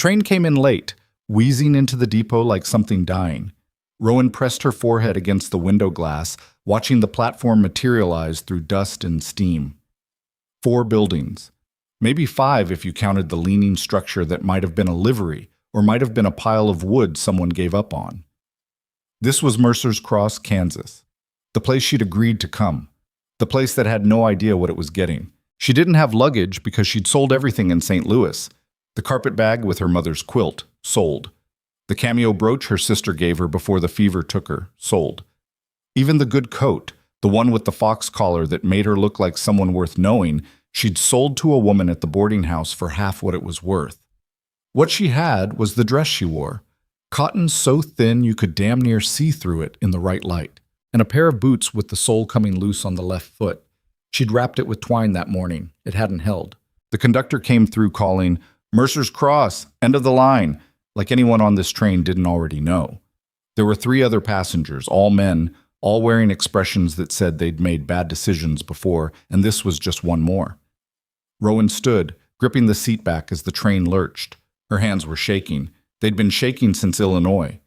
train came in late, wheezing into the depot like something dying. Rowan pressed her forehead against the window glass, watching the platform materialize through dust and steam. 4 buildings. Maybe 5 if you counted the leaning structure that might have been a livery or might have been a pile of wood someone gave up on. This was Mercer's Cross, Kansas. The place she'd agreed to come. The place that had no idea what it was getting. She didn't have luggage because she'd sold everything in St. Louis. The carpet bag with her mother's quilt, sold. The cameo brooch her sister gave her before the fever took her, sold. Even the good coat, the one with the fox collar that made her look like someone worth knowing, she'd sold to a woman at the boarding house for half what it was worth. What she had was the dress she wore, cotton so thin you could damn near see through it in the right light, and a pair of boots with the sole coming loose on the left foot. She'd wrapped it with twine that morning. It hadn't held. The conductor came through calling, "Mercer's Cross, end of the line," like anyone on this train didn't already know. There were 3 other passengers, all men, all wearing expressions that said they'd made bad decisions before, and this was just one more. Rowan stood, gripping the seat back as the train lurched. Her hands were shaking. They'd been shaking since Illinois.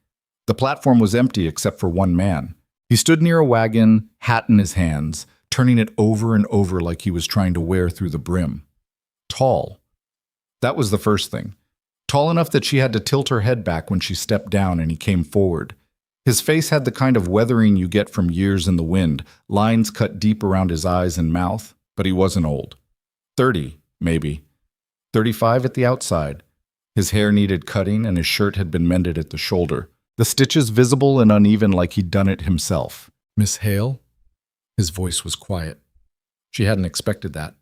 The platform was empty except for one man. He stood near a wagon, hat in his hands, turning it over and over like he was trying to wear through the brim. Tall. That was the first thing. Tall enough that she had to tilt her head back when she stepped down and he came forward. His face had the kind of weathering you get from years in the wind, lines cut deep around his eyes and mouth, but he wasn't old. 30, maybe. 35 at the outside. His hair needed cutting and his shirt had been mended at the shoulder, the stitches visible and uneven like he'd done it himself. "Miss Hale?" His voice was quiet. She hadn't expected that.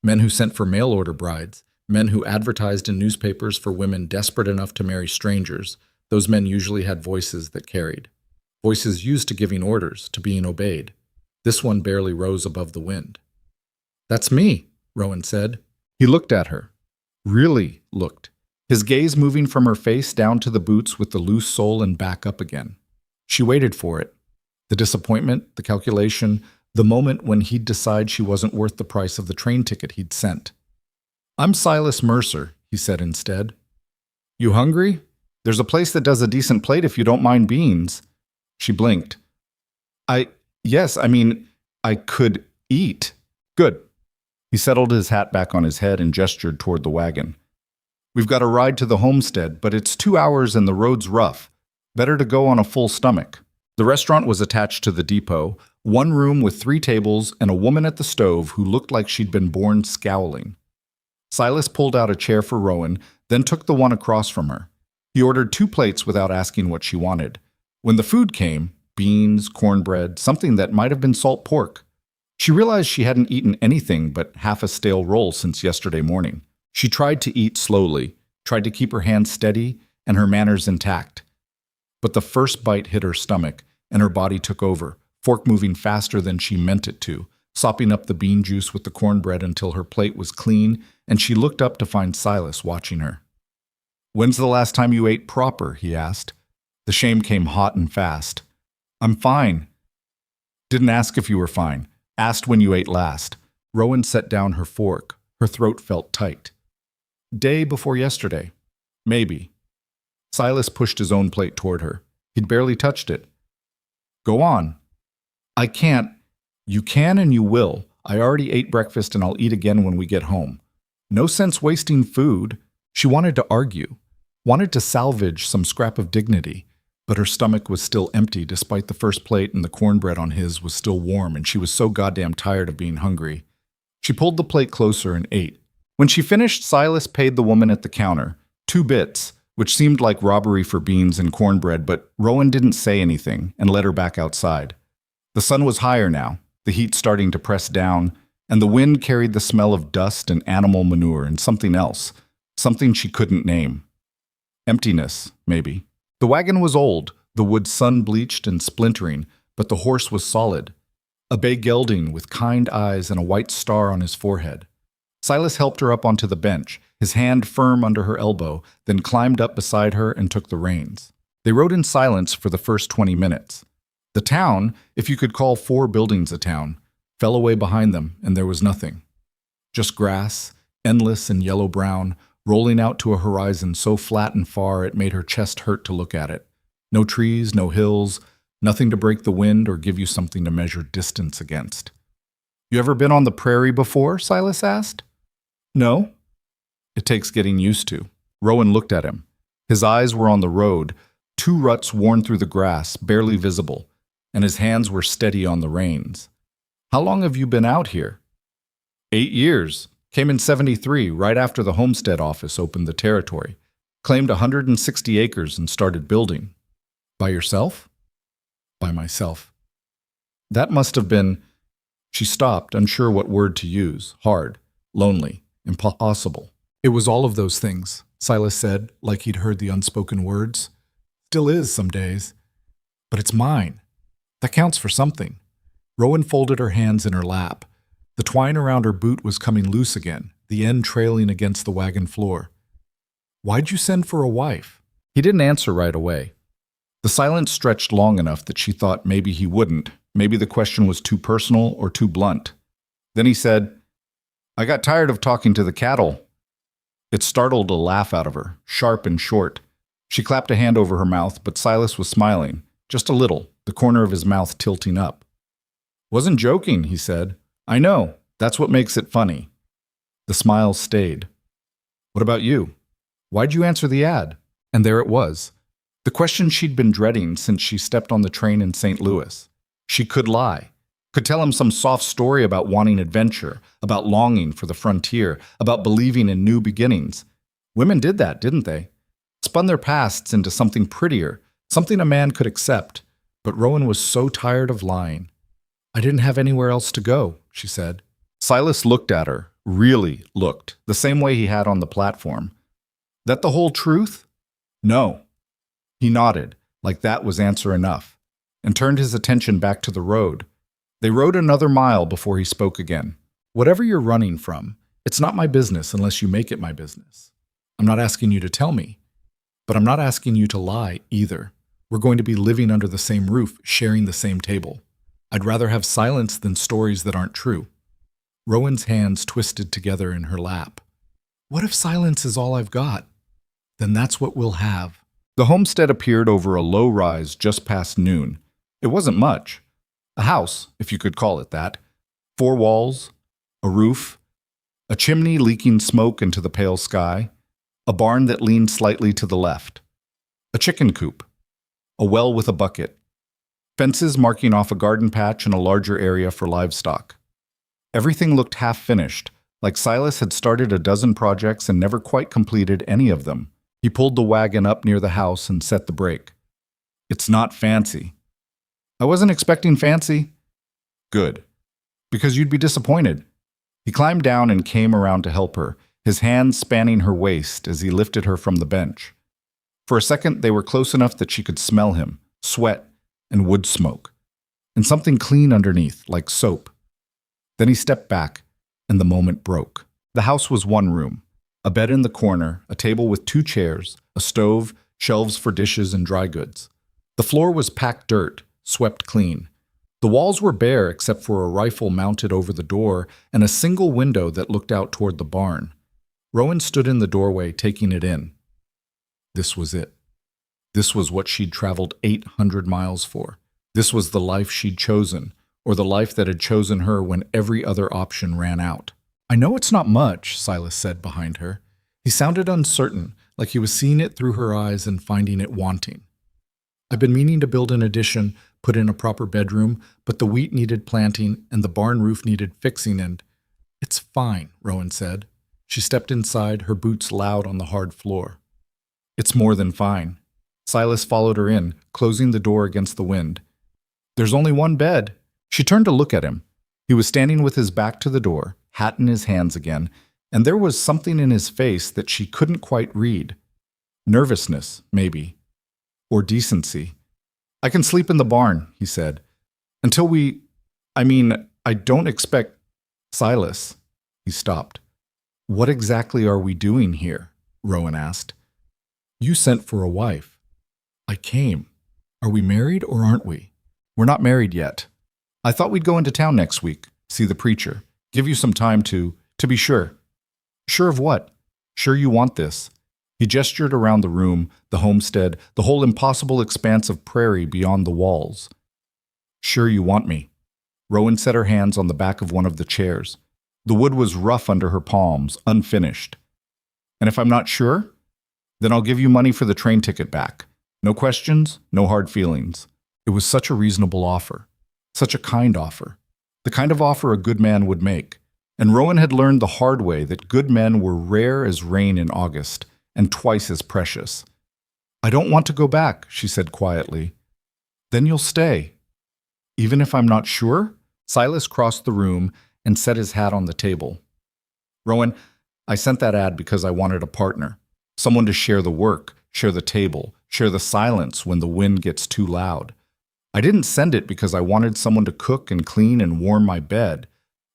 Men who sent for mail-order brides, men who advertised in newspapers for women desperate enough to marry strangers, those men usually had voices that carried. Voices used to giving orders, to being obeyed. This one barely rose above the wind. "That's me," Rowan said. He looked at her. Really looked. His gaze moving from her face down to the boots with the loose sole and back up again. She waited for it. The disappointment, the calculation, the moment when he'd decide she wasn't worth the price of the train ticket he'd sent. "I'm Silas Mercer," he said instead. "You hungry? There's a place that does a decent plate if you don't mind beans." She blinked. Yes, I could eat." "Good." He settled his hat back on his head and gestured toward the wagon. "We've got a ride to the homestead, but it's 2 hours and the road's rough. Better to go on a full stomach." The restaurant was attached to the depot, one room with 3 tables and a woman at the stove who looked like she'd been born scowling. Silas pulled out a chair for Rowan, then took the one across from her. He ordered 2 plates without asking what she wanted. When the food came, beans, cornbread, something that might have been salt pork. She realized she hadn't eaten anything but half a stale roll since yesterday morning. She tried to eat slowly, tried to keep her hands steady and her manners intact. But the first bite hit her stomach, and her body took over, fork moving faster than she meant it to, sopping up the bean juice with the cornbread until her plate was clean, and she looked up to find Silas watching her. "When's the last time you ate proper?" he asked. The shame came hot and fast. "I'm fine." "Didn't ask if you were fine. Asked when you ate last." Rowan set down her fork. Her throat felt tight. "Day before yesterday. Maybe." Silas pushed his own plate toward her. He'd barely touched it. "Go on." "I can't." "You can and you will. I already ate breakfast and I'll eat again when we get home. No sense wasting food." She wanted to argue, wanted to salvage some scrap of dignity, but her stomach was still empty despite the first plate and the cornbread on his was still warm and she was so goddamn tired of being hungry. She pulled the plate closer and ate. When she finished, Silas paid the woman at the counter, 2 bits, which seemed like robbery for beans and cornbread, but Rowan didn't say anything and led her back outside. The sun was higher now, the heat starting to press down, and the wind carried the smell of dust and animal manure and something else, something she couldn't name. Emptiness, maybe. The wagon was old, the wood sun-bleached and splintering, but the horse was solid. A bay gelding with kind eyes and a white star on his forehead. Silas helped her up onto the bench, his hand firm under her elbow, then climbed up beside her and took the reins. They rode in silence for the first 20 minutes. The town, if you could call 4 buildings a town, fell away behind them, and there was nothing. Just grass, endless and yellow-brown, rolling out to a horizon so flat and far it made her chest hurt to look at it. No trees, no hills, nothing to break the wind or give you something to measure distance against. You ever been on the prairie before? Silas asked. No. It takes getting used to. Rowan looked at him. His eyes were on the road, 2 ruts worn through the grass, barely visible, and his hands were steady on the reins. How long have you been out here? 8 years. Came in '73, right after the Homestead Office opened the territory. Claimed 160 acres and started building. By yourself? By myself. That must have been... She stopped, unsure what word to use. Hard, lonely, impossible. It was all of those things, Silas said, like he'd heard the unspoken words. Still is some days. But it's mine. That counts for something. Rowan folded her hands in her lap. The twine around her boot was coming loose again, the end trailing against the wagon floor. Why'd you send for a wife? He didn't answer right away. The silence stretched long enough that she thought maybe he wouldn't. Maybe the question was too personal or too blunt. Then he said, I got tired of talking to the cattle. It startled a laugh out of her, sharp and short. She clapped a hand over her mouth, but Silas was smiling, just a little, the corner of his mouth tilting up. Wasn't joking, he said. I know, that's what makes it funny. The smile stayed. What about you? Why'd you answer the ad? And there it was. The question she'd been dreading since she stepped on the train in St. Louis. She could lie. Could tell him some soft story about wanting adventure, about longing for the frontier, about believing in new beginnings. Women did that, didn't they? Spun their pasts into something prettier, something a man could accept. But Rowan was so tired of lying. I didn't have anywhere else to go, she said. Silas looked at her, really looked, the same way he had on the platform. That the whole truth? No. He nodded, like that was answer enough, and turned his attention back to the road. They rode another mile before he spoke again. Whatever you're running from, it's not my business unless you make it my business. I'm not asking you to tell me, but I'm not asking you to lie either. We're going to be living under the same roof, sharing the same table. I'd rather have silence than stories that aren't true. Rowan's hands twisted together in her lap. What if silence is all I've got? Then that's what we'll have. The homestead appeared over a low rise just past noon. It wasn't much. A house, if you could call it that. 4 walls, a roof, a chimney leaking smoke into the pale sky, a barn that leaned slightly to the left, a chicken coop, a well with a bucket, fences marking off a garden patch and a larger area for livestock. Everything looked half-finished, like Silas had started a dozen projects and never quite completed any of them. He pulled the wagon up near the house and set the brake. It's not fancy. I wasn't expecting fancy. Good. Because you'd be disappointed. He climbed down and came around to help her, his hands spanning her waist as he lifted her from the bench. For a second, they were close enough that she could smell him, sweat, and wood smoke, and something clean underneath, like soap. Then he stepped back, and the moment broke. The house was 1 room, a bed in the corner, a table with 2 chairs, a stove, shelves for dishes and dry goods. The floor was packed dirt, swept clean. The walls were bare except for a rifle mounted over the door and a single window that looked out toward the barn. Rowan stood in the doorway, taking it in. This was it. This was what she'd traveled 800 miles for. This was the life she'd chosen, or the life that had chosen her when every other option ran out. I know it's not much, Silas said behind her. He sounded uncertain, like he was seeing it through her eyes and finding it wanting. I've been meaning to build an addition, put in a proper bedroom, but the wheat needed planting and the barn roof needed fixing and... It's fine, Rowan said. She stepped inside, her boots loud on the hard floor. It's more than fine. Silas followed her in, closing the door against the wind. There's only 1 bed. She turned to look at him. He was standing with his back to the door, hat in his hands again, and there was something in his face that she couldn't quite read. Nervousness, maybe. Or decency. I can sleep in the barn, he said. Until I don't expect... Silas. He stopped. What exactly are we doing here? Rowan asked. You sent for a wife. I came. Are we married or aren't we? We're not married yet. I thought we'd go into town next week, see the preacher, give you some time to be sure. Sure of what? Sure you want this? He gestured around the room, the homestead, the whole impossible expanse of prairie beyond the walls. Sure you want me? Rowan set her hands on the back of one of the chairs. The wood was rough under her palms, unfinished. And if I'm not sure, then I'll give you money for the train ticket back. No questions, no hard feelings. It was such a reasonable offer. Such a kind offer. The kind of offer a good man would make. And Rowan had learned the hard way that good men were rare as rain in August, and twice as precious. I don't want to go back, she said quietly. Then you'll stay. Even if I'm not sure? Silas crossed the room and set his hat on the table. Rowan, I sent that ad because I wanted a partner. Someone to share the work, share the table, share the silence when the wind gets too loud. I didn't send it because I wanted someone to cook and clean and warm my bed,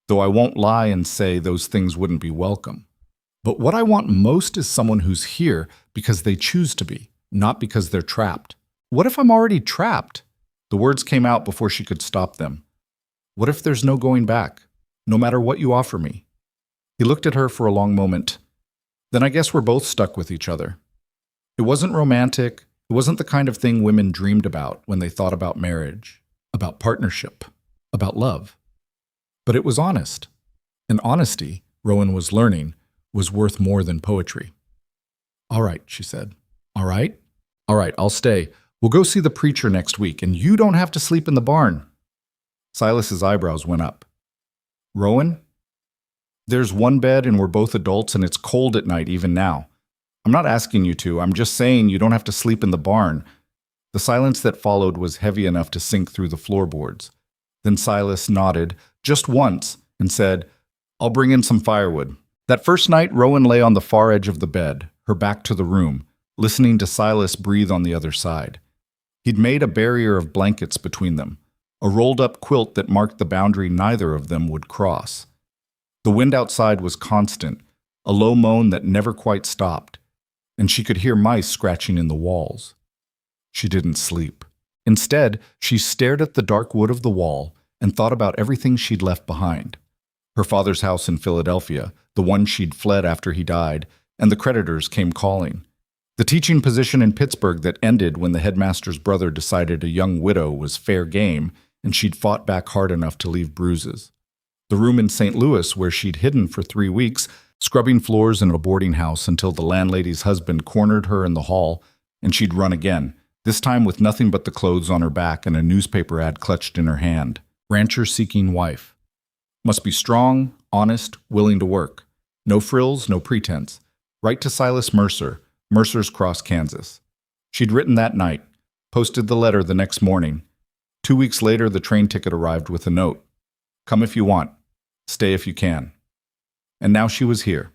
though I won't lie and say those things wouldn't be welcome. But what I want most is someone who's here because they choose to be, not because they're trapped. What if I'm already trapped? The words came out before she could stop them. What if there's no going back, no matter what you offer me? He looked at her for a long moment. Then I guess we're both stuck with each other. It wasn't romantic. It wasn't the kind of thing women dreamed about when they thought about marriage, about partnership, about love. But it was honest. And honesty, Rowan was learning, was worth more than poetry. All right, she said. All right? All right, I'll stay. We'll go see the preacher next week, and you don't have to sleep in the barn. Silas's eyebrows went up. Rowan? There's one bed and we're both adults and it's cold at night even now. I'm not asking you to, I'm just saying you don't have to sleep in the barn. The silence that followed was heavy enough to sink through the floorboards. Then Silas nodded, just once, and said, I'll bring in some firewood. That first night, Rowan lay on the far edge of the bed, her back to the room, listening to Silas breathe on the other side. He'd made a barrier of blankets between them, a rolled-up quilt that marked the boundary neither of them would cross. The wind outside was constant, a low moan that never quite stopped, and she could hear mice scratching in the walls. She didn't sleep. Instead, she stared at the dark wood of the wall and thought about everything she'd left behind. Her father's house in Philadelphia, the one she'd fled after he died, and the creditors came calling. The teaching position in Pittsburgh that ended when the headmaster's brother decided a young widow was fair game and she'd fought back hard enough to leave bruises. The room in St. Louis where she'd hidden for 3 weeks, scrubbing floors in a boarding house until the landlady's husband cornered her in the hall and she'd run again, this time with nothing but the clothes on her back and a newspaper ad clutched in her hand. Rancher seeking wife. Must be strong, honest, willing to work. No frills, no pretense. Write to Silas Mercer, Mercer's Cross, Kansas. She'd written that night, posted the letter the next morning. 2 weeks later, the train ticket arrived with a note. Come if you want. Stay if you can. And now she was here.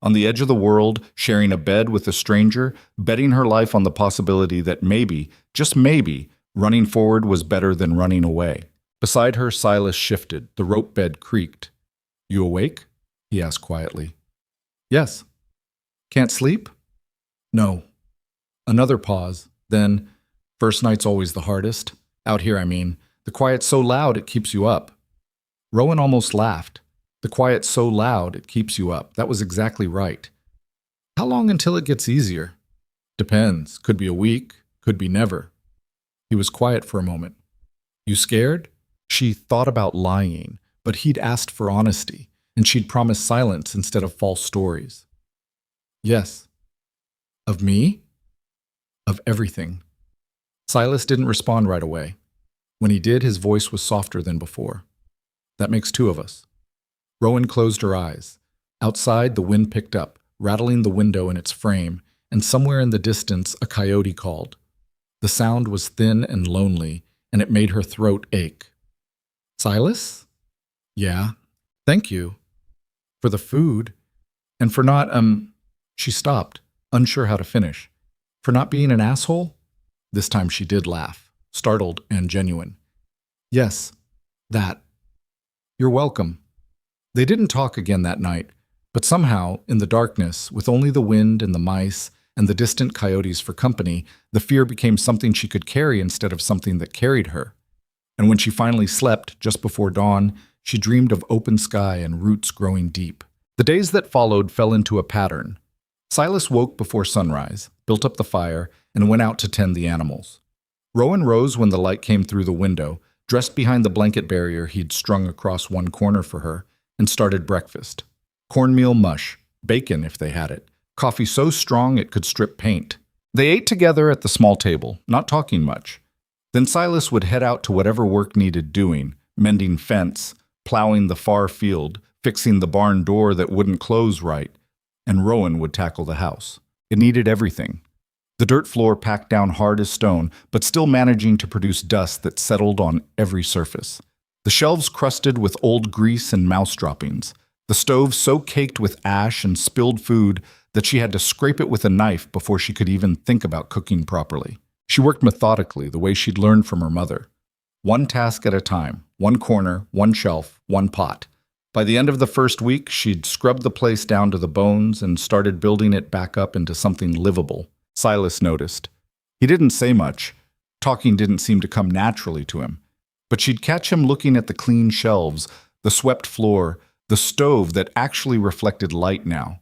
On the edge of the world, sharing a bed with a stranger, betting her life on the possibility that maybe, just maybe, running forward was better than running away. Beside her, Silas shifted. The rope bed creaked. You awake? He asked quietly. Yes. Can't sleep? No. Another pause. Then, first night's always the hardest. Out here, I mean. The quiet's so loud it keeps you up. Rowan almost laughed. The quiet's so loud it keeps you up. That was exactly right. How long until it gets easier? Depends. Could be a week. Could be never. He was quiet for a moment. You scared? She thought about lying, but he'd asked for honesty, and she'd promised silence instead of false stories. Yes. Of me? Of everything. Silas didn't respond right away. When he did, his voice was softer than before. That makes 2 of us. Rowan closed her eyes. Outside, the wind picked up, rattling the window in its frame, and somewhere in the distance, a coyote called. The sound was thin and lonely, and it made her throat ache. Silas? Yeah. Thank you. For the food. And for not, She stopped, unsure how to finish. For not being an asshole? This time she did laugh, startled and genuine. Yes, that. You're welcome. They didn't talk again that night, but somehow, in the darkness, with only the wind and the mice and the distant coyotes for company, the fear became something she could carry instead of something that carried her. And when she finally slept, just before dawn, she dreamed of open sky and roots growing deep. The days that followed fell into a pattern. Silas woke before sunrise, built up the fire, and went out to tend the animals. Rowan rose when the light came through the window, dressed behind the blanket barrier he'd strung across one corner for her, and started breakfast. Cornmeal mush, bacon if they had it, coffee so strong it could strip paint. They ate together at the small table, not talking much. Then Silas would head out to whatever work needed doing, mending fence, plowing the far field, fixing the barn door that wouldn't close right, and Rowan would tackle the house. It needed everything. The dirt floor packed down hard as stone, but still managing to produce dust that settled on every surface. The shelves crusted with old grease and mouse droppings. The stove so caked with ash and spilled food that she had to scrape it with a knife before she could even think about cooking properly. She worked methodically, the way she'd learned from her mother. One task at a time, one corner, one shelf, one pot. By the end of the first week, she'd scrubbed the place down to the bones and started building it back up into something livable. Silas noticed. He didn't say much. Talking didn't seem to come naturally to him. But she'd catch him looking at the clean shelves, the swept floor, the stove that actually reflected light now.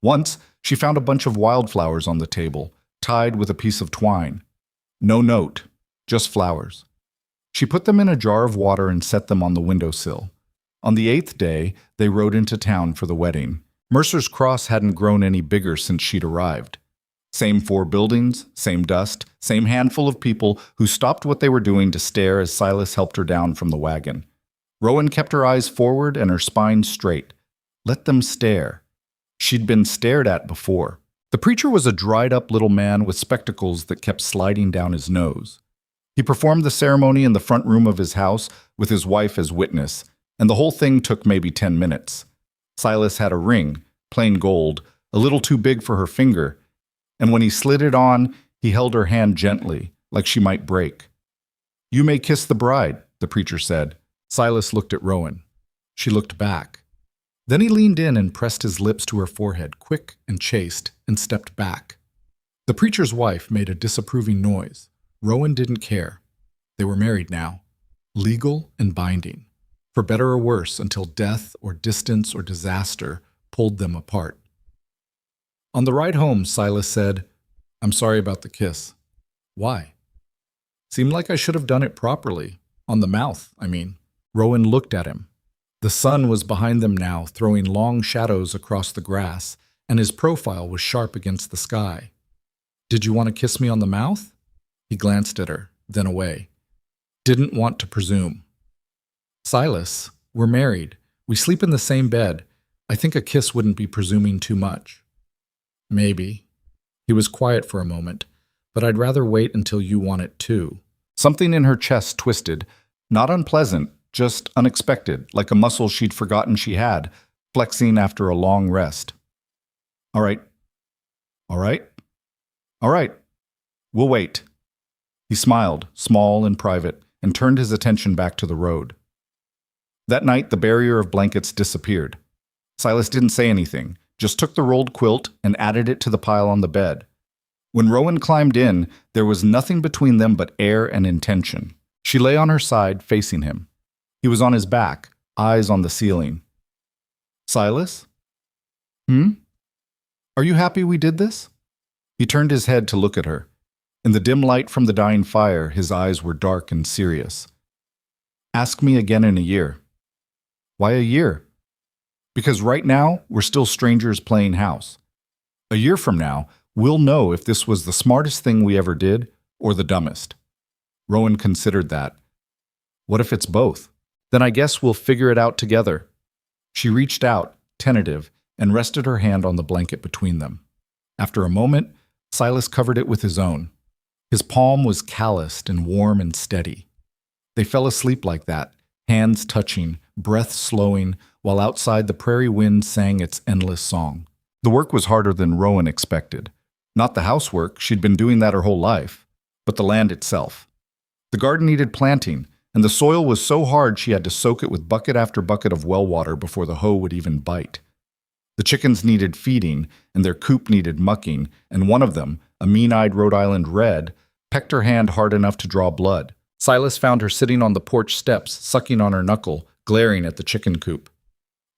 Once, she found a bunch of wildflowers on the table, tied with a piece of twine. No note, just flowers. She put them in a jar of water and set them on the windowsill. On the 8th day, they rode into town for the wedding. Mercer's Cross hadn't grown any bigger since she'd arrived. Same 4 buildings, same dust, same handful of people who stopped what they were doing to stare as Silas helped her down from the wagon. Rowan kept her eyes forward and her spine straight. Let them stare. She'd been stared at before. The preacher was a dried-up little man with spectacles that kept sliding down his nose. He performed the ceremony in the front room of his house with his wife as witness, and the whole thing took maybe 10 minutes. Silas had a ring, plain gold, a little too big for her finger, and when he slid it on, he held her hand gently, like she might break. "You may kiss the bride," the preacher said. Silas looked at Rowan. She looked back. Then he leaned in and pressed his lips to her forehead, quick and chaste, and stepped back. The preacher's wife made a disapproving noise. Rowan didn't care. They were married now, legal and binding, for better or worse, until death or distance or disaster pulled them apart. On the ride home, Silas said, "I'm sorry about the kiss." "Why?" "Seemed like I should have done it properly. On the mouth, I mean." Rowan looked at him. The sun was behind them now, throwing long shadows across the grass, and his profile was sharp against the sky. "Did you want to kiss me on the mouth?" He glanced at her, then away. "Didn't want to presume." "Silas, we're married. We sleep in the same bed. I think a kiss wouldn't be presuming too much." "Maybe." He was quiet for a moment. "But I'd rather wait until you want it too." Something in her chest twisted, not unpleasant, just unexpected, like a muscle she'd forgotten she had, flexing after a long rest. "All right. All right. All right. We'll wait." He smiled, small and private, and turned his attention back to the road. That night, the barrier of blankets disappeared. Silas didn't say anything, just took the rolled quilt and added it to the pile on the bed. When Rowan climbed in, there was nothing between them but air and intention. She lay on her side, facing him. He was on his back, eyes on the ceiling. "Silas? Are you happy we did this?" He turned his head to look at her. In the dim light from the dying fire, his eyes were dark and serious. "Ask me again in a year." "Why a year?" "Because right now, we're still strangers playing house. A year from now, we'll know if this was the smartest thing we ever did or the dumbest." Rowan considered that. "What if it's both? Then I guess we'll figure it out together." She reached out, tentative, and rested her hand on the blanket between them. After a moment, Silas covered it with his own. His palm was calloused and warm and steady. They fell asleep like that, hands touching, breath slowing, while outside the prairie wind sang its endless song. The work was harder than Rowan expected. Not the housework, she'd been doing that her whole life, but the land itself. The garden needed planting, and the soil was so hard she had to soak it with bucket after bucket of well water before the hoe would even bite. The chickens needed feeding, and their coop needed mucking, and one of them, a mean-eyed Rhode Island red, pecked her hand hard enough to draw blood. Silas found her sitting on the porch steps, sucking on her knuckle, glaring at the chicken coop.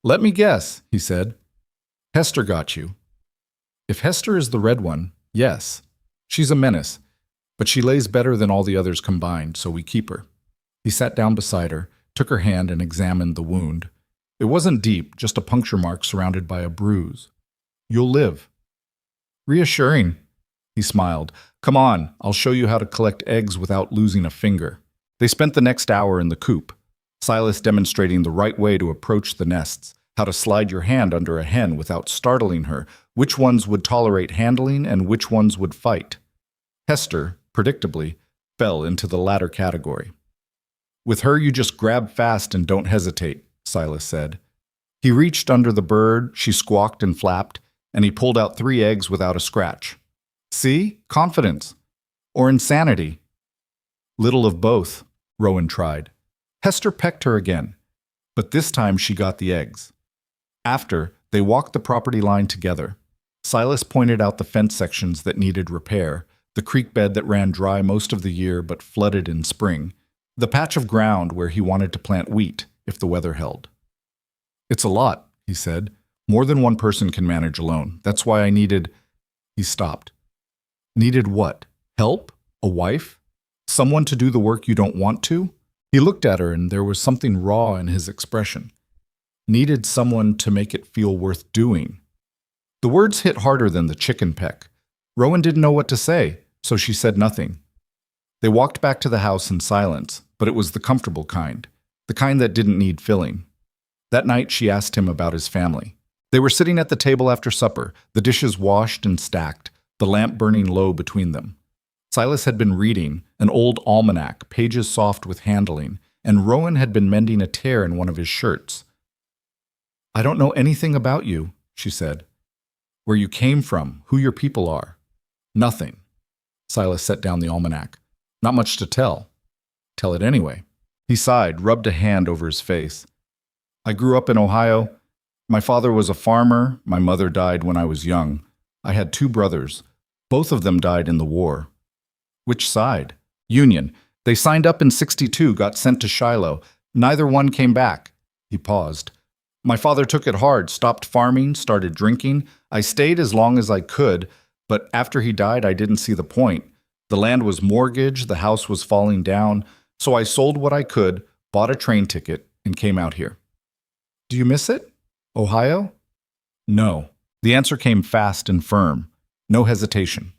"Let me guess," he said. "Hester got you." If Hester is the red one, yes. She's a menace, but she lays better than all the others combined, so we keep her. He sat down beside her, took her hand and examined the wound. It wasn't deep, just a puncture mark surrounded by a bruise. You'll live. Reassuring. He smiled. Come on, I'll show you how to collect eggs without losing a finger. They spent the next hour in the coop, Silas demonstrating the right way to approach the nests, how to slide your hand under a hen without startling her, which ones would tolerate handling and which ones would fight. Hester, predictably, fell into the latter category. With her you just grab fast and don't hesitate, Silas said. He reached under the bird, she squawked and flapped, and he pulled out 3 eggs without a scratch. See? Confidence. Or insanity. Little of both, Rowan tried. Hester pecked her again, but this time she got the eggs. After, they walked the property line together. Silas pointed out the fence sections that needed repair, the creek bed that ran dry most of the year but flooded in spring, the patch of ground where he wanted to plant wheat if the weather held. It's a lot, he said. More than one person can manage alone. That's why I needed... He stopped. Needed what? Help? A wife? Someone to do the work you don't want to? He looked at her and there was something raw in his expression. Needed someone to make it feel worth doing. The words hit harder than the chicken peck. Rowan didn't know what to say, so she said nothing. They walked back to the house in silence, but it was the comfortable kind, the kind that didn't need filling. That night she asked him about his family. They were sitting at the table after supper, the dishes washed and stacked, the lamp burning low between them. Silas had been reading, an old almanac, pages soft with handling, and Rowan had been mending a tear in one of his shirts. I don't know anything about you, she said. Where you came from, who your people are. Nothing. Silas set down the almanac. Not much to tell. Tell it anyway. He sighed, rubbed a hand over his face. I grew up in Ohio. My father was a farmer. My mother died when I was young. I had 2 brothers. Both of them died in the war. Which side? Union. They signed up in '62, got sent to Shiloh. Neither one came back. He paused. My father took it hard, stopped farming, started drinking. I stayed as long as I could, but after he died, I didn't see the point. The land was mortgaged, the house was falling down, so I sold what I could, bought a train ticket, and came out here. Do you miss it? Ohio? No. The answer came fast and firm. No hesitation.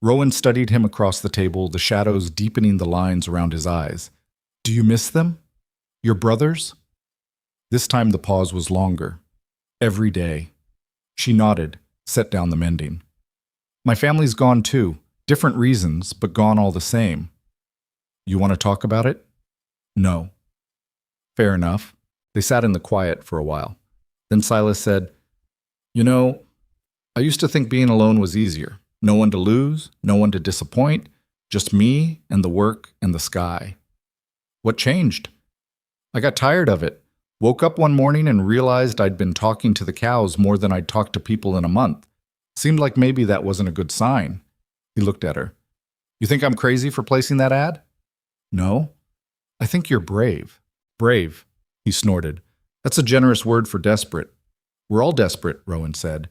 Rowan studied him across the table, the shadows deepening the lines around his eyes. Do you miss them? Your brothers? This time the pause was longer. Every day. She nodded, set down the mending. My family's gone too. Different reasons, but gone all the same. You want to talk about it? No. Fair enough. They sat in the quiet for a while. Then Silas said, You know, I used to think being alone was easier. No one to lose, no one to disappoint, just me and the work and the sky. What changed? I got tired of it. Woke up one morning and realized I'd been talking to the cows more than I'd talked to people in a month. Seemed like maybe that wasn't a good sign. He looked at her. You think I'm crazy for placing that ad? No. I think you're brave. Brave, he snorted. That's a generous word for desperate. We're all desperate, Rowan said.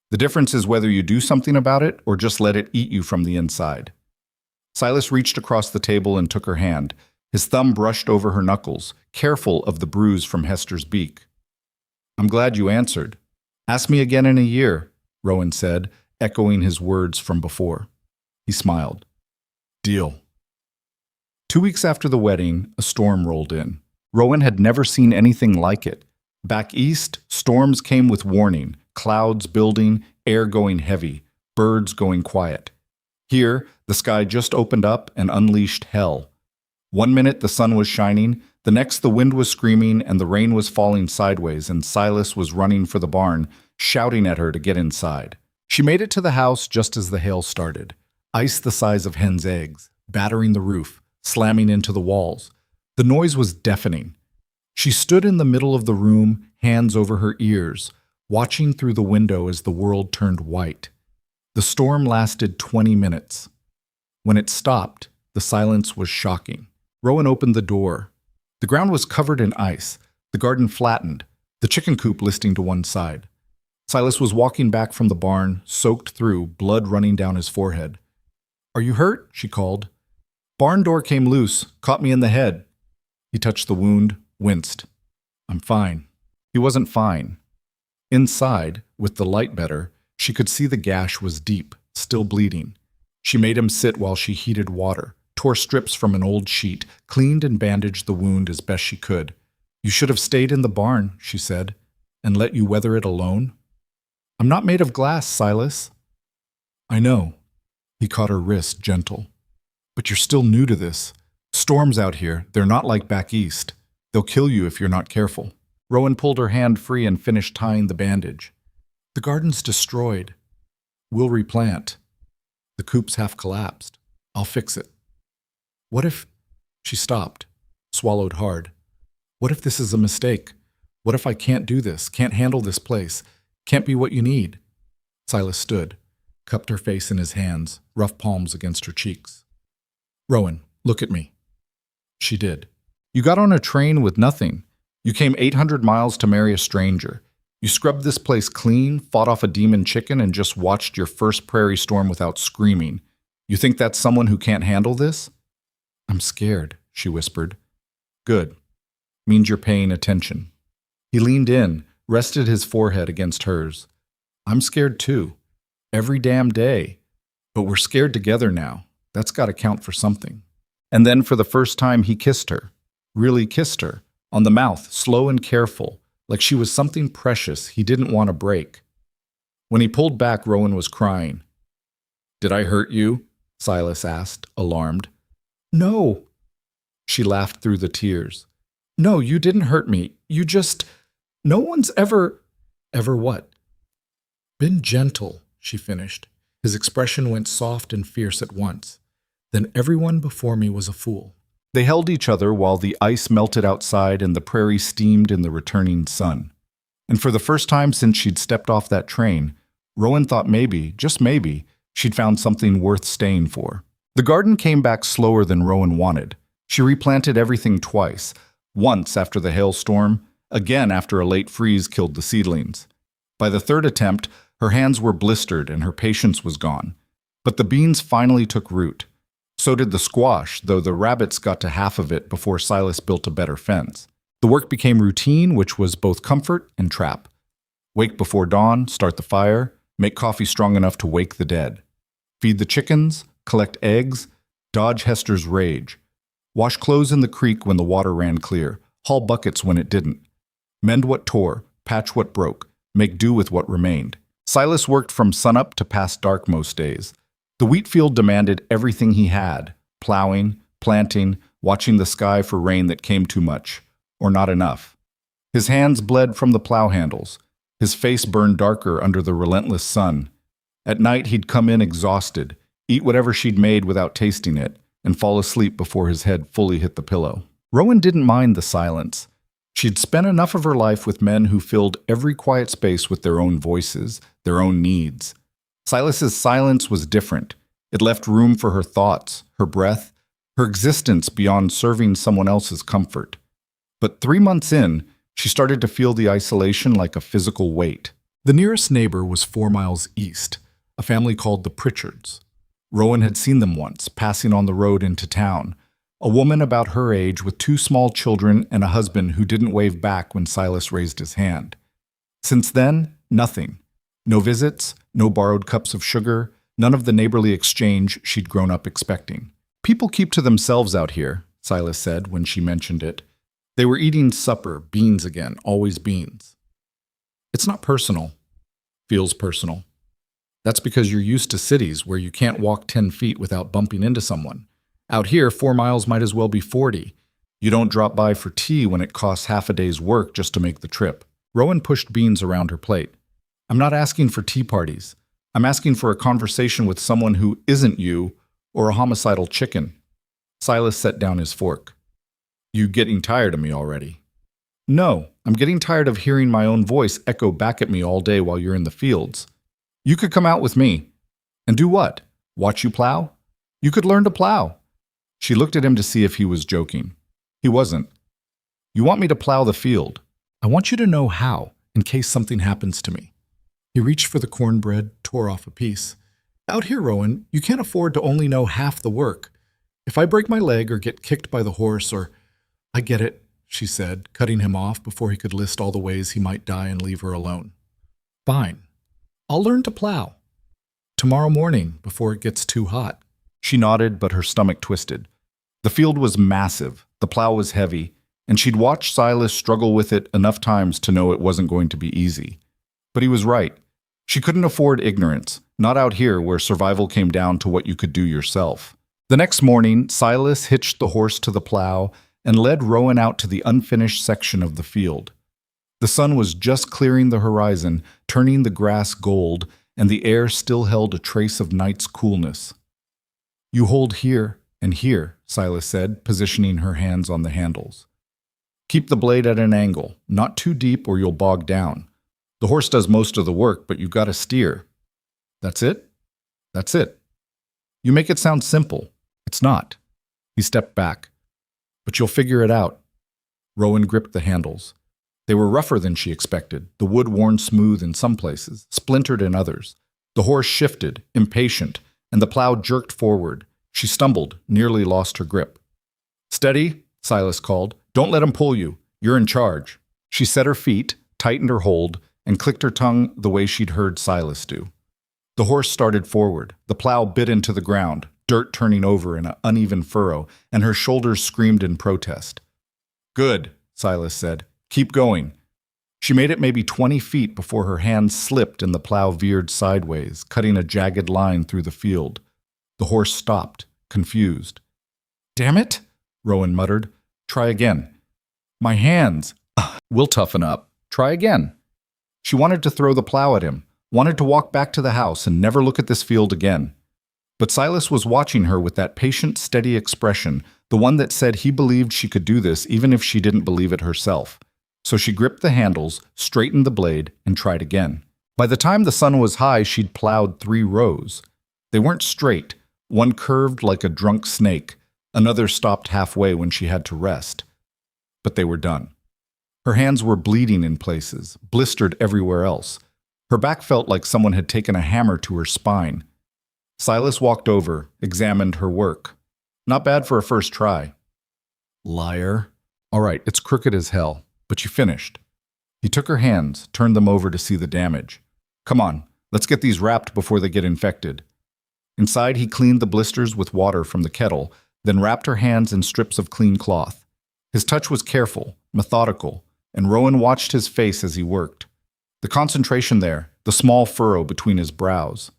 The difference is whether you do something about it or just let it eat you from the inside. Silas reached across the table and took her hand. His thumb brushed over her knuckles, careful of the bruise from Hester's beak. I'm glad you answered. Ask me again in a year, Rowan said, echoing his words from before. He smiled. Deal. 2 weeks after the wedding, a storm rolled in. Rowan had never seen anything like it. Back east, storms came with warning, clouds building, air going heavy, birds going quiet. Here, the sky just opened up and unleashed hell. 1 minute the sun was shining, the next the wind was screaming and the rain was falling sideways and Silas was running for the barn, shouting at her to get inside. She made it to the house just as the hail started. Ice the size of hen's eggs, battering the roof, slamming into the walls. The noise was deafening. She stood in the middle of the room, hands over her ears, watching through the window as the world turned white. The storm lasted 20 minutes. When it stopped, the silence was shocking. Rowan opened the door. The ground was covered in ice, the garden flattened, the chicken coop listing to one side. Silas was walking back from the barn, soaked through, blood running down his forehead. "Are you hurt?" she called. "Barn door came loose, caught me in the head." He touched the wound, winced. "I'm fine." He wasn't fine. Inside, with the light better, she could see the gash was deep, still bleeding. She made him sit while she heated water, tore strips from an old sheet, cleaned and bandaged the wound as best she could. "You should have stayed in the barn," she said, "and let you weather it alone." "I'm not made of glass, Silas." "I know." He caught her wrist, gentle. "But you're still new to this. Storms out here, they're not like back east. They'll kill you if you're not careful." Rowan pulled her hand free and finished tying the bandage. "The garden's destroyed. We'll replant. The coop's half collapsed. I'll fix it." "What if—" She stopped, swallowed hard. "What if this is a mistake? What if I can't do this, can't handle this place, can't be what you need?" Silas stood, cupped her face in his hands, rough palms against her cheeks. "Rowan, look at me." She did. "You got on a train with nothing. You came 800 miles to marry a stranger. You scrubbed this place clean, fought off a demon chicken, and just watched your first prairie storm without screaming. You think that's someone who can't handle this?" "I'm scared," she whispered. "Good. Means you're paying attention." He leaned in, rested his forehead against hers. "I'm scared too. Every damn day. But we're scared together now. That's got to count for something." And then for the first time he kissed her. Really kissed her. On the mouth, slow and careful, like she was something precious he didn't want to break. When he pulled back, Rowan was crying. "Did I hurt you?" Silas asked, alarmed. "No." She laughed through the tears. "No, you didn't hurt me. You just... No one's ever..." "Ever what?" "Been gentle," she finished. His expression went soft and fierce at once. "Then everyone before me was a fool." They held each other while the ice melted outside and the prairie steamed in the returning sun. And for the first time since she'd stepped off that train, Rowan thought maybe, just maybe, she'd found something worth staying for. The garden came back slower than Rowan wanted. She replanted everything twice, once after the hailstorm, again after a late freeze killed the seedlings. By the third attempt, her hands were blistered and her patience was gone. But the beans finally took root. So did the squash, though the rabbits got to half of it before Silas built a better fence. The work became routine, which was both comfort and trap. Wake before dawn, start the fire, make coffee strong enough to wake the dead. Feed the chickens, collect eggs, dodge Hester's rage. Wash clothes in the creek when the water ran clear, haul buckets when it didn't. Mend what tore, patch what broke, make do with what remained. Silas worked from sunup to past dark most days. The wheat field demanded everything he had, plowing, planting, watching the sky for rain that came too much, or not enough. His hands bled from the plow handles. His face burned darker under the relentless sun. At night he'd come in exhausted, eat whatever she'd made without tasting it, and fall asleep before his head fully hit the pillow. Rowan didn't mind the silence. She'd spent enough of her life with men who filled every quiet space with their own voices, their own needs. Silas's silence was different. It left room for her thoughts, her breath, her existence beyond serving someone else's comfort. But 3 months in, she started to feel the isolation like a physical weight. The nearest neighbor was 4 miles east, a family called the Pritchards. Rowan had seen them once, passing on the road into town, a woman about her age with 2 small children and a husband who didn't wave back when Silas raised his hand. Since then, nothing. No visits, no borrowed cups of sugar, none of the neighborly exchange she'd grown up expecting. "People keep to themselves out here," Silas said when she mentioned it. They were eating supper, beans again, always beans. "It's not personal." "Feels personal." "That's because you're used to cities where you can't walk 10 feet without bumping into someone. Out here, 4 miles might as well be 40. You don't drop by for tea when it costs half a day's work just to make the trip." Rowan pushed beans around her plate. "I'm not asking for tea parties. I'm asking for a conversation with someone who isn't you or a homicidal chicken." Silas set down his fork. "You getting tired of me already?" "No, I'm getting tired of hearing my own voice echo back at me all day while you're in the fields. You could come out with me. And do what? Watch you plow? You could learn to plow." She looked at him to see if he was joking. He wasn't. "You want me to plow the field. I want you to know how, in case something happens to me." He reached for the cornbread, tore off a piece. Out here, Rowan, you can't afford to only know half the work. If I break my leg or get kicked by the horse or... I get it, she said, cutting him off before he could list all the ways he might die and leave her alone. Fine. I'll learn to plow. Tomorrow morning, before it gets too hot. She nodded, but her stomach twisted. The field was massive, the plow was heavy, and she'd watched Silas struggle with it enough times to know it wasn't going to be easy. But he was right. She couldn't afford ignorance, not out here where survival came down to what you could do yourself. The next morning, Silas hitched the horse to the plow and led Rowan out to the unfinished section of the field. The sun was just clearing the horizon, turning the grass gold, and the air still held a trace of night's coolness. You hold here and here, Silas said, positioning her hands on the handles. Keep the blade at an angle, not too deep or you'll bog down. The horse does most of the work, but you've got to steer. That's it? That's it. You make it sound simple. It's not. He stepped back. But you'll figure it out. Rowan gripped the handles. They were rougher than she expected, the wood worn smooth in some places, splintered in others. The horse shifted, impatient, and the plow jerked forward. She stumbled, nearly lost her grip. Steady, Silas called. Don't let him pull you. You're in charge. She set her feet, tightened her hold, and clicked her tongue the way she'd heard Silas do. The horse started forward. The plow bit into the ground, dirt turning over in an uneven furrow, and her shoulders screamed in protest. Good, Silas said. Keep going. She made it maybe 20 feet before her hands slipped and the plow veered sideways, cutting a jagged line through the field. The horse stopped, confused. Damn it, Rowan muttered. Try again. My hands. We'll toughen up. Try again. She wanted to throw the plow at him, wanted to walk back to the house and never look at this field again. But Silas was watching her with that patient, steady expression, the one that said he believed she could do this even if she didn't believe it herself. So she gripped the handles, straightened the blade, and tried again. By the time the sun was high, she'd plowed 3 rows. They weren't straight. One curved like a drunk snake. Another stopped halfway when she had to rest. But they were done. Her hands were bleeding in places, blistered everywhere else. Her back felt like someone had taken a hammer to her spine. Silas walked over, examined her work. Not bad for a first try. Liar. All right, it's crooked as hell, but you finished. He took her hands, turned them over to see the damage. Come on, let's get these wrapped before they get infected. Inside, he cleaned the blisters with water from the kettle, then wrapped her hands in strips of clean cloth. His touch was careful, methodical, and Rowan watched his face as he worked. The concentration there, the small furrow between his brows.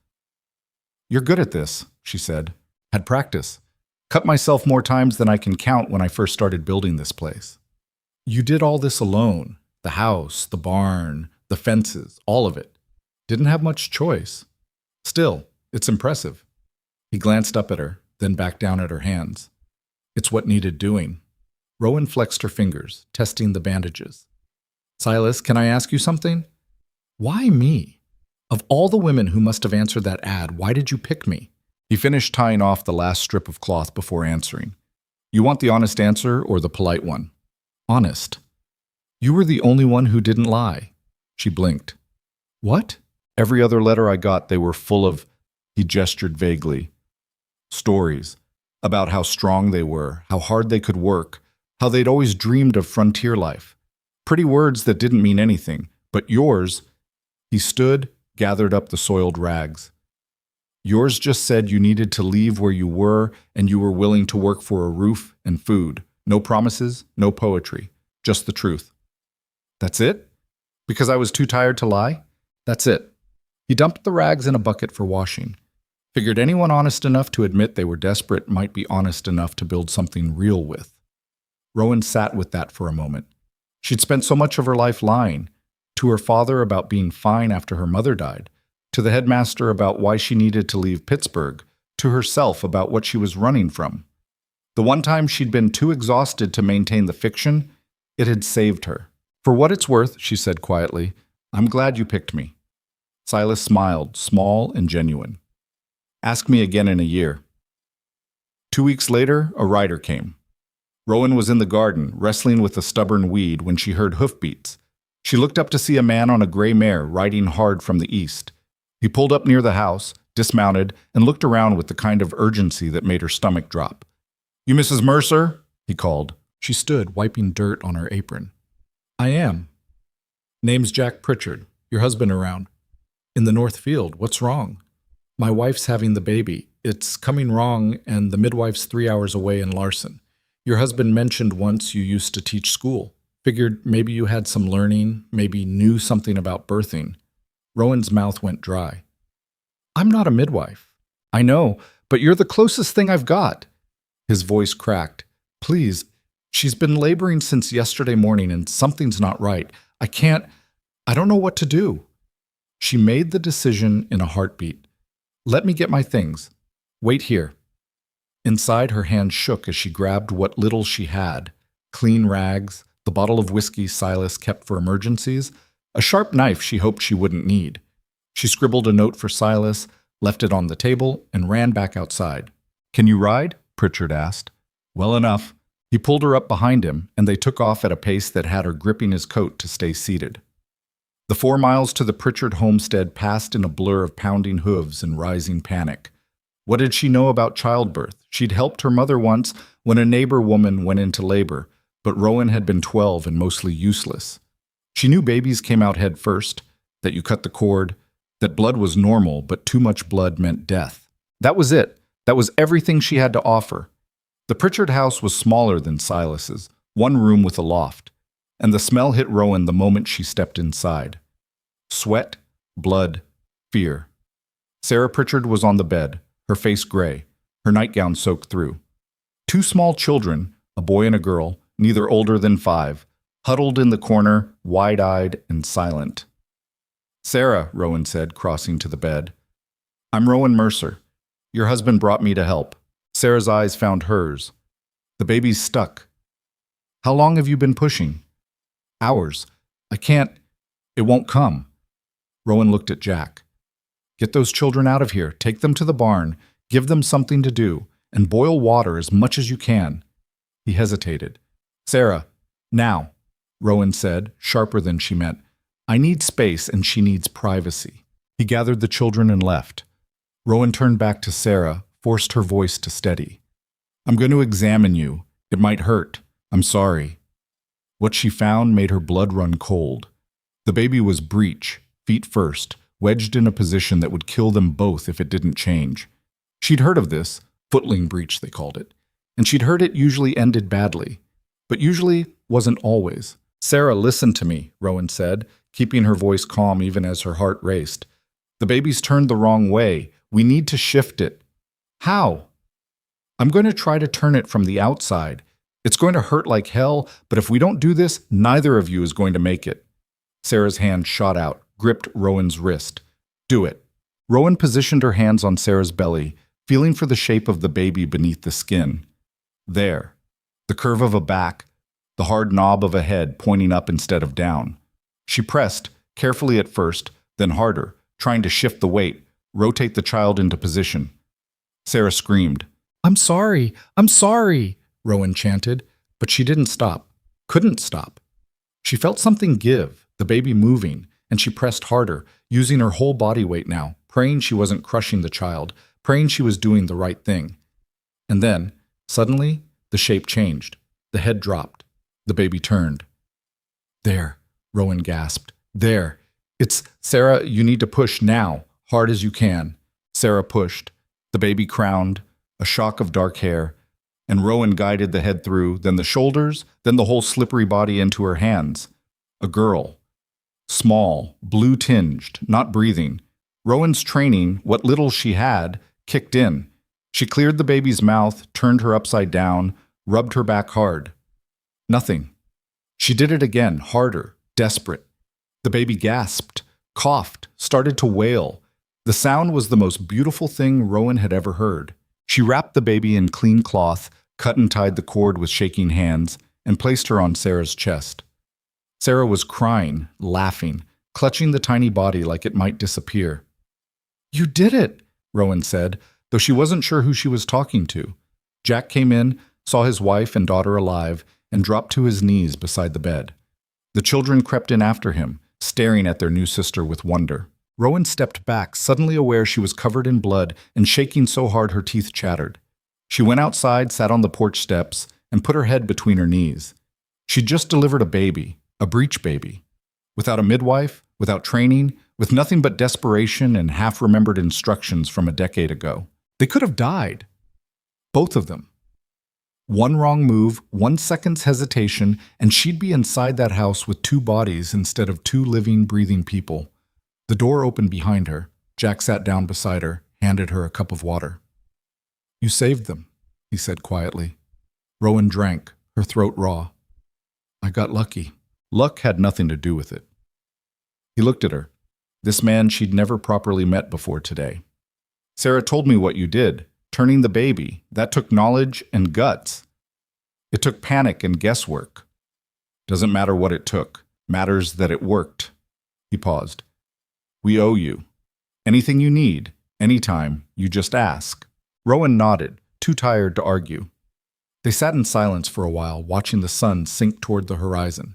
You're good at this, she said. Had practice. Cut myself more times than I can count when I first started building this place. You did all this alone. The house, the barn, the fences, all of it. Didn't have much choice. Still, it's impressive. He glanced up at her, then back down at her hands. It's what needed doing. Rowan flexed her fingers, testing the bandages. Silas, can I ask you something? Why me? Of all the women who must have answered that ad, why did you pick me? He finished tying off the last strip of cloth before answering. You want the honest answer or the polite one? Honest. You were the only one who didn't lie. She blinked. What? Every other letter I got, they were full of, he gestured vaguely, stories about how strong they were, how hard they could work, how they'd always dreamed of frontier life. Pretty words that didn't mean anything, but yours, he stood, gathered up the soiled rags. Yours just said you needed to leave where you were and you were willing to work for a roof and food. No promises, no poetry, just the truth. That's it? Because I was too tired to lie? That's it. He dumped the rags in a bucket for washing. Figured anyone honest enough to admit they were desperate might be honest enough to build something real with. Rowan sat with that for a moment. She'd spent so much of her life lying, to her father about being fine after her mother died, to the headmaster about why she needed to leave Pittsburgh, to herself about what she was running from. The one time she'd been too exhausted to maintain the fiction, it had saved her. For what it's worth, she said quietly, I'm glad you picked me. Silas smiled, small and genuine. Ask me again in a year. 2 weeks later, a rider came. Rowan was in the garden, wrestling with a stubborn weed when she heard hoofbeats. She looked up to see a man on a gray mare riding hard from the east. He pulled up near the house, dismounted, and looked around with the kind of urgency that made her stomach drop. "You Mrs. Mercer?" he called. She stood, wiping dirt on her apron. "I am." "Name's Jack Pritchard. Your husband around?" "In the North Field. What's wrong?" "My wife's having the baby. It's coming wrong, and the midwife's 3 hours away in Larson. Your husband mentioned once you used to teach school. Figured maybe you had some learning, maybe knew something about birthing." Rowan's mouth went dry. "I'm not a midwife." "I know, but you're the closest thing I've got." His voice cracked. "Please, she's been laboring since yesterday morning and something's not right. I don't know what to do." She made the decision in a heartbeat. "Let me get my things. Wait here." Inside, her hand shook as she grabbed what little she had: clean rags, the bottle of whiskey Silas kept for emergencies, a sharp knife she hoped she wouldn't need. She scribbled a note for Silas, left it on the table, and ran back outside. "Can you ride?" Pritchard asked. "Well enough." He pulled her up behind him, and they took off at a pace that had her gripping his coat to stay seated. The 4 miles to the Pritchard homestead passed in a blur of pounding hooves and rising panic. What did she know about childbirth? She'd helped her mother once when a neighbor woman went into labor, but Rowan had been 12 and mostly useless. She knew babies came out head first, that you cut the cord, that blood was normal, but too much blood meant death. That was it. That was everything she had to offer. The Pritchard house was smaller than Silas's, 1 room with a loft, and the smell hit Rowan the moment she stepped inside. Sweat, blood, fear. Sarah Pritchard was on the bed, her face gray, her nightgown soaked through. 2 small children, a boy and a girl, neither older than 5, huddled in the corner, wide-eyed and silent. "Sarah," Rowan said, crossing to the bed. "I'm Rowan Mercer. Your husband brought me to help." Sarah's eyes found hers. "The baby's stuck." "How long have you been pushing?" "Hours. I can't. It won't come." Rowan looked at Jack. "Get those children out of here. Take them to the barn. Give them something to do. And boil water as much as you can." He hesitated. "Sarah, now," Rowan said, sharper than she meant. "I need space and she needs privacy." He gathered the children and left. Rowan turned back to Sarah, forced her voice to steady. "I'm going to examine you. It might hurt. I'm sorry." What she found made her blood run cold. The baby was breech, feet first, wedged in a position that would kill them both if it didn't change. She'd heard of this, footling breech they called it, and she'd heard it usually ended badly. But usually wasn't always. "Sarah, listen to me," Rowan said, keeping her voice calm even as her heart raced. "The baby's turned the wrong way. We need to shift it." "How?" "I'm going to try to turn it from the outside. It's going to hurt like hell, but if we don't do this, neither of you is going to make it." Sarah's hand shot out, gripped Rowan's wrist. "Do it." Rowan positioned her hands on Sarah's belly, feeling for the shape of the baby beneath the skin. There. The curve of a back, the hard knob of a head pointing up instead of down. She pressed, carefully at first, then harder, trying to shift the weight, rotate the child into position. Sarah screamed. I'm sorry, Rowan chanted, but she didn't stop, couldn't stop. She felt something give, the baby moving, and she pressed harder, using her whole body weight now, praying she wasn't crushing the child, praying she was doing the right thing. And then, suddenly, the shape changed. The head dropped. The baby turned. There, Rowan gasped. There. It's, Sarah, you need to push now, hard as you can. Sarah pushed. The baby crowned, a shock of dark hair, and Rowan guided the head through, then the shoulders, then the whole slippery body into her hands. A girl. Small, blue-tinged, not breathing. Rowan's training, what little she had, kicked in. She cleared the baby's mouth, turned her upside down, rubbed her back hard. Nothing. She did it again, harder, desperate. The baby gasped, coughed, started to wail. The sound was the most beautiful thing Rowan had ever heard. She wrapped the baby in clean cloth, cut and tied the cord with shaking hands, and placed her on Sarah's chest. Sarah was crying, laughing, clutching the tiny body like it might disappear. You did it, Rowan said, though she wasn't sure who she was talking to. Jack came in, saw his wife and daughter alive, and dropped to his knees beside the bed. The children crept in after him, staring at their new sister with wonder. Rowan stepped back, suddenly aware she was covered in blood and shaking so hard her teeth chattered. She went outside, sat on the porch steps, and put her head between her knees. She'd just delivered a baby, a breech baby. Without a midwife, without training, with nothing but desperation and half-remembered instructions from a decade ago. They could have died. Both of them. One wrong move, 1 second's hesitation, and she'd be inside that house with 2 bodies instead of 2 living, breathing people. The door opened behind her. Jack sat down beside her, handed her a cup of water. "You saved them," he said quietly. Rowan drank, her throat raw. "I got lucky." Luck had nothing to do with it. He looked at her, this man she'd never properly met before today. "Sarah told me what you did, turning the baby. That took knowledge and guts. It took panic and guesswork. Doesn't matter what it took. Matters that it worked." He paused. "We owe you. Anything you need, anytime, you just ask." Rowan nodded, too tired to argue. They sat in silence for a while, watching the sun sink toward the horizon.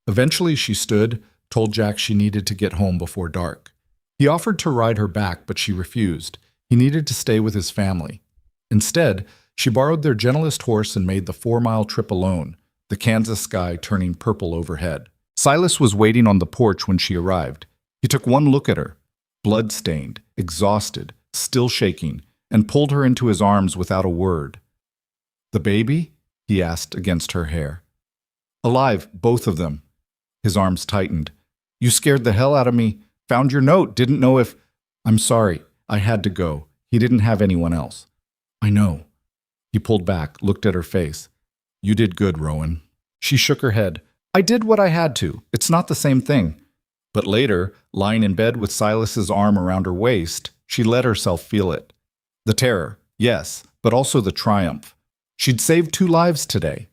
Eventually she stood, told Jack she needed to get home before dark. He offered to ride her back, but she refused. He needed to stay with his family. Instead, she borrowed their gentlest horse and made the 4-mile trip alone, the Kansas sky turning purple overhead. Silas was waiting on the porch when she arrived. He took one look at her, blood-stained, exhausted, still shaking, and pulled her into his arms without a word. "The baby?" he asked against her hair. "Alive, both of them." His arms tightened. "You scared the hell out of me. Found your note, didn't know if—" "I'm sorry, I had to go. He didn't have anyone else." "I know." He pulled back, looked at her face. "You did good, Rowan." She shook her head. "I did what I had to. It's not the same thing." But later, lying in bed with Silas's arm around her waist, she let herself feel it. The terror, yes, but also the triumph. She'd saved 2 lives today.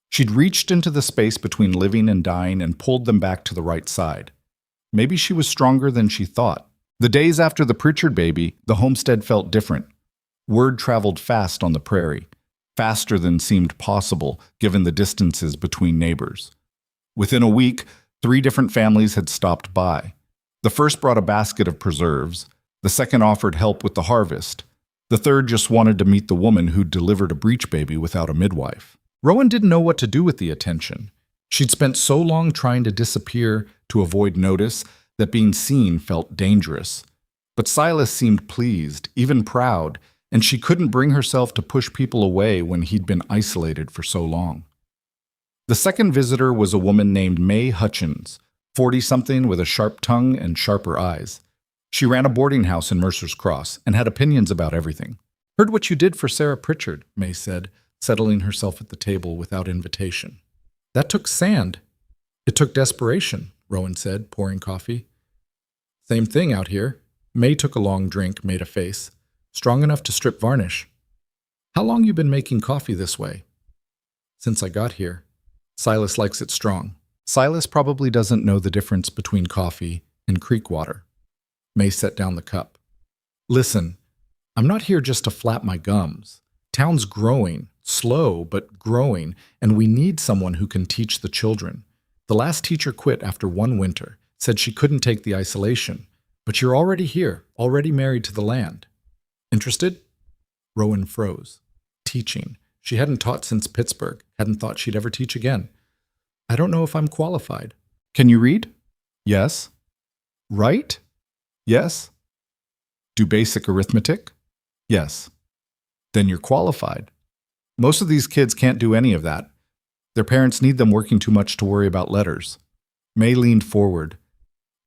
She'd reached into the space between living and dying and pulled them back to the right side. Maybe she was stronger than she thought. The days after the Pritchard baby, the homestead felt different. Word traveled fast on the prairie, faster than seemed possible given the distances between neighbors. Within a week, 3 different families had stopped by. The first brought a basket of preserves. The second offered help with the harvest. The third just wanted to meet the woman who'd delivered a breech baby without a midwife. Rowan didn't know what to do with the attention. She'd spent so long trying to disappear to avoid notice that being seen felt dangerous. But Silas seemed pleased, even proud, and she couldn't bring herself to push people away when he'd been isolated for so long. The second visitor was a woman named May Hutchins, 40-something with a sharp tongue and sharper eyes. She ran a boarding house in Mercer's Cross and had opinions about everything. "Heard what you did for Sarah Pritchard," May said, settling herself at the table without invitation. "That took sand." "It took desperation," Rowan said, pouring coffee. "Same thing out here." May took a long drink, made a face. "Strong enough to strip varnish." "How long you been making coffee this way?" "Since I got here." "Silas likes it strong." "Silas probably doesn't know the difference between coffee and creek water." May set down the cup. "Listen, I'm not here just to flap my gums. Town's growing, slow but growing, and we need someone who can teach the children. The last teacher quit after 1 winter, said she couldn't take the isolation. But you're already here, already married to the land. Interested?" Rowan froze. Teaching. She hadn't taught since Pittsburgh, hadn't thought she'd ever teach again. "I don't know if I'm qualified." "Can you read?" "Yes." "Write?" "Yes." "Do basic arithmetic?" "Yes." "Then you're qualified. Most of these kids can't do any of that. Their parents need them working too much to worry about letters." May leaned forward.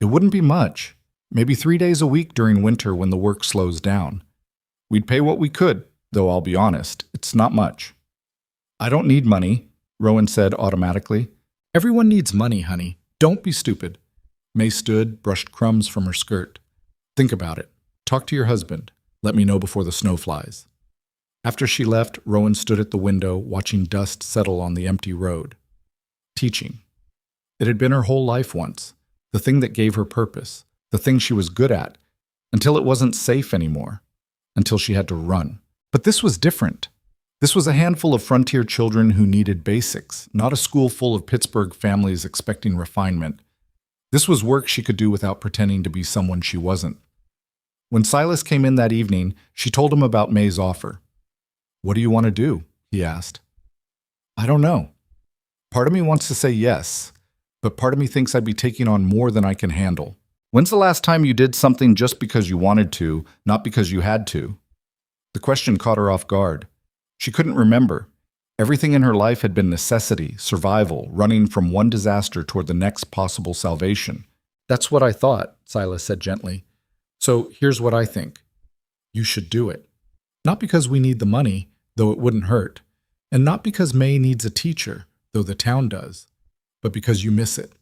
"It wouldn't be much. Maybe 3 days a week during winter when the work slows down. We'd pay what we could, though I'll be honest, it's not much." "I don't need money," Rowan said automatically. "Everyone needs money, honey. Don't be stupid." May stood, brushed crumbs from her skirt. "Think about it. Talk to your husband. Let me know before the snow flies." After she left, Rowan stood at the window, watching dust settle on the empty road. Teaching. It had been her whole life once, the thing that gave her purpose, the thing she was good at, until it wasn't safe anymore, until she had to run. But this was different. This was a handful of frontier children who needed basics, not a school full of Pittsburgh families expecting refinement. This was work she could do without pretending to be someone she wasn't. When Silas came in that evening, she told him about May's offer. "What do you want to do?" he asked. "I don't know. Part of me wants to say yes, but part of me thinks I'd be taking on more than I can handle." "When's the last time you did something just because you wanted to, not because you had to?" The question caught her off guard. She couldn't remember. Everything in her life had been necessity, survival, running from one disaster toward the next possible salvation. "That's what I thought," Silas said gently. "So here's what I think. You should do it. Not because we need the money, though it wouldn't hurt, and not because May needs a teacher, though the town does, but because you miss it.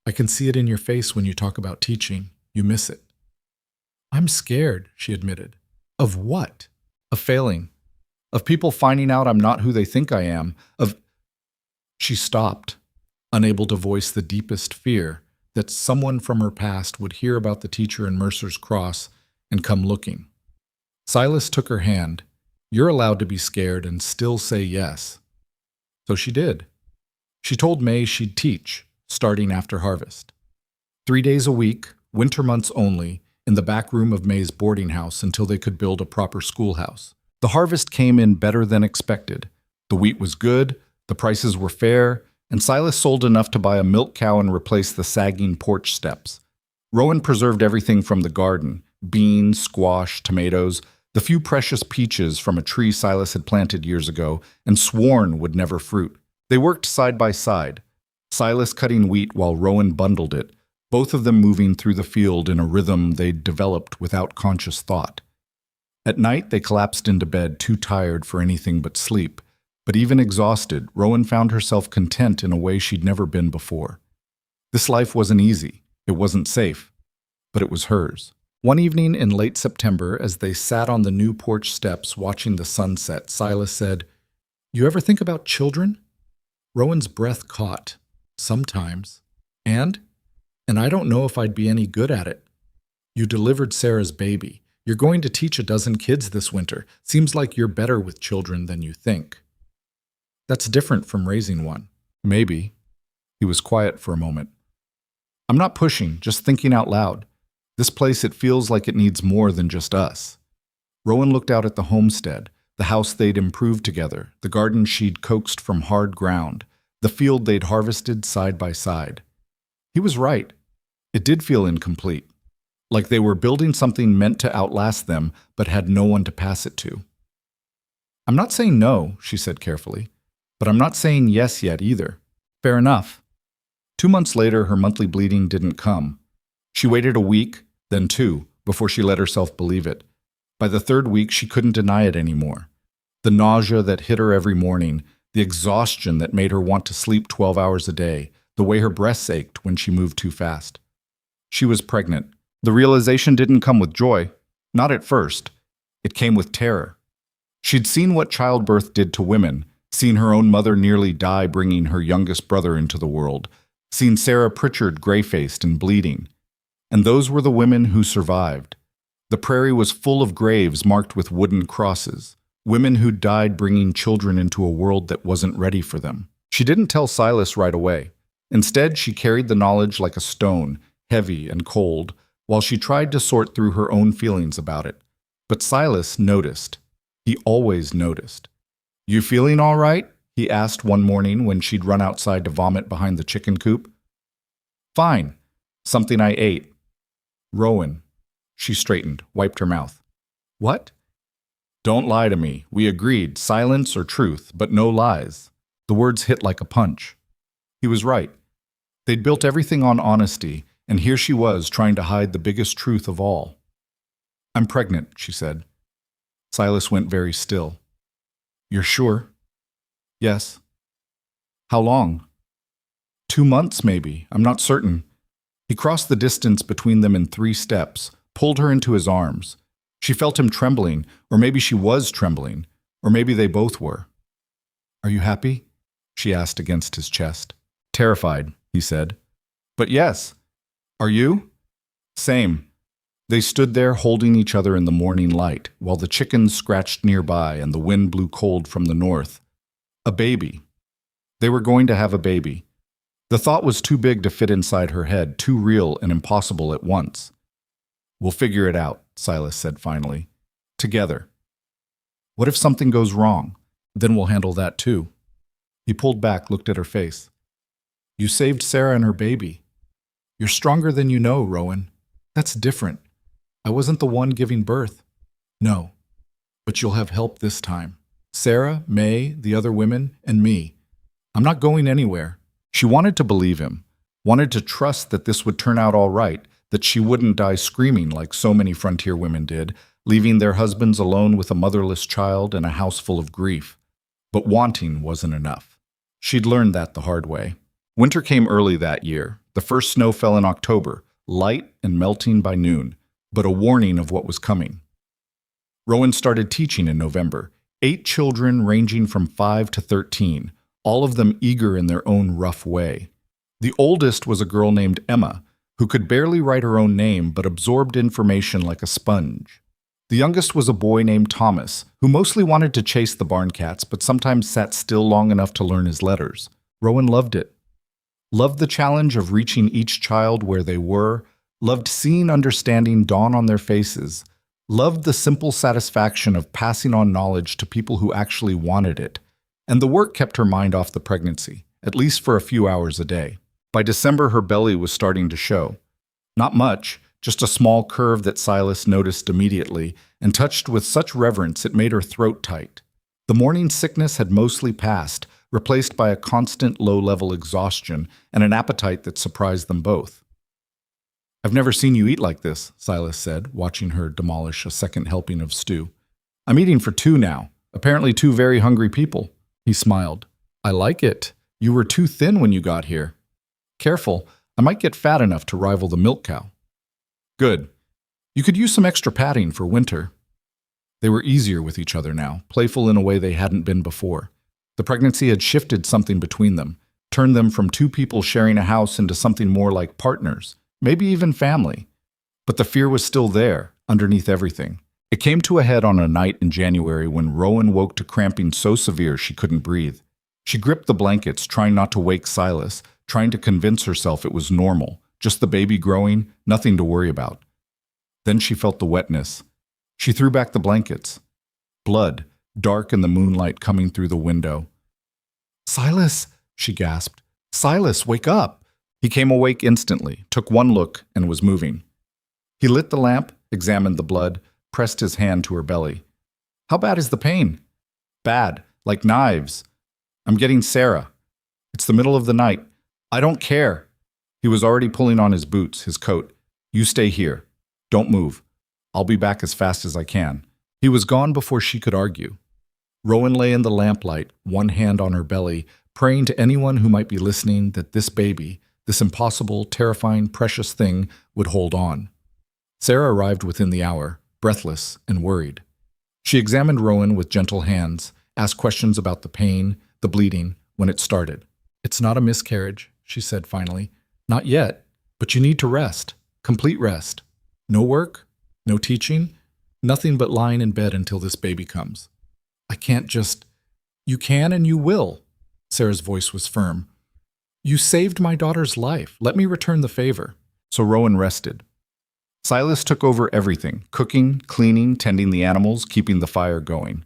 I can see it in your face when you talk about teaching. You miss it." "I'm scared," she admitted. "Of what?" "Of failing. Of people finding out I'm not who they think I am. Of—" She stopped, unable to voice the deepest fear that someone from her past would hear about the teacher in Mercer's Cross and come looking. Silas took her hand. "You're allowed to be scared and still say yes." So she did. She told May she'd teach, starting after harvest. 3 days a week, winter months only, in the back room of May's boarding house until they could build a proper schoolhouse. The harvest came in better than expected. The wheat was good, the prices were fair, and Silas sold enough to buy a milk cow and replace the sagging porch steps. Rowan preserved everything from the garden: beans, squash, tomatoes, the few precious peaches from a tree Silas had planted years ago and sworn would never fruit. They worked side by side, Silas cutting wheat while Rowan bundled it, both of them moving through the field in a rhythm they'd developed without conscious thought. At night, they collapsed into bed, too tired for anything but sleep. But even exhausted, Rowan found herself content in a way she'd never been before. This life wasn't easy. It wasn't safe. But it was hers. One evening in late September, as they sat on the new porch steps watching the sunset, Silas said, "You ever think about children?" Rowan's breath caught. "Sometimes. And I don't know if I'd be any good at it. You delivered Sarah's baby. You're going to teach a dozen kids this winter. Seems like you're better with children than you think." "That's different from raising one." "Maybe." He was quiet for a moment. "I'm not pushing, just thinking out loud. This place, it feels like it needs more than just us." Rowan looked out at the homestead, the house they'd improved together, the garden she'd coaxed from hard ground, the field they'd harvested side by side. He was right. It did feel incomplete. Like they were building something meant to outlast them, but had no one to pass it to. "I'm not saying no," she said carefully, "but I'm not saying yes yet either." "Fair enough." 2 months later, her monthly bleeding didn't come. She waited a week, then 2, before she let herself believe it. By the 3rd week, she couldn't deny it anymore. The nausea that hit her every morning, the exhaustion that made her want to sleep 12 hours a day, the way her breasts ached when she moved too fast. She was pregnant. The realization didn't come with joy, not at first. It came with terror. She'd seen what childbirth did to women, seen her own mother nearly die bringing her youngest brother into the world, seen Sarah Pritchard gray-faced and bleeding. And those were the women who survived. The prairie was full of graves marked with wooden crosses, women who died bringing children into a world that wasn't ready for them. She didn't tell Silas right away. Instead, she carried the knowledge like a stone, heavy and cold, while she tried to sort through her own feelings about it. But Silas noticed. He always noticed. "You feeling all right?" he asked one morning when she'd run outside to vomit behind the chicken coop. "Fine. Something I ate." "Rowan." She straightened, wiped her mouth. "What?" "Don't lie to me. We agreed, silence or truth, but no lies." The words hit like a punch. He was right. They'd built everything on honesty, and here she was trying to hide the biggest truth of all. "I'm pregnant," she said. Silas went very still. "You're sure?" "Yes." "How long?" 2 months, maybe. I'm not certain." He crossed the distance between them in 3 steps, pulled her into his arms. She felt him trembling, or maybe she was trembling, or maybe they both were. "Are you happy?" she asked against his chest. "Terrified," he said. "But yes. Are you?" "Same." They stood there holding each other in the morning light, while the chickens scratched nearby and the wind blew cold from the north. A baby. They were going to have a baby. The thought was too big to fit inside her head, too real and impossible at once. "We'll figure it out," Silas said finally. "Together. What if something goes wrong? Then we'll handle that too." He pulled back, looked at her face. "You saved Sarah and her baby. You're stronger than you know, Rowan. That's different. I wasn't the one giving birth." "No, but you'll have help this time. Sarah, May, the other women, and me. I'm not going anywhere." She wanted to believe him, wanted to trust that this would turn out all right, that she wouldn't die screaming like so many frontier women did, leaving their husbands alone with a motherless child and a house full of grief. But wanting wasn't enough. She'd learned that the hard way. Winter came early that year. The first snow fell in October, light and melting by noon, but a warning of what was coming. Rowan started teaching in November. 8 children ranging from 5 to 13, all of them eager in their own rough way. The oldest was a girl named Emma, who could barely write her own name but absorbed information like a sponge. The youngest was a boy named Thomas, who mostly wanted to chase the barn cats but sometimes sat still long enough to learn his letters. Rowan loved it. Loved the challenge of reaching each child where they were, loved seeing understanding dawn on their faces, loved the simple satisfaction of passing on knowledge to people who actually wanted it. And the work kept her mind off the pregnancy, at least for a few hours a day. By December, her belly was starting to show. Not much, just a small curve that Silas noticed immediately and touched with such reverence it made her throat tight. The morning sickness had mostly passed, replaced by a constant low-level exhaustion and an appetite that surprised them both. "I've never seen you eat like this," Silas said, watching her demolish a second helping of stew. "I'm eating for 2 now, apparently 2 very hungry people." He smiled. "I like it. You were too thin when you got here. Careful, I might get fat enough to rival the milk cow." "Good. You could use some extra padding for winter." They were easier with each other now, playful in a way they hadn't been before. The pregnancy had shifted something between them, turned them from 2 people sharing a house into something more like partners, maybe even family. But the fear was still there, underneath everything. It came to a head on a night in January when Rowan woke to cramping so severe she couldn't breathe. She gripped the blankets, trying not to wake Silas, trying to convince herself it was normal, just the baby growing, nothing to worry about. Then she felt the wetness. She threw back the blankets. Blood, dark in the moonlight coming through the window. "Silas," she gasped. "Silas, wake up!" He came awake instantly, took one look, and was moving. He lit the lamp, examined the blood, pressed his hand to her belly. "How bad is the pain?" "Bad, like knives. I'm getting Sarah. It's the middle of the night. I don't care." He was already pulling on his boots, his coat. "You stay here. Don't move. I'll be back as fast as I can." He was gone before she could argue. Rowan lay in the lamplight, one hand on her belly, praying to anyone who might be listening that this baby, this impossible, terrifying, precious thing, would hold on. Sarah arrived within the hour, breathless and worried. She examined Rowan with gentle hands, asked questions about the pain, the bleeding, when it started. "It's not a miscarriage," she said finally. "Not yet, but you need to rest. Complete rest. No work, no teaching, nothing but lying in bed until this baby comes." "I can't just—" "You can and you will." Sarah's voice was firm. "You saved my daughter's life. Let me return the favor." So Rowan rested. Silas took over everything, cooking, cleaning, tending the animals, keeping the fire going.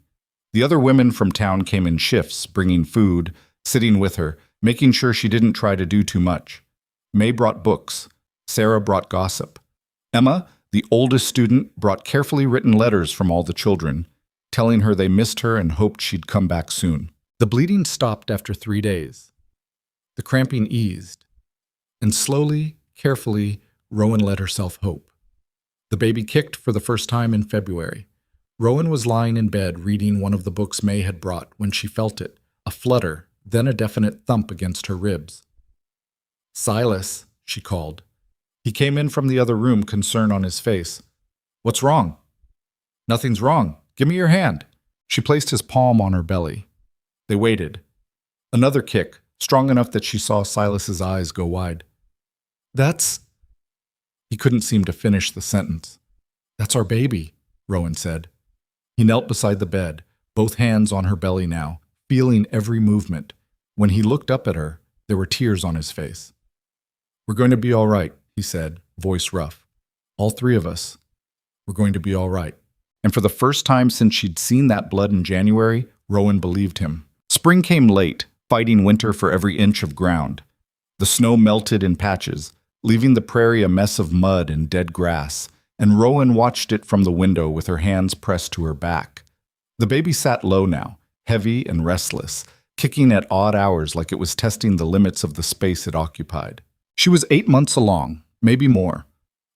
The other women from town came in shifts, bringing food, sitting with her, making sure she didn't try to do too much. May brought books. Sarah brought gossip. Emma, the oldest student, brought carefully written letters from all the children, telling her they missed her and hoped she'd come back soon. The bleeding stopped after 3 days. The cramping eased. And slowly, carefully, Rowan let herself hope. The baby kicked for the first time in February. Rowan was lying in bed reading one of the books May had brought when she felt it, a flutter, then a definite thump against her ribs. "Silas," she called. He came in from the other room, concern on his face. "What's wrong?" "Nothing's wrong. Give me your hand." She placed his palm on her belly. They waited. Another kick, strong enough that she saw Silas's eyes go wide. "That's—" He couldn't seem to finish the sentence. That's our baby, Rowan said. He knelt beside the bed, both hands on her belly now, feeling every movement. When he looked up at her, there were tears on his face. We're going to be all right, he said, voice rough. All three of us. We're going to be all right. And for the first time since she'd seen that blood in January, Rowan believed him. Spring came late, fighting winter for every inch of ground. The snow melted in patches, leaving the prairie a mess of mud and dead grass, and Rowan watched it from the window with her hands pressed to her back. The baby sat low now, heavy and restless, kicking at odd hours like it was testing the limits of the space it occupied. She was 8 months along, maybe more.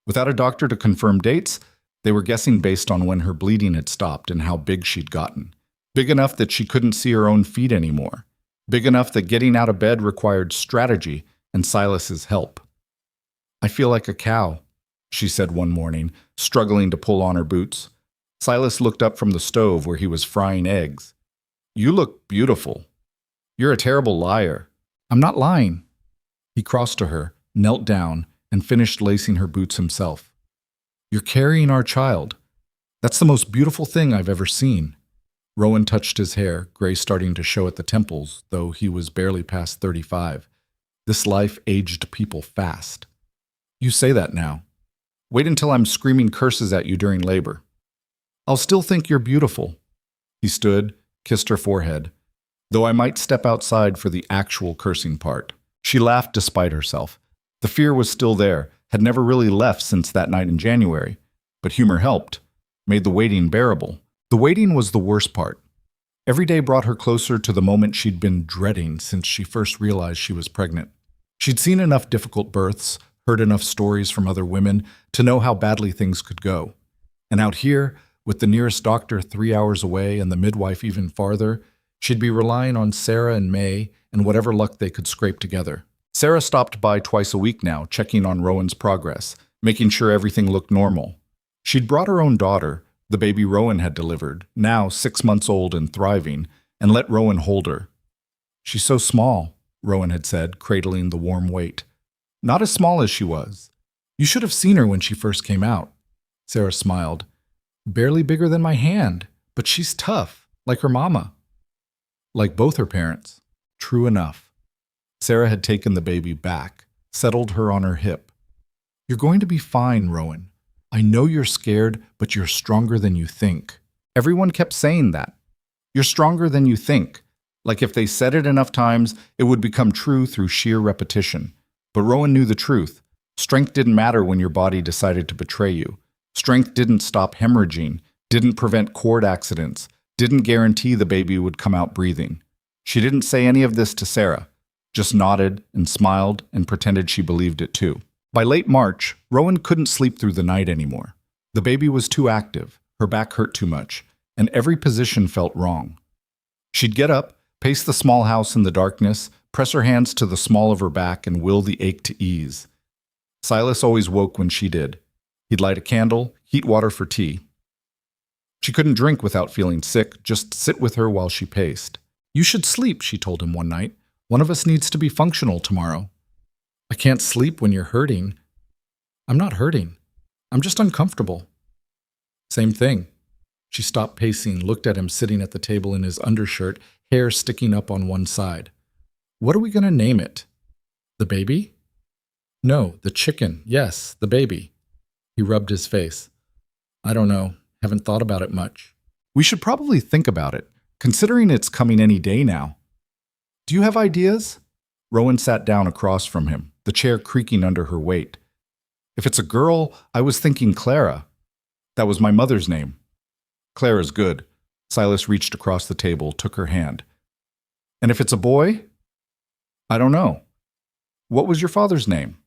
Without a doctor to confirm dates, they were guessing based on when her bleeding had stopped and how big she'd gotten. Big enough that she couldn't see her own feet anymore. Big enough that getting out of bed required strategy and Silas's help. I feel like a cow, she said one morning, struggling to pull on her boots. Silas looked up from the stove where he was frying eggs. You look beautiful. You're a terrible liar. I'm not lying. He crossed to her, knelt down, and finished lacing her boots himself. You're carrying our child. That's the most beautiful thing I've ever seen. Rowan touched his hair, gray starting to show at the temples, though he was barely past 35. This life aged people fast. You say that now. Wait until I'm screaming curses at you during labor. I'll still think you're beautiful. He stood, kissed her forehead, though I might step outside for the actual cursing part. She laughed despite herself. The fear was still there, had never really left since that night in January. But humor helped, made the waiting bearable. The waiting was the worst part. Every day brought her closer to the moment she'd been dreading since she first realized she was pregnant. She'd seen enough difficult births, heard enough stories from other women to know how badly things could go. And out here, with the nearest doctor 3 hours away and the midwife even farther, she'd be relying on Sarah and May and whatever luck they could scrape together. Sarah stopped by twice a week now, checking on Rowan's progress, making sure everything looked normal. She'd brought her own daughter, the baby Rowan had delivered, now 6 months old and thriving, and let Rowan hold her. She's so small, Rowan had said, cradling the warm weight. Not as small as she was. You should have seen her when she first came out. Sarah smiled. Barely bigger than my hand, but she's tough, like her mama. Like both her parents. True enough. Sarah had taken the baby back, settled her on her hip. You're going to be fine, Rowan. I know you're scared, but you're stronger than you think. Everyone kept saying that. You're stronger than you think. Like if they said it enough times, it would become true through sheer repetition. But Rowan knew the truth. Strength didn't matter when your body decided to betray you. Strength didn't stop hemorrhaging, didn't prevent cord accidents, didn't guarantee the baby would come out breathing. She didn't say any of this to Sarah, just nodded and smiled and pretended she believed it too. By late March, Rowan couldn't sleep through the night anymore. The baby was too active, her back hurt too much, and every position felt wrong. She'd get up, pace the small house in the darkness, press her hands to the small of her back and will the ache to ease. Silas always woke when she did. He'd light a candle, heat water for tea. She couldn't drink without feeling sick, just sit with her while she paced. You should sleep, she told him one night. One of us needs to be functional tomorrow. I can't sleep when you're hurting. I'm not hurting. I'm just uncomfortable. Same thing. She stopped pacing, looked at him sitting at the table in his undershirt, hair sticking up on one side. What are we going to name it? The baby? No, the chicken. Yes, the baby. He rubbed his face. I don't know. Haven't thought about it much. We should probably think about it, considering it's coming any day now. Do you have ideas? Rowan sat down across from him, the chair creaking under her weight. If it's a girl, I was thinking Clara. That was my mother's name. Clara's good. Silas reached across the table, took her hand. And if it's a boy? I don't know. What was your father's name?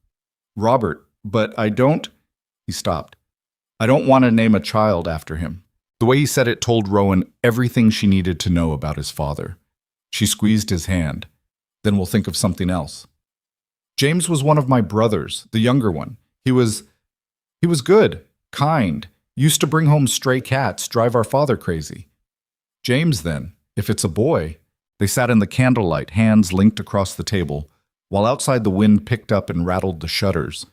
Robert, but I don't... He stopped. I don't want to name a child after him. The way he said it told Rowan everything she needed to know about his father. She squeezed his hand. Then we'll think of something else. James was one of my brothers, the younger one. He was good, kind, used to bring home stray cats, drive our father crazy. James, then, if it's a boy. They sat in the candlelight, hands linked across the table, while outside the wind picked up and rattled the shutters.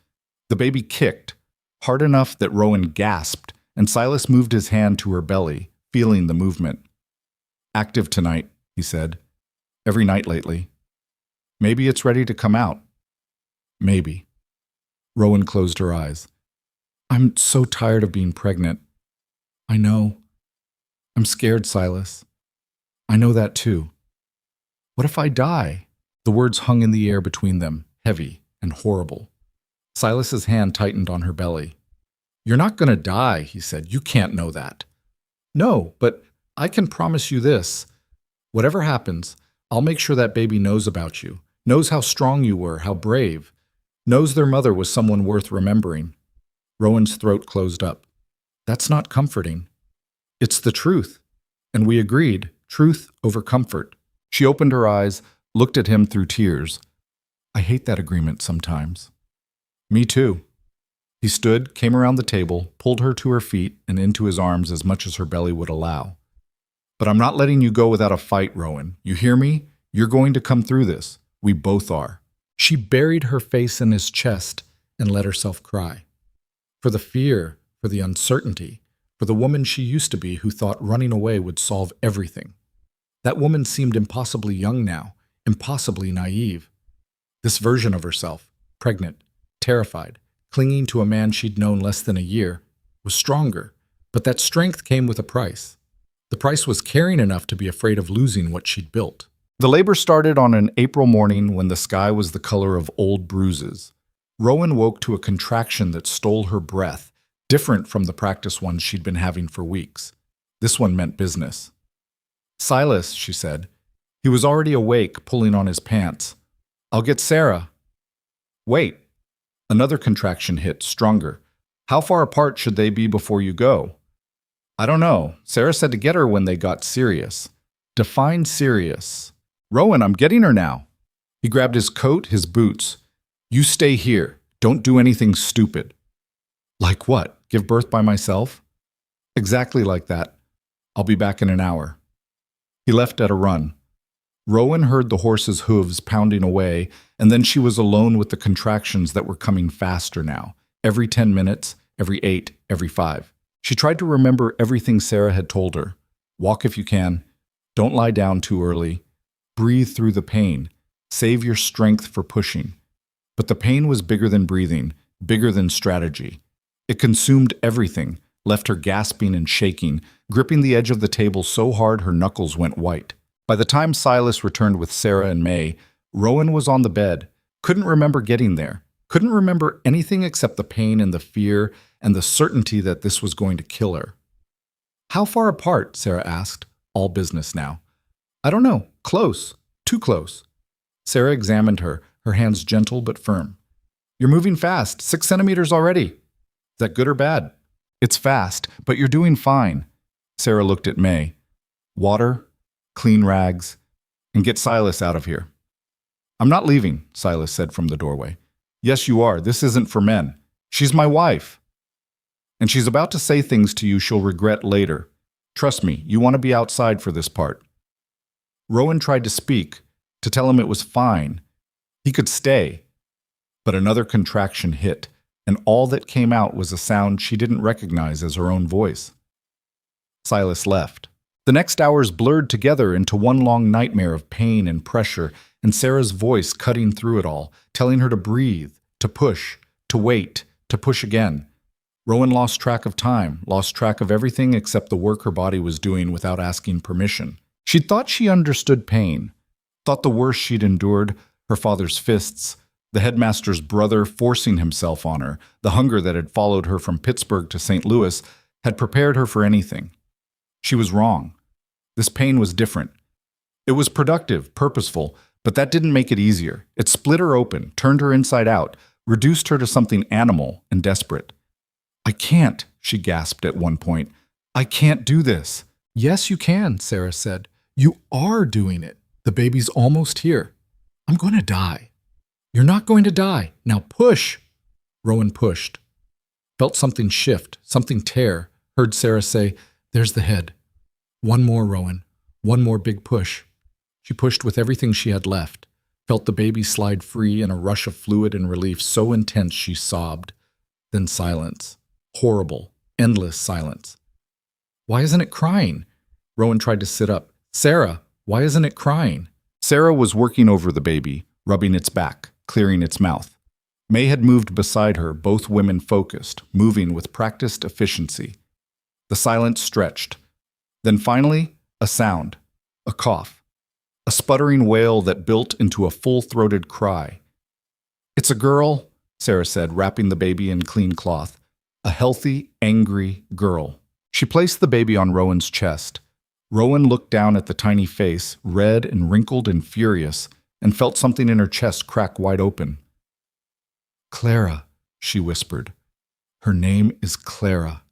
The baby kicked, hard enough that Rowan gasped and Silas moved his hand to her belly, feeling the movement. Active tonight, he said. Every night lately. Maybe it's ready to come out. Maybe. Rowan closed her eyes. I'm so tired of being pregnant. I know. I'm scared, Silas. I know that too. What if I die? The words hung in the air between them, heavy and horrible. Silas's hand tightened on her belly. You're not going to die, he said. You can't know that. No, but I can promise you this. Whatever happens, I'll make sure that baby knows about you, knows how strong you were, how brave, knows their mother was someone worth remembering. Rowan's throat closed up. That's not comforting. It's the truth. And we agreed, truth over comfort. She opened her eyes, looked at him through tears. I hate that agreement sometimes. Me too. He stood, came around the table, pulled her to her feet and into his arms as much as her belly would allow. But I'm not letting you go without a fight, Rowan. You hear me? You're going to come through this. We both are. She buried her face in his chest and let herself cry. For the fear, for the uncertainty, for the woman she used to be who thought running away would solve everything. That woman seemed impossibly young now, impossibly naive. This version of herself, pregnant, terrified, clinging to a man she'd known less than a year, was stronger, but that strength came with a price. The price was caring enough to be afraid of losing what she'd built. The labor started on an April morning when the sky was the color of old bruises. Rowan woke to a contraction that stole her breath, different from the practice ones she'd been having for weeks. This one meant business. Silas, she said. He was already awake, pulling on his pants. I'll get Sarah. Wait. Another contraction hit, stronger. How far apart should they be before you go? I don't know. Sarah said to get her when they got serious. Define serious. Rowan, I'm getting her now. He grabbed his coat, his boots. You stay here. Don't do anything stupid. Like what? Give birth by myself? Exactly like that. I'll be back in an hour. He left at a run. Rowan heard the horse's hooves pounding away, and then she was alone with the contractions that were coming faster now. Every 10 minutes, every 8, every 5. She tried to remember everything Sarah had told her. Walk if you can. Don't lie down too early. Breathe through the pain. Save your strength for pushing. But the pain was bigger than breathing, bigger than strategy. It consumed everything, left her gasping and shaking, gripping the edge of the table so hard her knuckles went white. By the time Silas returned with Sarah and May, Rowan was on the bed, couldn't remember getting there, couldn't remember anything except the pain and the fear and the certainty that this was going to kill her. How far apart? Sarah asked, all business now. I don't know, close, too close. Sarah examined her, her hands gentle but firm. You're moving fast, 6 centimeters already. Is that good or bad? It's fast, but you're doing fine. Sarah looked at May. Water, clean rags, and get Silas out of here. I'm not leaving, Silas said from the doorway. Yes, you are. This isn't for men. She's my wife. And she's about to say things to you she'll regret later. Trust me, you want to be outside for this part. Rowan tried to speak, to tell him it was fine. He could stay. But another contraction hit, and all that came out was a sound she didn't recognize as her own voice. Silas left. The next hours blurred together into one long nightmare of pain and pressure, and Sarah's voice cutting through it all, telling her to breathe, to push, to wait, to push again. Rowan lost track of time, lost track of everything except the work her body was doing without asking permission. She'd thought she understood pain, thought the worst she'd endured, her father's fists, the headmaster's brother forcing himself on her, the hunger that had followed her from Pittsburgh to St. Louis, had prepared her for anything. She was wrong. This pain was different. It was productive, purposeful, but that didn't make it easier. It split her open, turned her inside out, reduced her to something animal and desperate. I can't, she gasped at one point. I can't do this. Yes, you can, Sarah said. You are doing it. The baby's almost here. I'm going to die. You're not going to die. Now push. Rowan pushed. Felt something shift, something tear. Heard Sarah say, there's the head. One more, Rowan. One more big push. She pushed with everything she had left. Felt the baby slide free in a rush of fluid and relief so intense she sobbed. Then silence. Horrible, endless silence. Why isn't it crying? Rowan tried to sit up. Sarah, why isn't it crying? Sarah was working over the baby, rubbing its back, clearing its mouth. May had moved beside her, both women focused, moving with practiced efficiency. The silence stretched. Then finally, a sound, a cough, a sputtering wail that built into a full-throated cry. It's a girl, Sarah said, wrapping the baby in clean cloth. A healthy, angry girl. She placed the baby on Rowan's chest. Rowan looked down at the tiny face, red and wrinkled and furious, and felt something in her chest crack wide open. Clara, she whispered. Her name is Clara.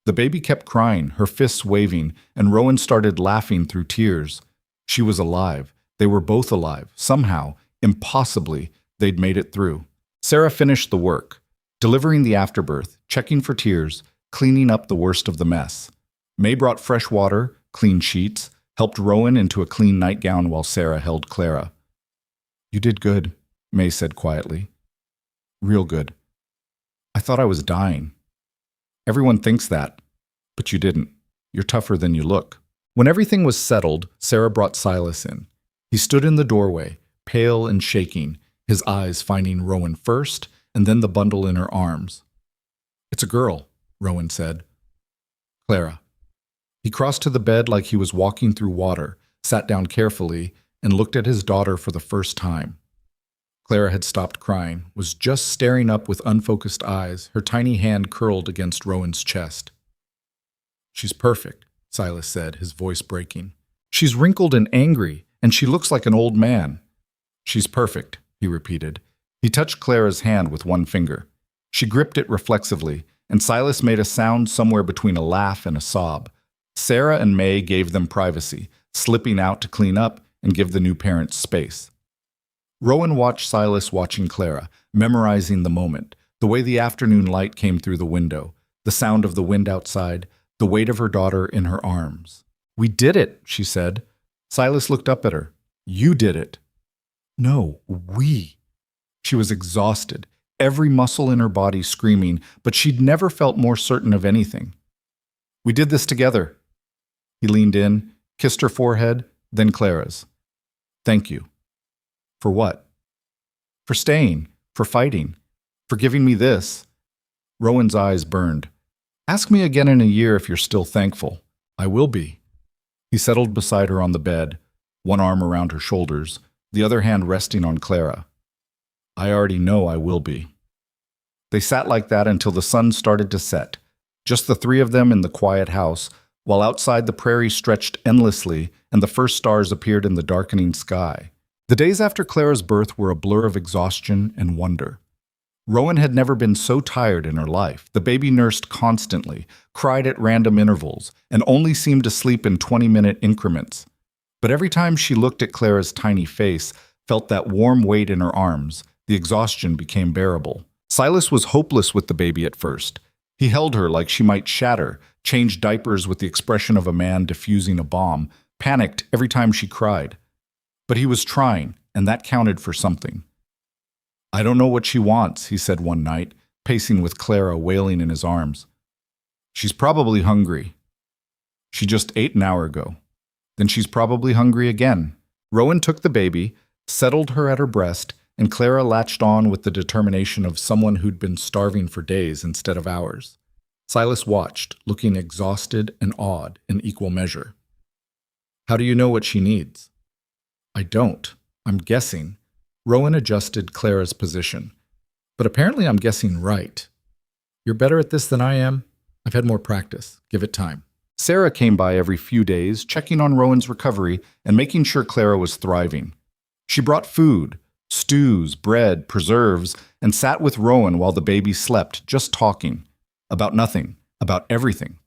The baby kept crying, her fists waving, and Rowan started laughing through tears. She was alive. They were both alive. Somehow, impossibly, they'd made it through. Sarah finished the work, delivering the afterbirth, checking for tears, cleaning up the worst of the mess. May brought fresh water, clean sheets, helped Rowan into a clean nightgown while Sarah held Clara. You did good, May said quietly. Real good. I thought I was dying. Everyone thinks that, but you didn't. You're tougher than you look. When everything was settled, Sarah brought Silas in. He stood in the doorway, pale and shaking, his eyes finding Rowan first and then the bundle in her arms. It's a girl, Rowan said. Clara. He crossed to the bed like he was walking through water, sat down carefully, and looked at his daughter for the first time. Clara had stopped crying, was just staring up with unfocused eyes, her tiny hand curled against Rowan's chest. She's perfect, Silas said, his voice breaking. She's wrinkled and angry, and she looks like an old man. She's perfect, he repeated. He touched Clara's hand with one finger. She gripped it reflexively, and Silas made a sound somewhere between a laugh and a sob. Sarah and May gave them privacy, slipping out to clean up and give the new parents space. Rowan watched Silas watching Clara, memorizing the moment, the way the afternoon light came through the window, the sound of the wind outside, the weight of her daughter in her arms. We did it, she said. Silas looked up at her. You did it. No, we. She was exhausted, every muscle in her body screaming, but she'd never felt more certain of anything. We did this together. He leaned in, kissed her forehead, then Clara's. Thank you. For what? For staying, for fighting, for giving me this. Rowan's eyes burned. Ask me again in a year if you're still thankful. I will be. He settled beside her on the bed, one arm around her shoulders, the other hand resting on Clara. I already know I will be. They sat like that until the sun started to set, just the three of them in the quiet house, while outside the prairie stretched endlessly and the first stars appeared in the darkening sky. The days after Clara's birth were a blur of exhaustion and wonder. Rowan had never been so tired in her life. The baby nursed constantly, cried at random intervals, and only seemed to sleep in 20-minute increments. But every time she looked at Clara's tiny face, felt that warm weight in her arms, the exhaustion became bearable. Silas was hopeless with the baby at first. He held her like she might shatter, changed diapers with the expression of a man defusing a bomb, panicked every time she cried. But he was trying, and that counted for something. I don't know what she wants, he said one night, pacing with Clara wailing in his arms. She's probably hungry. She just ate an hour ago. Then she's probably hungry again. Rowan took the baby, settled her at her breast, and Clara latched on with the determination of someone who'd been starving for days instead of hours. Silas watched, looking exhausted and awed in equal measure. How do you know what she needs? I don't. I'm guessing. Rowan adjusted Clara's position. But apparently I'm guessing right. You're better at this than I am. I've had more practice. Give it time. Sarah came by every few days, checking on Rowan's recovery and making sure Clara was thriving. She brought food, stews, bread, preserves, and sat with Rowan while the baby slept, just talking. About nothing, about everything.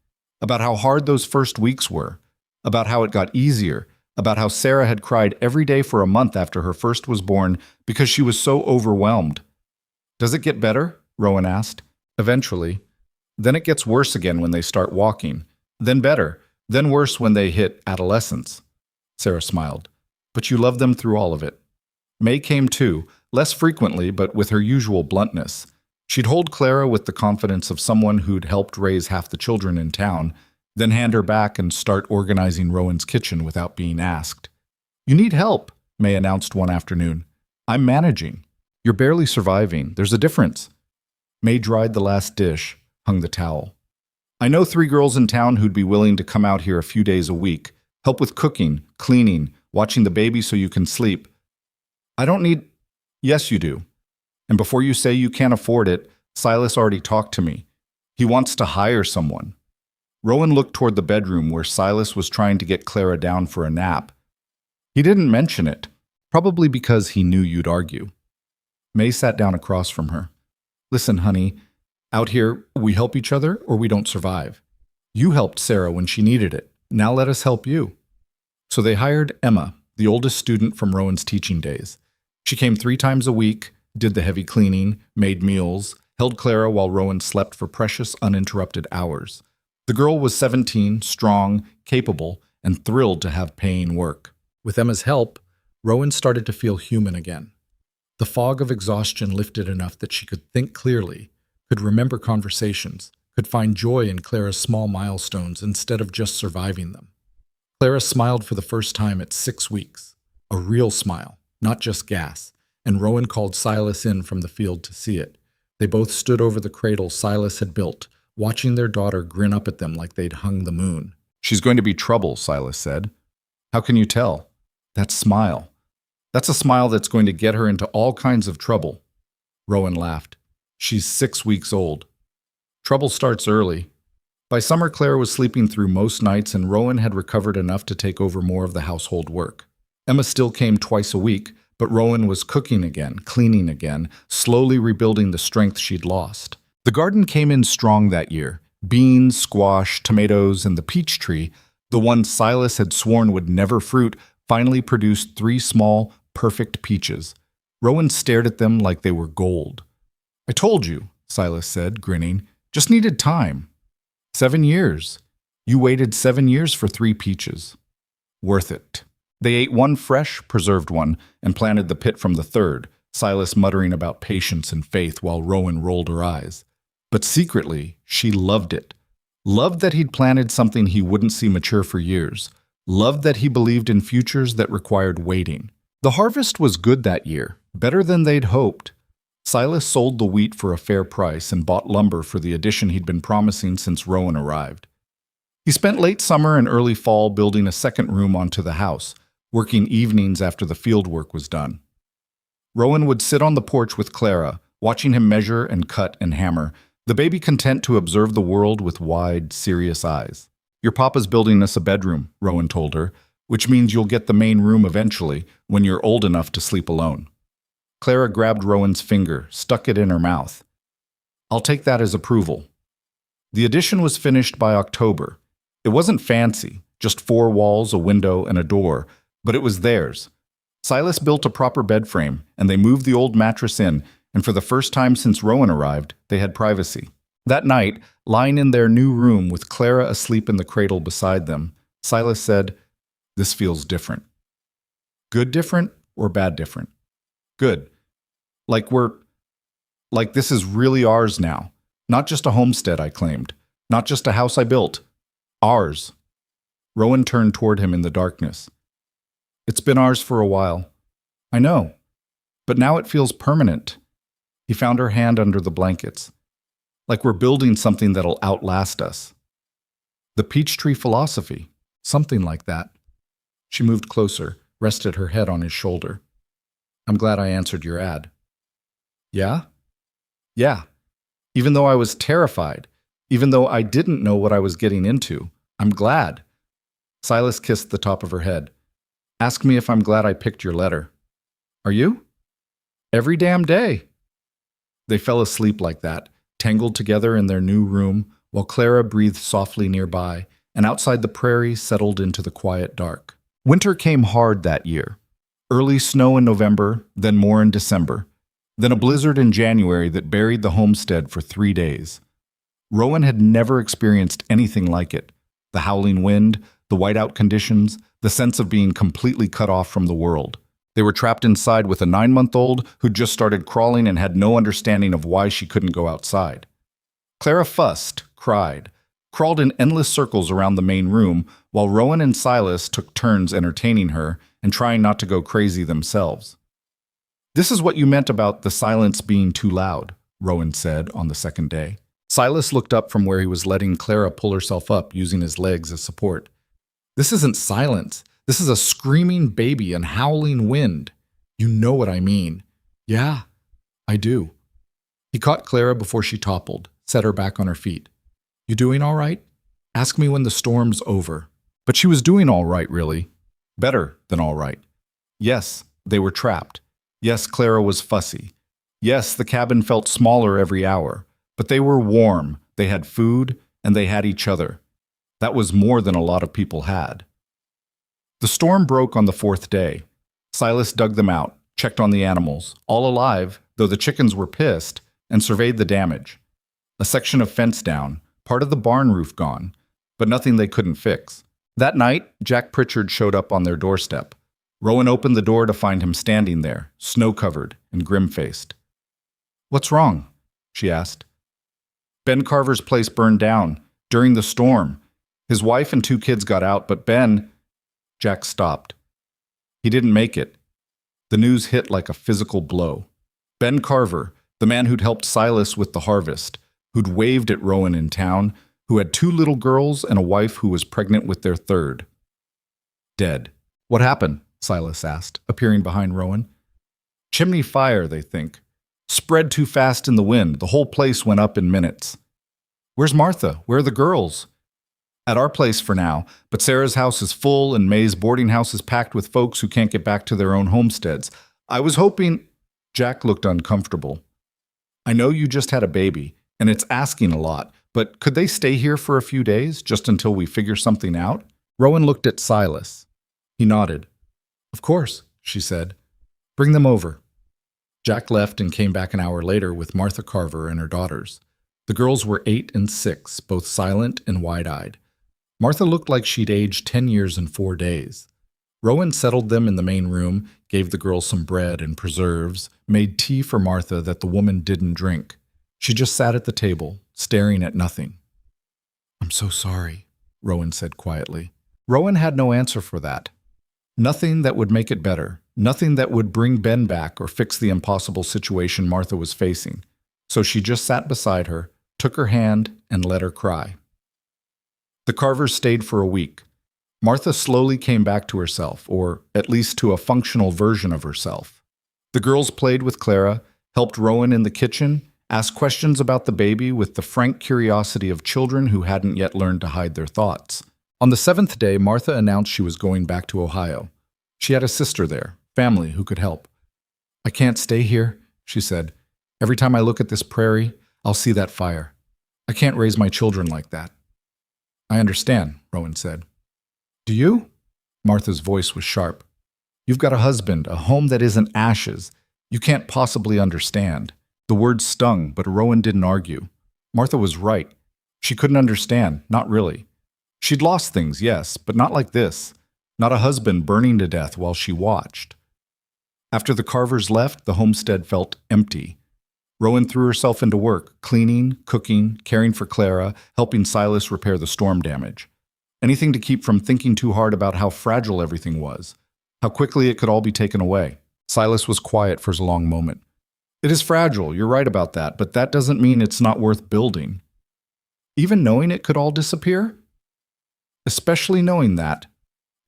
About how hard those first weeks were. About how it got easier. About how Sarah had cried every day for a month after her first was born because she was so overwhelmed. Does it get better? Rowan asked. Eventually. Then it gets worse again when they start walking. Then better. Then worse when they hit adolescence. Sarah smiled. But you loved them through all of it. May came too, less frequently but with her usual bluntness. She'd hold Clara with the confidence of someone who'd helped raise half the children in town, then hand her back and start organizing Rowan's kitchen without being asked. "You need help," May announced one afternoon. "I'm managing. You're barely surviving. There's a difference." May dried the last dish, hung the towel. "I know 3 girls in town who'd be willing to come out here a few days a week, help with cooking, cleaning, watching the baby so you can sleep. I don't need—" "Yes, you do. And before you say you can't afford it, Silas already talked to me. He wants to hire someone." Rowan looked toward the bedroom where Silas was trying to get Clara down for a nap. "He didn't mention it, probably because he knew you'd argue." May sat down across from her. "Listen, honey, out here, we help each other or we don't survive. You helped Sarah when she needed it. Now let us help you." So they hired Emma, the oldest student from Rowan's teaching days. She came 3 times a week, did the heavy cleaning, made meals, held Clara while Rowan slept for precious, uninterrupted hours. The girl was 17, strong, capable, and thrilled to have paying work. With Emma's help, Rowan started to feel human again. The fog of exhaustion lifted enough that she could think clearly, could remember conversations, could find joy in Clara's small milestones instead of just surviving them. Clara smiled for the first time at 6 weeks. A real smile, not just gas, and Rowan called Silas in from the field to see it. They both stood over the cradle Silas had built, watching their daughter grin up at them like they'd hung the moon. "She's going to be trouble," Silas said. "How can you tell?" "That smile. That's a smile that's going to get her into all kinds of trouble." Rowan laughed. "She's 6 weeks old. Trouble starts early." By summer, Clara was sleeping through most nights, and Rowan had recovered enough to take over more of the household work. Emma still came twice a week, but Rowan was cooking again, cleaning again, slowly rebuilding the strength she'd lost. The garden came in strong that year. Beans, squash, tomatoes, and the peach tree, the one Silas had sworn would never fruit, finally produced 3 small, perfect peaches. Rowan stared at them like they were gold. "I told you," Silas said, grinning. "Just needed time." 7 years. You waited 7 years for 3 peaches. Worth it. They ate 1 fresh, preserved one, and planted the pit from the 3rd, Silas muttering about patience and faith while Rowan rolled her eyes. But secretly, she loved it. Loved that he'd planted something he wouldn't see mature for years. Loved that he believed in futures that required waiting. The harvest was good that year, better than they'd hoped. Silas sold the wheat for a fair price and bought lumber for the addition he'd been promising since Rowan arrived. He spent late summer and early fall building a 2nd room onto the house, working evenings after the field work was done. Rowan would sit on the porch with Clara, watching him measure and cut and hammer, the baby content to observe the world with wide, serious eyes. "Your papa's building us a bedroom," Rowan told her, "which means you'll get the main room eventually, when you're old enough to sleep alone." Clara grabbed Rowan's finger, stuck it in her mouth. "I'll take that as approval." The addition was finished by October. It wasn't fancy, just 4 walls, a window, and a door, but it was theirs. Silas built a proper bed frame, and they moved the old mattress in, and for the first time since Rowan arrived, they had privacy. That night, lying in their new room with Clara asleep in the cradle beside them, Silas said, "This feels different." "Good different or bad different?" "Good. Like this is really ours now. Not just a homestead I claimed. Not just a house I built. Ours." Rowan turned toward him in the darkness. "It's been ours for a while." "I know. But now it feels permanent." He found her hand under the blankets. "Like we're building something that'll outlast us." "The Peachtree philosophy. Something like that." She moved closer, rested her head on his shoulder. "I'm glad I answered your ad." "Yeah?" "Yeah. Even though I was terrified, even though I didn't know what I was getting into, I'm glad." Silas kissed the top of her head. "Ask me if I'm glad I picked your letter." "Are you?" "Every damn day." They fell asleep like that, tangled together in their new room, while Clara breathed softly nearby, and outside the prairie settled into the quiet dark. Winter came hard that year. Early snow in November, then more in December. Then a blizzard in January that buried the homestead for 3 days. Rowan had never experienced anything like it. The howling wind, the whiteout conditions, the sense of being completely cut off from the world. They were trapped inside with a 9-month-old who'd just started crawling and had no understanding of why she couldn't go outside. Clara fussed, cried, crawled in endless circles around the main room, while Rowan and Silas took turns entertaining her and trying not to go crazy themselves. "This is what you meant about the silence being too loud," Rowan said on the second day. Silas looked up from where he was letting Clara pull herself up using his legs as support. "This isn't silence. This is a screaming baby and howling wind. You know what I mean." "Yeah, I do." He caught Clara before she toppled, set her back on her feet. "You doing all right? Ask me when the storm's over." But she was doing all right, really. Better than all right. Yes, they were trapped. Yes, Clara was fussy. Yes, the cabin felt smaller every hour. But they were warm, they had food, and they had each other. That was more than a lot of people had. The storm broke on the 4th day. Silas dug them out, checked on the animals, all alive, though the chickens were pissed, and surveyed the damage. A section of fence down, part of the barn roof gone, but nothing they couldn't fix. That night, Jack Pritchard showed up on their doorstep. Rowan opened the door to find him standing there, snow-covered and grim-faced. "What's wrong?" she asked. "Ben Carver's place burned down during the storm. His wife and 2 kids got out, but Ben—" Jack stopped. He didn't make it. The news hit like a physical blow. Ben Carver, the man who'd helped Silas with the harvest, who'd waved at Rowan in town, who had 2 little girls and a wife who was pregnant with their 3rd. Dead. "What happened?" Silas asked, appearing behind Rowan. "Chimney fire, they think. Spread too fast in the wind. The whole place went up in minutes." "Where's Martha? Where are the girls?" "At our place for now, but Sarah's house is full and May's boarding house is packed with folks who can't get back to their own homesteads. I was hoping—" Jack looked uncomfortable. "I know you just had a baby, and it's asking a lot, but could they stay here for a few days, just until we figure something out?" Rowan looked at Silas. He nodded. "Of course," she said. "Bring them over." Jack left and came back an hour later with Martha Carver and her daughters. The girls were 8 and 6, both silent and wide-eyed. Martha looked like she'd aged 10 years and 4 days. Rowan settled them in the main room, gave the girls some bread and preserves, made tea for Martha that the woman didn't drink. She just sat at the table, staring at nothing. "I'm so sorry," Rowan said quietly. Rowan had no answer for that. Nothing that would make it better. Nothing that would bring Ben back or fix the impossible situation Martha was facing. So she just sat beside her, took her hand, and let her cry. The Carvers stayed for a week. Martha slowly came back to herself, or at least to a functional version of herself. The girls played with Clara, helped Rowan in the kitchen, asked questions about the baby with the frank curiosity of children who hadn't yet learned to hide their thoughts. On the 7th day, Martha announced she was going back to Ohio. She had a sister there, family who could help. "I can't stay here," she said. "Every time I look at this prairie, I'll see that fire. I can't raise my children like that." "I understand," Rowan said. "Do you?" Martha's voice was sharp. "You've got a husband, a home that isn't ashes. You can't possibly understand." The words stung, but Rowan didn't argue. Martha was right. She couldn't understand, not really. She'd lost things, yes, but not like this. Not a husband burning to death while she watched. After the Carvers left, the homestead felt empty. Rowan threw herself into work, cleaning, cooking, caring for Clara, helping Silas repair the storm damage. Anything to keep from thinking too hard about how fragile everything was, how quickly it could all be taken away. Silas was quiet for a long moment. "It is fragile, you're right about that, but that doesn't mean it's not worth building." "Even knowing it could all disappear?" "Especially knowing that."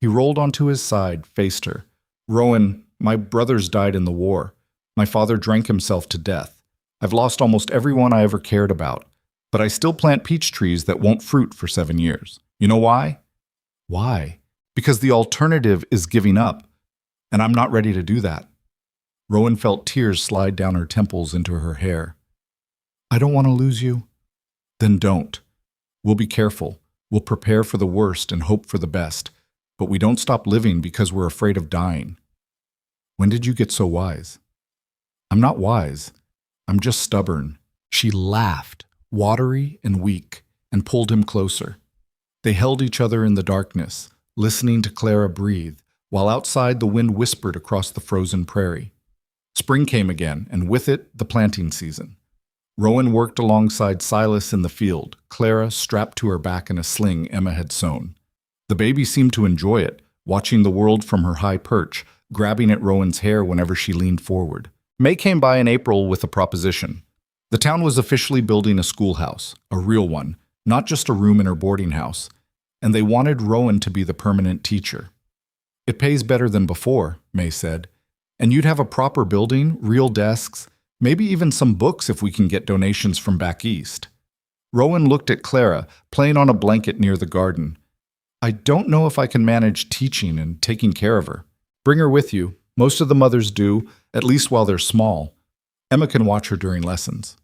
He rolled onto his side, faced her. "Rowan, my brothers died in the war. My father drank himself to death. I've lost almost everyone I ever cared about. But I still plant peach trees that won't fruit for 7 years. You know why?" "Why?" "Because the alternative is giving up. And I'm not ready to do that." Rowan felt tears slide down her temples into her hair. "I don't want to lose you." "Then don't. We'll be careful. We'll prepare for the worst and hope for the best. But we don't stop living because we're afraid of dying." "When did you get so wise?" "I'm not wise. I'm just stubborn." She laughed, watery and weak, and pulled him closer. They held each other in the darkness, listening to Clara breathe, while outside the wind whispered across the frozen prairie. Spring came again, and with it, the planting season. Rowan worked alongside Silas in the field, Clara strapped to her back in a sling Emma had sewn. The baby seemed to enjoy it, watching the world from her high perch, grabbing at Rowan's hair whenever she leaned forward. May came by in April with a proposition. The town was officially building a schoolhouse, a real one, not just a room in her boarding house, and they wanted Rowan to be the permanent teacher. "It pays better than before," May said, "and you'd have a proper building, real desks, maybe even some books if we can get donations from back east." Rowan looked at Clara, playing on a blanket near the garden. "I don't know if I can manage teaching and taking care of her." "Bring her with you. Most of the mothers do, at least while they're small. Emma can watch her during lessons."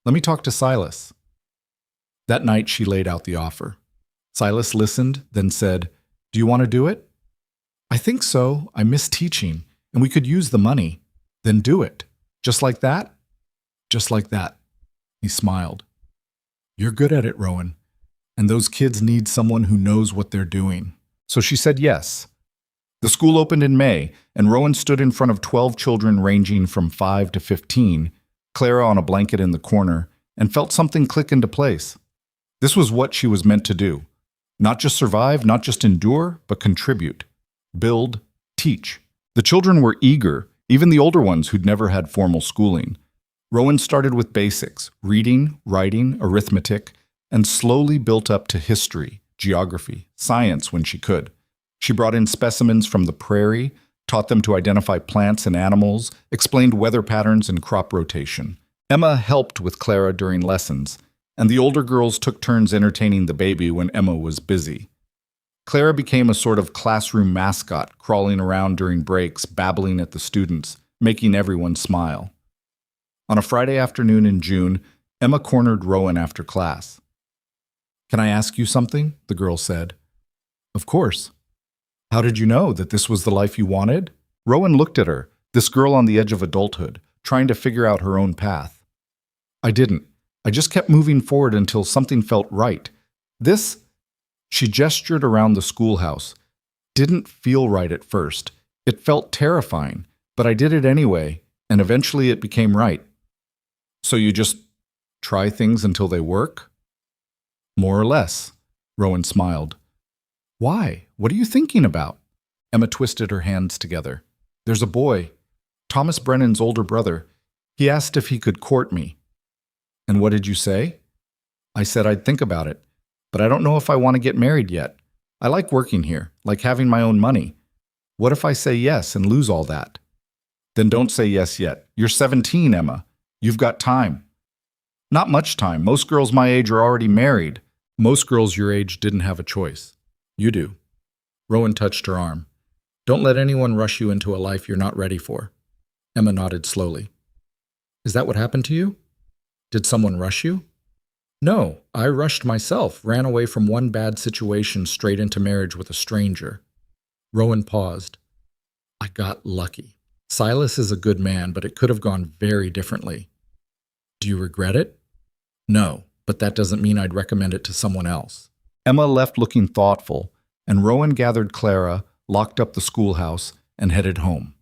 "Let me talk to Silas." That night she laid out the offer. Silas listened, then said, "Do you want to do it?" "I think so. I miss teaching, and we could use the money." "Then do it." "Just like that?" "Just like that." He smiled. "You're good at it, Rowan, and those kids need someone who knows what they're doing." So she said yes. The school opened in May, and Rowan stood in front of 12 children ranging from 5 to 15, Clara on a blanket in the corner, and felt something click into place. This was what she was meant to do. Not just survive, not just endure, but contribute. Build, teach. The children were eager, even the older ones who'd never had formal schooling. Rowan started with basics, reading, writing, arithmetic, and slowly built up to history, geography, science when she could. She brought in specimens from the prairie, taught them to identify plants and animals, explained weather patterns and crop rotation. Emma helped with Clara during lessons, and the older girls took turns entertaining the baby when Emma was busy. Clara became a sort of classroom mascot, crawling around during breaks, babbling at the students, making everyone smile. On a Friday afternoon in June, Emma cornered Rowan after class. "Can I ask you something?" the girl said. "Of course." "How did you know that this was the life you wanted?" Rowan looked at her, this girl on the edge of adulthood, trying to figure out her own path. "I didn't. I just kept moving forward until something felt right. This," she gestured around the schoolhouse, "didn't feel right at first. It felt terrifying, but I did it anyway, and eventually it became right." "So you just try things until they work?" "More or less," Rowan smiled. "Why? What are you thinking about?" Emma twisted her hands together. "There's a boy, Thomas Brennan's older brother. He asked if he could court me." "And what did you say?" "I said I'd think about it, but I don't know if I want to get married yet. I like working here, like having my own money. What if I say yes and lose all that?" "Then don't say yes yet. You're 17, Emma. You've got time." "Not much time. Most girls my age are already married." "Most girls your age didn't have a choice. You do." Rowan touched her arm. "Don't let anyone rush you into a life you're not ready for." Emma nodded slowly. "Is that what happened to you? Did someone rush you?" "No, I rushed myself, ran away from one bad situation straight into marriage with a stranger." Rowan paused. "I got lucky. Silas is a good man, but it could have gone very differently." "Do you regret it?" "No, but that doesn't mean I'd recommend it to someone else." Emma left looking thoughtful, and Rowan gathered Clara, locked up the schoolhouse, and headed home.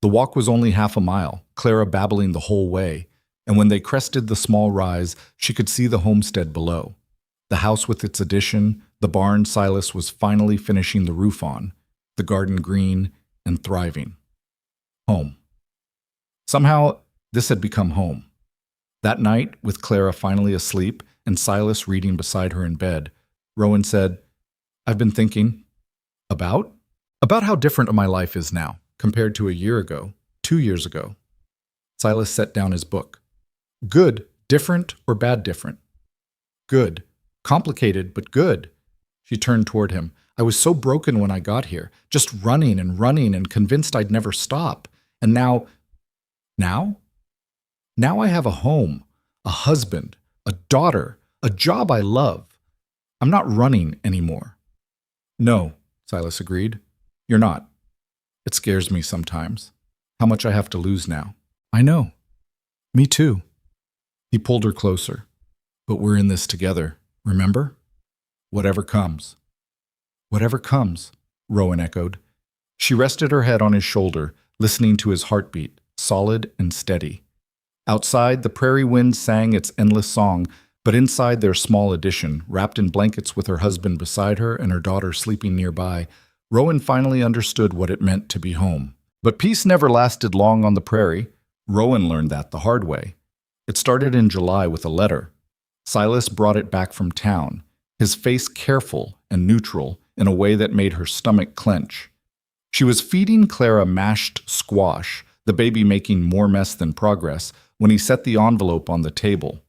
The walk was only half a mile, Clara babbling the whole way, and when they crested the small rise, she could see the homestead below. The house with its addition, the barn Silas was finally finishing the roof on, the garden green and thriving. Home. Somehow, this had become home. That night, with Clara finally asleep and Silas reading beside her in bed, Rowan said, "I've been thinking." About? "About how different my life is now, compared to a year ago, 2 years ago." Silas set down his book. "Good, different, or bad different?" "Good. Complicated, but good." She turned toward him. "I was so broken when I got here, just running and convinced I'd never stop. And now? Now I have a home, a husband, a daughter, a job I love. I'm not running anymore." "No," Silas agreed. "You're not. It scares me sometimes. How much I have to lose now." "I know. Me too." He pulled her closer. "But we're in this together, remember? Whatever comes." "Whatever comes," Rowan echoed. She rested her head on his shoulder, listening to his heartbeat, solid and steady. Outside, the prairie wind sang its endless song, but inside their small addition, wrapped in blankets with her husband beside her and her daughter sleeping nearby, Rowan finally understood what it meant to be home. But peace never lasted long on the prairie. Rowan learned that the hard way. It started in July with a letter. Silas brought it back from town, his face careful and neutral in a way that made her stomach clench. She was feeding Clara mashed squash, the baby making more mess than progress, when he set the envelope on the table.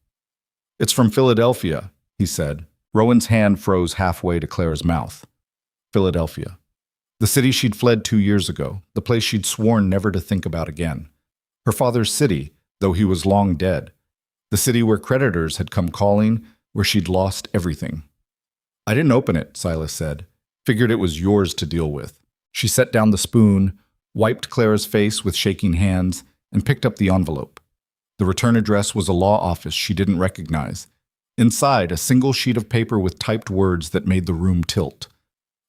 "It's from Philadelphia," he said. Rowan's hand froze halfway to Clara's mouth. Philadelphia. The city she'd fled 2 years ago, the place she'd sworn never to think about again. Her father's city, though he was long dead. The city where creditors had come calling, where she'd lost everything. "I didn't open it," Silas said. "Figured it was yours to deal with." She set down the spoon, wiped Clara's face with shaking hands, and picked up the envelope. The return address was a law office she didn't recognize. Inside, a single sheet of paper with typed words that made the room tilt.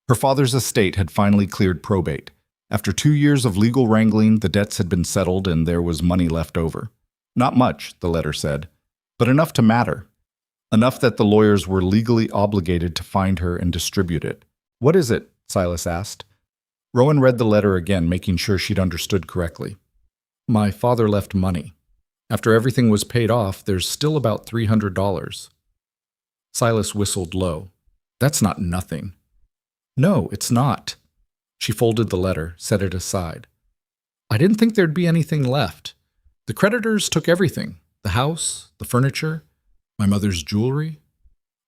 Her father's estate had finally cleared probate. After 2 years of legal wrangling, the debts had been settled and there was money left over. Not much, the letter said, but enough to matter. Enough that the lawyers were legally obligated to find her and distribute it. "What is it?" Silas asked. Rowan read the letter again, making sure she'd understood correctly. "My father left money. After everything was paid off, there's still about $300. Silas whistled low. "That's not nothing." "No, it's not." She folded the letter, set it aside. "I didn't think there'd be anything left. The creditors took everything. The house, the furniture, my mother's jewelry.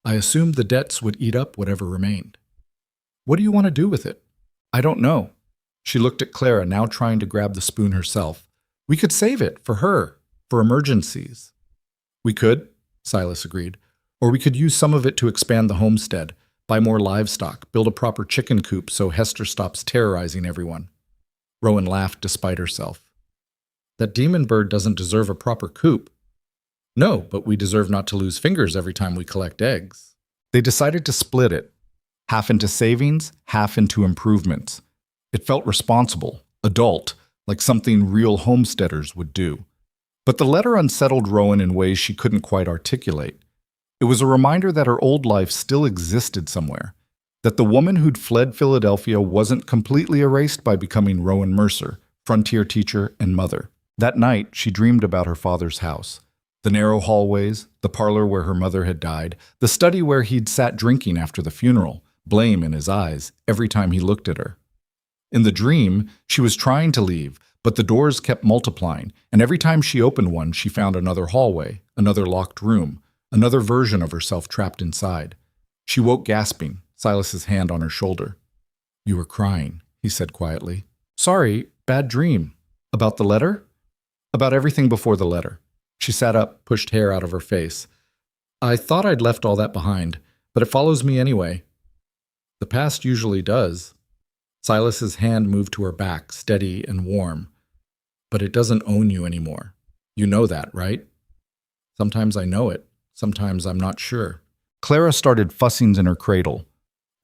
I assumed the debts would eat up whatever remained. What do you want to do with it?" "I don't know." She looked at Clara, now trying to grab the spoon herself. "We could save it, for her, for emergencies." "We could," Silas agreed. "Or we could use some of it to expand the homestead, buy more livestock, build a proper chicken coop so Hester stops terrorizing everyone." Rowan laughed despite herself. "That demon bird doesn't deserve a proper coop." "No, but we deserve not to lose fingers every time we collect eggs." They decided to split it, half into savings, half into improvements. It felt responsible, adult, like something real homesteaders would do. But the letter unsettled Rowan in ways she couldn't quite articulate. It was a reminder that her old life still existed somewhere, that the woman who'd fled Philadelphia wasn't completely erased by becoming Rowan Mercer, frontier teacher and mother. That night, she dreamed about her father's house. The narrow hallways, the parlor where her mother had died, the study where he'd sat drinking after the funeral, blame in his eyes every time he looked at her. In the dream, she was trying to leave, but the doors kept multiplying, and every time she opened one, she found another hallway, another locked room, another version of herself trapped inside. She woke gasping, Silas's hand on her shoulder. "You were crying," he said quietly. "Sorry, bad dream." "About the letter?" "About everything before the letter." She sat up, pushed hair out of her face. "I thought I'd left all that behind, but it follows me anyway." "The past usually does." Silas's hand moved to her back, steady and warm. "But it doesn't own you anymore. You know that, right?" "Sometimes I know it. Sometimes I'm not sure." Clara started fussing in her cradle.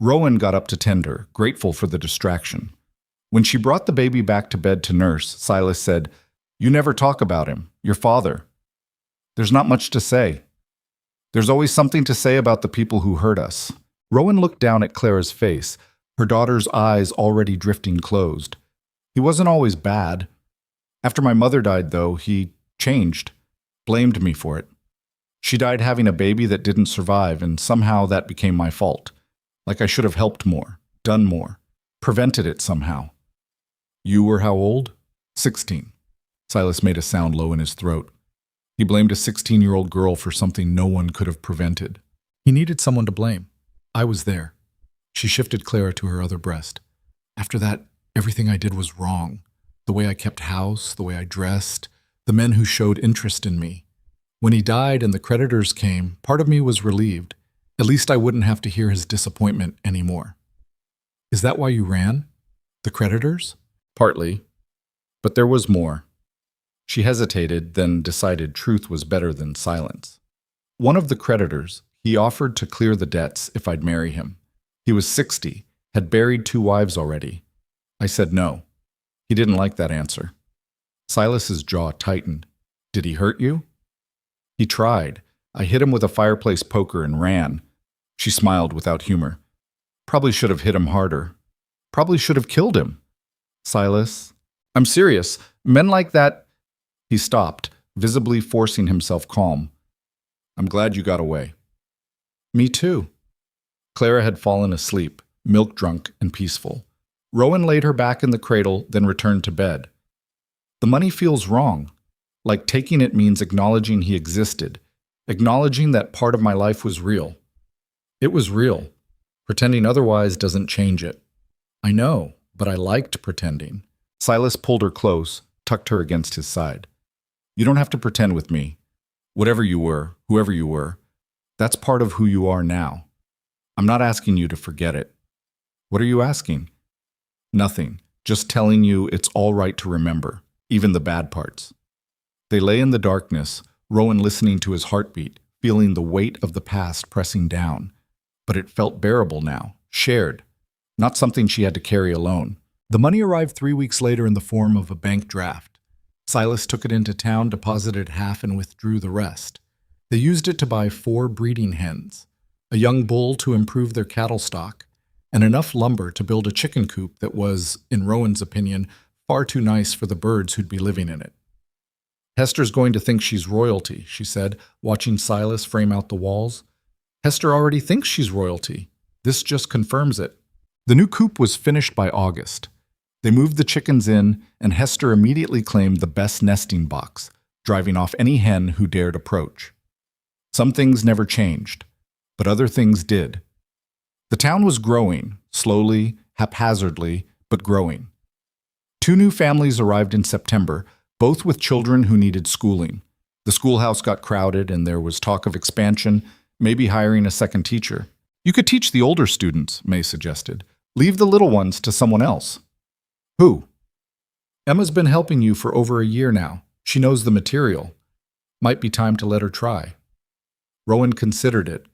Rowan got up to tend her, grateful for the distraction. When she brought the baby back to bed to nurse, Silas said, "You never talk about him, your father." "There's not much to say. There's always something to say about the people who hurt us." Rowan looked down at Clara's face, her daughter's eyes already drifting closed. "He wasn't always bad. After my mother died, though, he changed, blamed me for it. She died having a baby that didn't survive, and somehow that became my fault. Like I should have helped more, done more, prevented it somehow." "You were how old?" 16. Silas made a sound low in his throat. He blamed a 16-year-old girl for something no one could have prevented. He needed someone to blame. I was there. She shifted Clara to her other breast. "After that, everything I did was wrong. The way I kept house, the way I dressed, the men who showed interest in me. When he died and the creditors came, part of me was relieved. At least I wouldn't have to hear his disappointment anymore." "Is that why you ran? The creditors?" "Partly. But there was more." She hesitated, then decided truth was better than silence. "One of the creditors, he offered to clear the debts if I'd marry him. He was 60, had buried 2 wives already. I said no. He didn't like that answer. Silas's jaw tightened. Did he hurt you? He tried. I hit him with a fireplace poker and ran. She smiled without humor. Probably should have hit him harder. Probably should have killed him. Silas, I'm serious. Men like that. He stopped, visibly forcing himself calm. I'm glad you got away. Me too. Clara had fallen asleep, milk-drunk and peaceful. Rowan laid her back in the cradle, then returned to bed. The money feels wrong. Like taking it means acknowledging he existed, acknowledging that part of my life was real. It was real. Pretending otherwise doesn't change it. I know, but I liked pretending. Silas pulled her close, tucked her against his side. You don't have to pretend with me. Whatever you were, whoever you were, that's part of who you are now. I'm not asking you to forget it. What are you asking? Nothing. Just telling you it's all right to remember, even the bad parts. They lay in the darkness, Rowan listening to his heartbeat, feeling the weight of the past pressing down. But it felt bearable now, shared, not something she had to carry alone. The money arrived 3 weeks later in the form of a bank draft. Silas took it into town, deposited half, and withdrew the rest. They used it to buy 4 breeding hens, a young bull to improve their cattle stock, and enough lumber to build a chicken coop that was, in Rowan's opinion, far too nice for the birds who'd be living in it. Hester's going to think she's royalty, she said, watching Silas frame out the walls. Hester already thinks she's royalty. This just confirms it. The new coop was finished by August. They moved the chickens in, and Hester immediately claimed the best nesting box, driving off any hen who dared approach. Some things never changed, but other things did. The town was growing, slowly, haphazardly, but growing. 2 new families arrived in September, both with children who needed schooling. The schoolhouse got crowded, and there was talk of expansion, maybe hiring a second teacher. You could teach the older students, May suggested. Leave the little ones to someone else. Who? Emma's been helping you for over a year now. She knows the material. Might be time to let her try. Rowan considered it.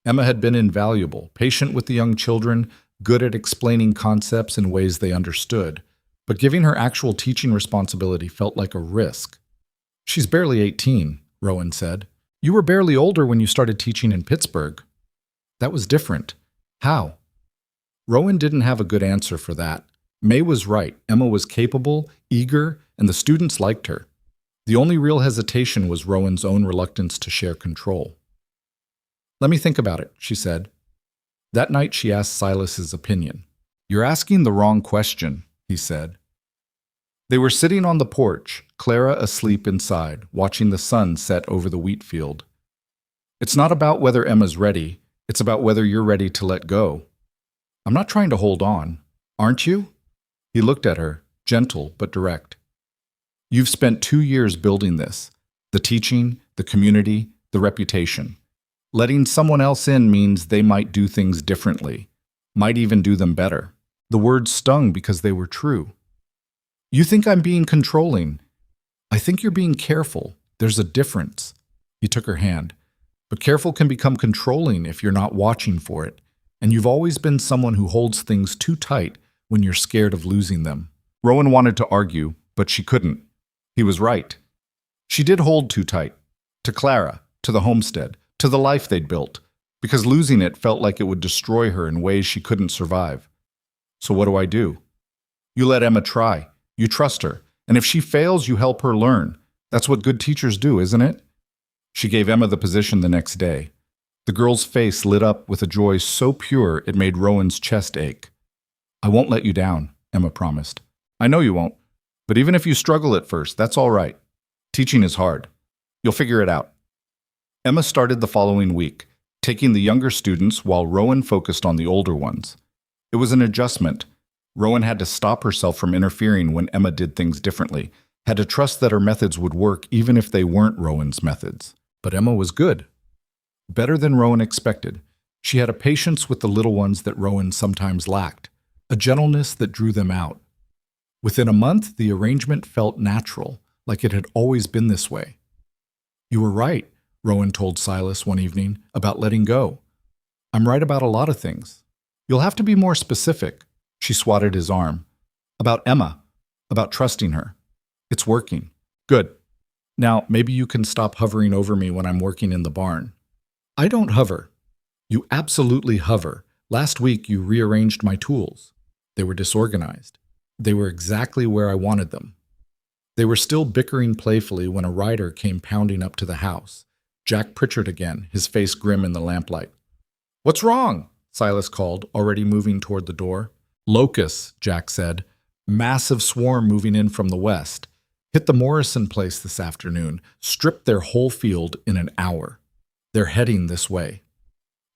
Emma had been invaluable, patient with the young children, good at explaining concepts in ways they understood. But giving her actual teaching responsibility felt like a risk. She's barely 18, Rowan said. You were barely older when you started teaching in Pittsburgh. That was different. How? Rowan didn't have a good answer for that. May was right. Emma was capable, eager, and the students liked her. The only real hesitation was Rowan's own reluctance to share control. Let me think about it, she said. That night she asked Silas's opinion. You're asking the wrong question, he said. They were sitting on the porch, Clara asleep inside, watching the sun set over the wheat field. It's not about whether Emma's ready, it's about whether you're ready to let go. I'm not trying to hold on, aren't you? He looked at her, gentle but direct. You've spent 2 years building this, the teaching, the community, the reputation. Letting someone else in means they might do things differently, might even do them better. The words stung because they were true. You think I'm being controlling. I think you're being careful. There's a difference. He took her hand. But careful can become controlling if you're not watching for it, and you've always been someone who holds things too tight when you're scared of losing them. Rowan wanted to argue, but she couldn't. He was right. She did hold too tight. To Clara, to the homestead, to the life they'd built, because losing it felt like it would destroy her in ways she couldn't survive. So what do? You let Emma try. You trust her, and if she fails, you help her learn. That's what good teachers do, isn't it? She gave Emma the position the next day. The girl's face lit up with a joy so pure it made Rowan's chest ache. I won't let you down, Emma promised. I know you won't, but even if you struggle at first, that's all right. Teaching is hard. You'll figure it out. Emma started the following week, taking the younger students while Rowan focused on the older ones. It was an adjustment. Rowan had to stop herself from interfering when Emma did things differently, had to trust that her methods would work even if they weren't Rowan's methods. But Emma was good. Better than Rowan expected. She had a patience with the little ones that Rowan sometimes lacked, a gentleness that drew them out. Within a month, the arrangement felt natural, like it had always been this way. You were right, Rowan told Silas one evening, about letting go. I'm right about a lot of things. You'll have to be more specific. She swatted his arm. About Emma. About trusting her. It's working. Good. Now, maybe you can stop hovering over me when I'm working in the barn. I don't hover. You absolutely hover. Last week, you rearranged my tools. They were disorganized. They were exactly where I wanted them. They were still bickering playfully when a rider came pounding up to the house. Jack Pritchard again, his face grim in the lamplight. "What's wrong?" Silas called, already moving toward the door. "Locusts," Jack said. "Massive swarm moving in from the west. Hit the Morrison place this afternoon. Stripped their whole field in an hour. They're heading this way."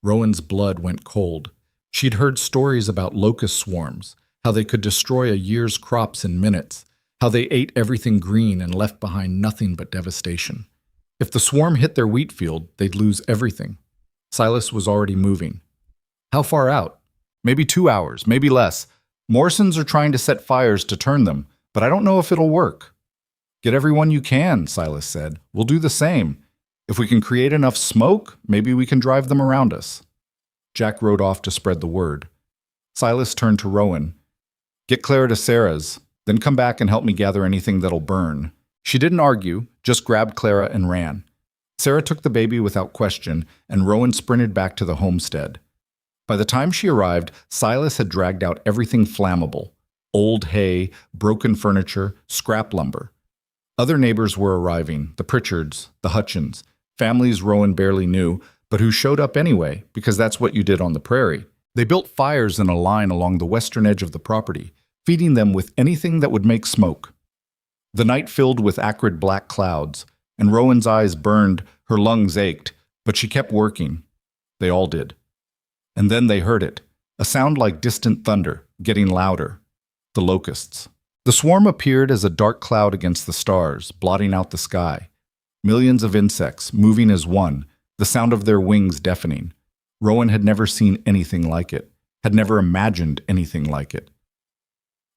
Rowan's blood went cold. She'd heard stories about locust swarms, how they could destroy a year's crops in minutes, how they ate everything green and left behind nothing but devastation. If the swarm hit their wheat field, they'd lose everything. Silas was already moving. "How far out?" "Maybe 2 hours, maybe less. Morrisons are trying to set fires to turn them, but I don't know if it'll work." "Get everyone you can," Silas said. "We'll do the same. If we can create enough smoke, maybe we can drive them around us." Jack rode off to spread the word. Silas turned to Rowan. "Get Clara to Sarah's, then come back and help me gather anything that'll burn." She didn't argue, just grabbed Clara and ran. Sarah took the baby without question, and Rowan sprinted back to the homestead. By the time she arrived, Silas had dragged out everything flammable: old hay, broken furniture, scrap lumber. Other neighbors were arriving, the Pritchards, the Hutchins, families Rowan barely knew, but who showed up anyway, because that's what you did on the prairie. They built fires in a line along the western edge of the property, feeding them with anything that would make smoke. The night filled with acrid black clouds, and Rowan's eyes burned, her lungs ached, but she kept working. They all did. And then they heard it, a sound like distant thunder, getting louder. The locusts. The swarm appeared as a dark cloud against the stars, blotting out the sky. Millions of insects, moving as one, the sound of their wings deafening. Rowan had never seen anything like it, had never imagined anything like it.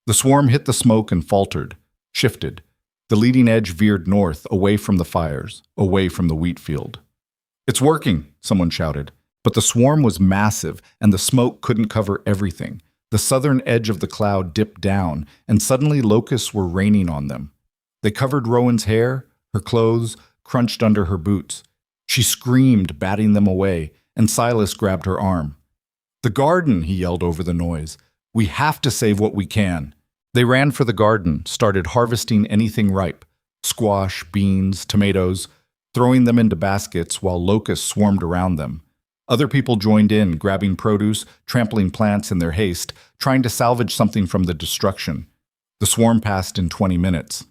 The swarm hit the smoke and faltered, shifted. The leading edge veered north, away from the fires, away from the wheat field. "It's working," someone shouted. But the swarm was massive, and the smoke couldn't cover everything. The southern edge of the cloud dipped down, and suddenly locusts were raining on them. They covered Rowan's hair, her clothes, crunched under her boots. She screamed, batting them away, and Silas grabbed her arm. "The garden," he yelled over the noise. "We have to save what we can." They ran for the garden, started harvesting anything ripe: squash, beans, tomatoes, throwing them into baskets while locusts swarmed around them. Other people joined in, grabbing produce, trampling plants in their haste, trying to salvage something from the destruction. The swarm passed in 20 minutes.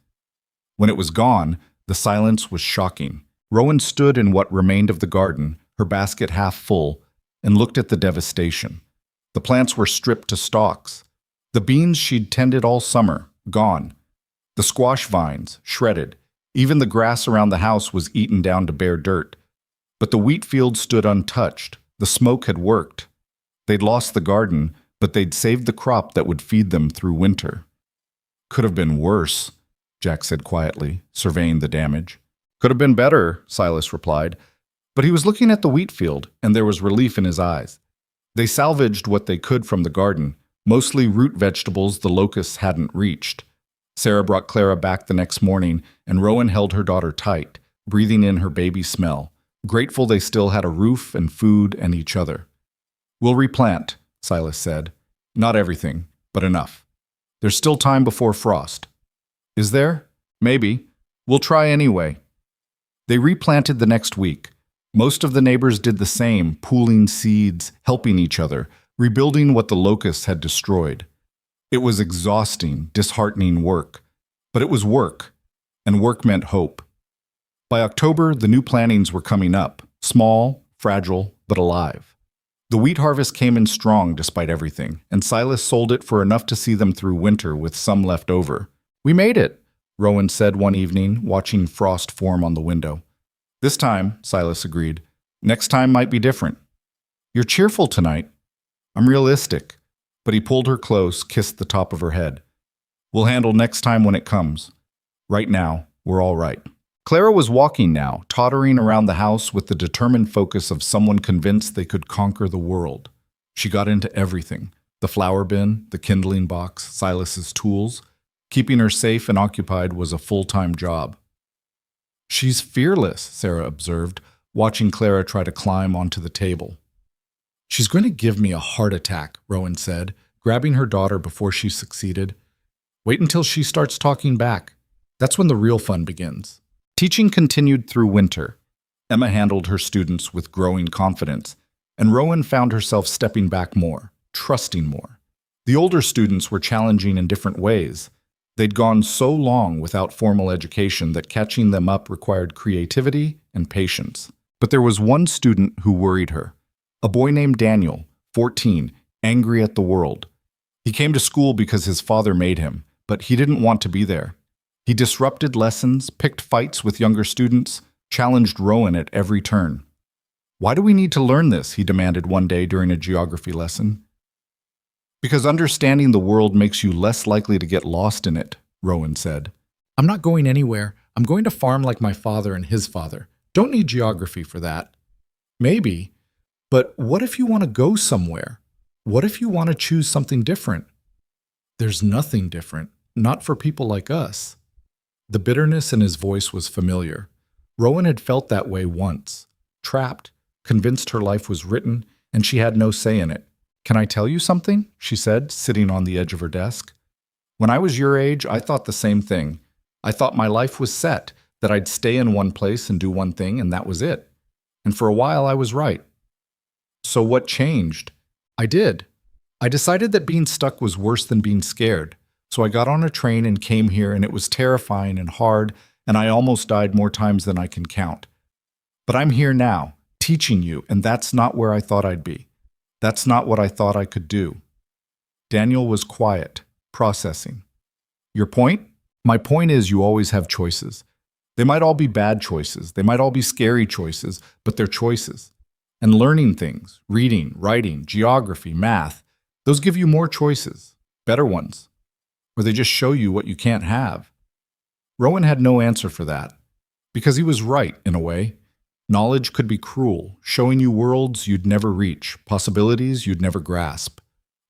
When it was gone, the silence was shocking. Rowan stood in what remained of the garden, her basket half full, and looked at the devastation. The plants were stripped to stalks. The beans she'd tended all summer, gone. The squash vines, shredded. Even the grass around the house was eaten down to bare dirt. But the wheat field stood untouched. The smoke had worked. They'd lost the garden, but they'd saved the crop that would feed them through winter. "Could have been worse," Jack said quietly, surveying the damage. "Could have been better," Silas replied. But he was looking at the wheat field, and there was relief in his eyes. They salvaged what they could from the garden, mostly root vegetables the locusts hadn't reached. Sarah brought Clara back the next morning, and Rowan held her daughter tight, breathing in her baby smell, grateful they still had a roof and food and each other. "We'll replant," Silas said. "Not everything, but enough. There's still time before frost." "Is there? Maybe. We'll try anyway." They replanted the next week. Most of the neighbors did the same, pooling seeds, helping each other, rebuilding what the locusts had destroyed. It was exhausting, disheartening work. But it was work, and work meant hope. By October, the new plantings were coming up, small, fragile, but alive. The wheat harvest came in strong despite everything, and Silas sold it for enough to see them through winter with some left over. "We made it," Rowan said one evening, watching frost form on the window. "This time," Silas agreed. "Next time might be different." "You're cheerful tonight." "I'm realistic." But he pulled her close, kissed the top of her head. "We'll handle next time when it comes. Right now, we're all right." Clara was walking now, tottering around the house with the determined focus of someone convinced they could conquer the world. She got into everything: The flour bin, the kindling box, Silas's tools. Keeping her safe and occupied was a full-time job. She's fearless, Sarah observed, watching Clara try to climb onto the table. She's going to give me a heart attack, Rowan said, grabbing her daughter before she succeeded. Wait until she starts talking back. That's when the real fun begins. Teaching continued through winter. Emma handled her students with growing confidence, and Rowan found herself stepping back more, trusting more. The older students were challenging in different ways. They'd gone so long without formal education that catching them up required creativity and patience. But there was one student who worried her. A boy named Daniel, 14, angry at the world. He came to school because his father made him, but he didn't want to be there. He disrupted lessons, picked fights with younger students, challenged Rowan at every turn. Why do we need to learn this? He demanded one day during a geography lesson. Because understanding the world makes you less likely to get lost in it, Rowan said. I'm not going anywhere. I'm going to farm like my father and his father. Don't need geography for that. Maybe, but what if you want to go somewhere? What if you want to choose something different? There's nothing different, not for people like us. The bitterness in his voice was familiar. Rowan had felt that way once, trapped, convinced her life was written, and she had no say in it. Can I tell you something? She said, sitting on the edge of her desk. When I was your age, I thought the same thing. I thought my life was set, that I'd stay in one place and do one thing, and that was it. And for a while, I was right. So what changed? I did. I decided that being stuck was worse than being scared. So I got on a train and came here, and it was terrifying and hard, and I almost died more times than I can count. But I'm here now, teaching you, and that's not where I thought I'd be. That's not what I thought I could do. Daniel was quiet, processing. Your point? My point is you always have choices. They might all be bad choices. They might all be scary choices, but they're choices. And learning things, reading, writing, geography, math, those give you more choices, better ones. Or they just show you what you can't have. Rowan had no answer for that, because he was right in a way. Knowledge could be cruel, showing you worlds you'd never reach, possibilities you'd never grasp.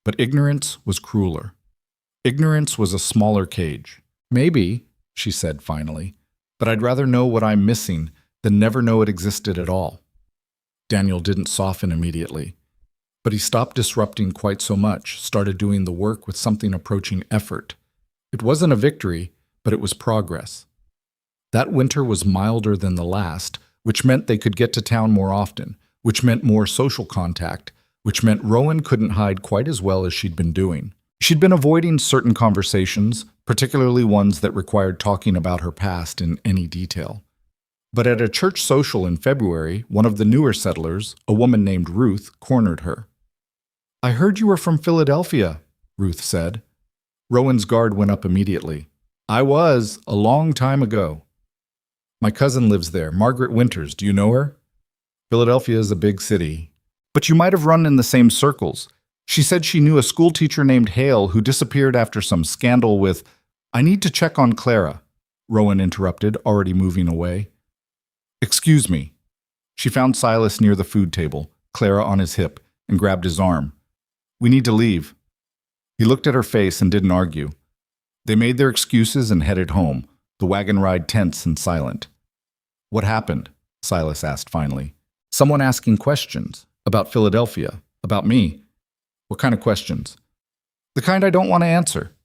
But ignorance was crueler. Ignorance was a smaller cage. Maybe, she said finally, but I'd rather know what I'm missing than never know it existed at all. Daniel didn't soften immediately, but he stopped disrupting quite so much, started doing the work with something approaching effort. It wasn't a victory, but it was progress. That winter was milder than the last, which meant they could get to town more often, which meant more social contact, which meant Rowan couldn't hide quite as well as she'd been doing. She'd been avoiding certain conversations, particularly ones that required talking about her past in any detail. But at a church social in February, one of the newer settlers, a woman named Ruth, cornered her. I heard you were from Philadelphia, Ruth said. Rowan's guard went up immediately. I was, a long time ago. My cousin lives there, Margaret Winters. Do you know her? Philadelphia is a big city. But you might have run in the same circles. She said she knew a school teacher named Hale who disappeared after some scandal with, I need to check on Clara, Rowan interrupted, already moving away. Excuse me. She found Silas near the food table, Clara on his hip, and grabbed his arm. We need to leave. He looked at her face and didn't argue. They made their excuses and headed home, the wagon ride tense and silent. What happened? Silas asked finally. Someone asking questions about Philadelphia, about me. What kind of questions? The kind I don't want to answer.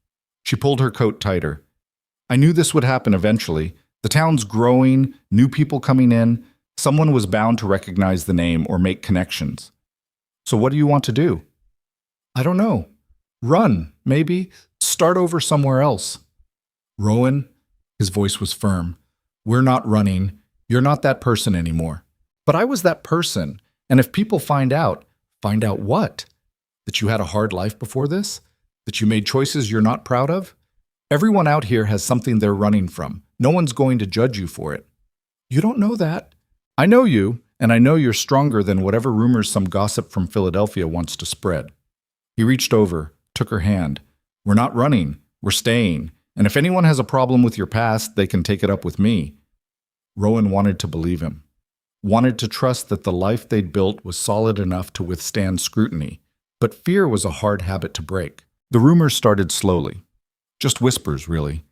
She pulled her coat tighter. I knew this would happen eventually. The town's growing, new people coming in. Someone was bound to recognize the name or make connections. So what do you want to do? I don't know. Run, maybe. Start over somewhere else. Rowan? His voice was firm. We're not running. You're not that person anymore. But I was that person. And if people find out what? That you had a hard life before this? That you made choices you're not proud of? Everyone out here has something they're running from. No one's going to judge you for it. You don't know that. I know you, and I know you're stronger than whatever rumors some gossip from Philadelphia wants to spread. He reached over, took her hand. We're not running. We're staying. And if anyone has a problem with your past, they can take it up with me. Rowan wanted to believe him. Wanted to trust that the life they'd built was solid enough to withstand scrutiny. But fear was a hard habit to break. The rumors started slowly. Just whispers, really.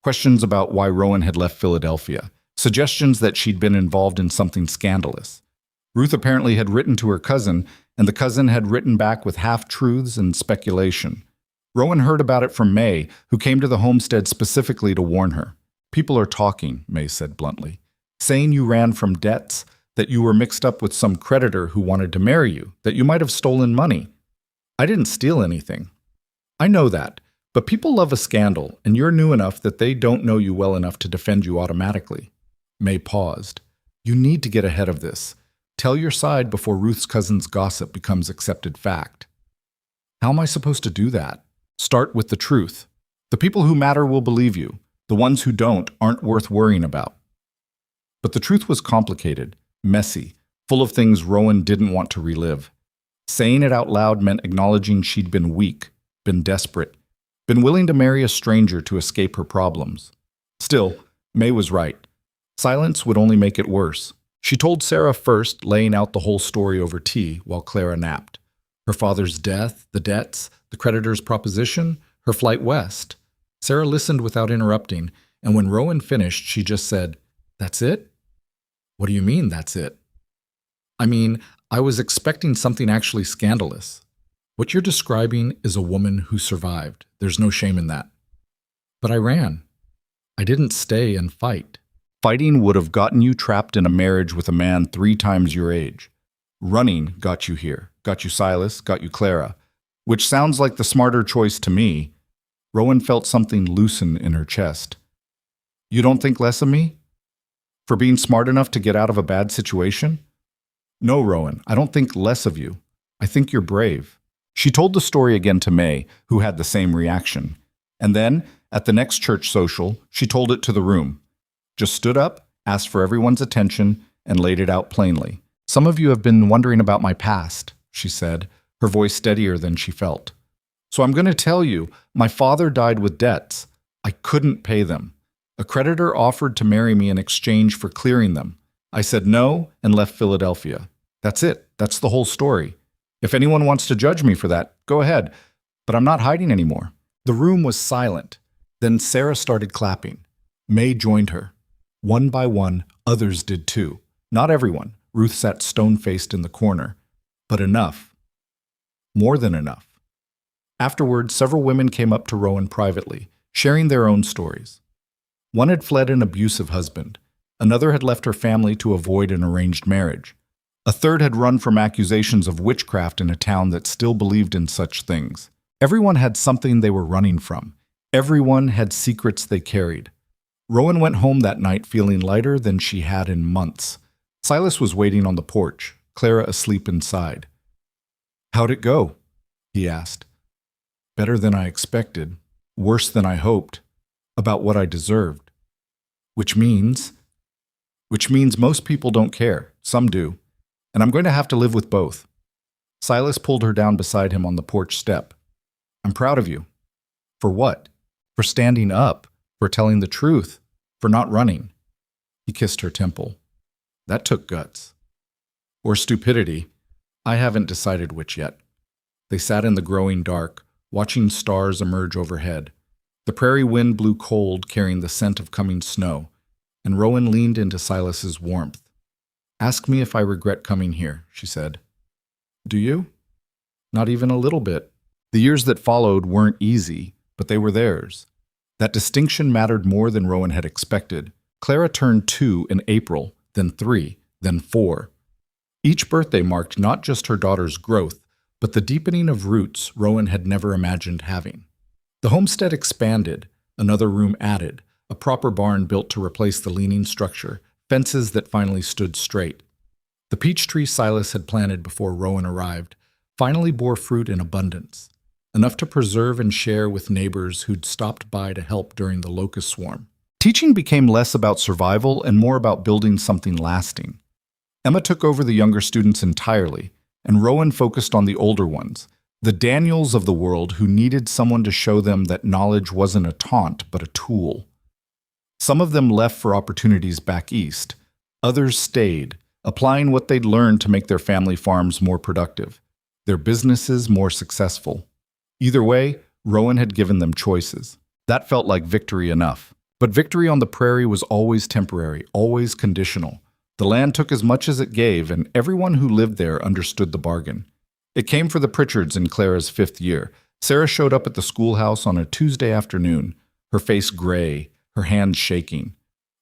Questions about why Rowan had left Philadelphia. Suggestions that she'd been involved in something scandalous. Ruth apparently had written to her cousin, and the cousin had written back with half-truths and speculation. Rowan heard about it from May, who came to the homestead specifically to warn her. "People are talking," May said bluntly. "Saying you ran from debts, that you were mixed up with some creditor who wanted to marry you, that you might have stolen money." "I didn't steal anything." "I know that, but people love a scandal, and you're new enough that they don't know you well enough to defend you automatically." May paused. "You need to get ahead of this. Tell your side before Ruth's cousin's gossip becomes accepted fact." "How am I supposed to do that?" "Start with the truth. The people who matter will believe you. The ones who don't aren't worth worrying about." But the truth was complicated, messy, full of things Rowan didn't want to relive. Saying it out loud meant acknowledging she'd been weak, been desperate, been willing to marry a stranger to escape her problems. Still, May was right. Silence would only make it worse. She told Sarah first, laying out the whole story over tea while Clara napped. Her father's death, the debts, the creditor's proposition, her flight west. Sarah listened without interrupting, and when Rowan finished, she just said, "That's it?" "What do you mean, that's it?" "I mean, I was expecting something actually scandalous. What you're describing is a woman who survived. There's no shame in that." "But I ran. I didn't stay and fight." "Fighting would have gotten you trapped in a marriage with a man 3 times your age. Running got you here, got you Silas, got you Clara, which sounds like the smarter choice to me." Rowan felt something loosen in her chest. "You don't think less of me? For being smart enough to get out of a bad situation?" "No, Rowan, I don't think less of you. I think you're brave." She told the story again to May, who had the same reaction. And then, at the next church social, she told it to the room. Just stood up, asked for everyone's attention, and laid it out plainly. "Some of you have been wondering about my past," she said, her voice steadier than she felt. "So I'm going to tell you, my father died with debts. I couldn't pay them. A creditor offered to marry me in exchange for clearing them. I said no and left Philadelphia. That's it. That's the whole story. If anyone wants to judge me for that, go ahead. But I'm not hiding anymore." The room was silent. Then Sarah started clapping. May joined her. One by one, others did too. Not everyone. Ruth sat stone-faced in the corner. But enough. More than enough. Afterward, several women came up to Rowan privately, sharing their own stories. One had fled an abusive husband. Another had left her family to avoid an arranged marriage. A third had run from accusations of witchcraft in a town that still believed in such things. Everyone had something they were running from. Everyone had secrets they carried. Rowan went home that night feeling lighter than she had in months. Silas was waiting on the porch, Clara asleep inside. "How'd it go?" he asked. "Better than I expected. Worse than I hoped. About what I deserved. Which means most people don't care. Some do. And I'm going to have to live with both." Silas pulled her down beside him on the porch step. "I'm proud of you." "For what?" "For standing up. For telling the truth. For not running." He kissed her temple. "That took guts." "Or stupidity. I haven't decided which yet." They sat in the growing dark, watching stars emerge overhead. The prairie wind blew cold, carrying the scent of coming snow, and Rowan leaned into Silas's warmth. "Ask me if I regret coming here," she said. "Do you?" "Not even a little bit." The years that followed weren't easy, but they were theirs. That distinction mattered more than Rowan had expected. Clara turned 2 in April, then 3, then 4. Each birthday marked not just her daughter's growth, but the deepening of roots Rowan had never imagined having. The homestead expanded, another room added, a proper barn built to replace the leaning structure, fences that finally stood straight. The peach tree Silas had planted before Rowan arrived finally bore fruit in abundance, enough to preserve and share with neighbors who'd stopped by to help during the locust swarm. Teaching became less about survival and more about building something lasting. Emma took over the younger students entirely, and Rowan focused on the older ones, the Daniels of the world who needed someone to show them that knowledge wasn't a taunt but a tool. Some of them left for opportunities back east. Others stayed, applying what they'd learned to make their family farms more productive. their businesses more successful. Either way, Rowan had given them choices. That felt like victory enough. But victory on the prairie was always temporary, always conditional. The land took as much as it gave, and everyone who lived there understood the bargain. It came for the Pritchards in Clara's 5th year. Sarah showed up at the schoolhouse on a Tuesday afternoon, her face gray, her hands shaking.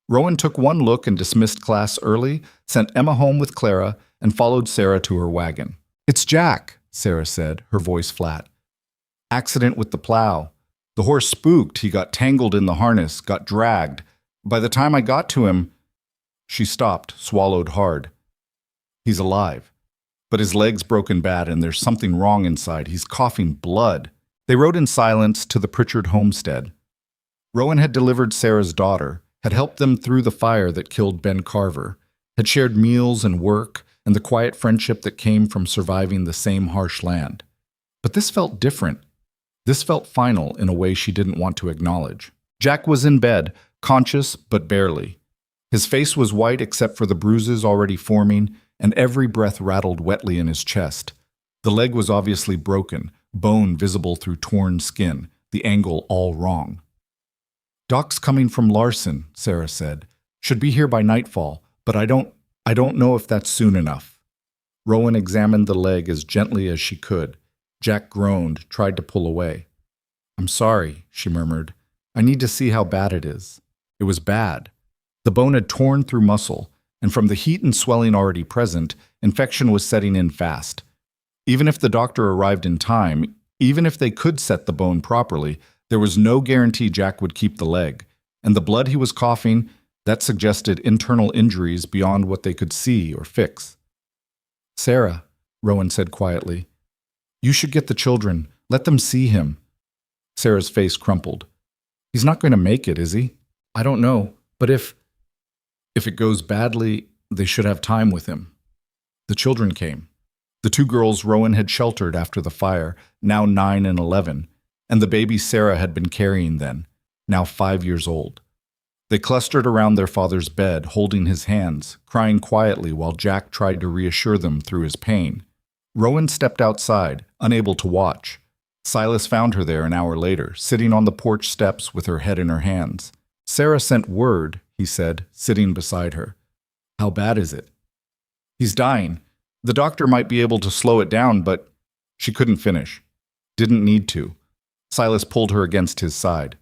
Rowan took one look and dismissed class early, sent Emma home with Clara, and followed Sarah to her wagon. "It's Jack," Sarah said, her voice flat. "Accident with the plow. The horse spooked, he got tangled in the harness, got dragged. By the time I got to him—" She stopped, swallowed hard. "He's alive. But his leg's broken bad and there's something wrong inside. He's coughing blood." They rode in silence to the Pritchard homestead. Rowan had delivered Sarah's daughter, had helped them through the fire that killed Ben Carver, had shared meals and work and the quiet friendship that came from surviving the same harsh land. But this felt different. This felt final in a way she didn't want to acknowledge. Jack was in bed, conscious but barely. His face was white except for the bruises already forming, and every breath rattled wetly in his chest. The leg was obviously broken, bone visible through torn skin, the angle all wrong. "Doc's coming from Larson," Sarah said. "Should be here by nightfall, but I don't know if that's soon enough." Rowan examined the leg as gently as she could. Jack groaned, tried to pull away. "I'm sorry," she murmured. "I need to see how bad it is." It was bad. The bone had torn through muscle, and from the heat and swelling already present, infection was setting in fast. Even if the doctor arrived in time, even if they could set the bone properly, there was no guarantee Jack would keep the leg, and the blood he was coughing, that suggested internal injuries beyond what they could see or fix. "Sarah," Rowan said quietly, "you should get the children. Let them see him." Sarah's face crumpled. "He's not going to make it, is he?" "I don't know, but if it goes badly, they should have time with him." The children came. The 2 girls Rowan had sheltered after the fire, now 9 and 11, and the baby Sarah had been carrying then, now 5 years old. They clustered around their father's bed, holding his hands, crying quietly while Jack tried to reassure them through his pain. Rowan stepped outside, unable to watch. Silas found her there an hour later, sitting on the porch steps with her head in her hands. "Sarah sent word," he said, sitting beside her. "How bad is it?" "He's dying. The doctor might be able to slow it down, but—" She couldn't finish. Didn't need to. Silas pulled her against his side.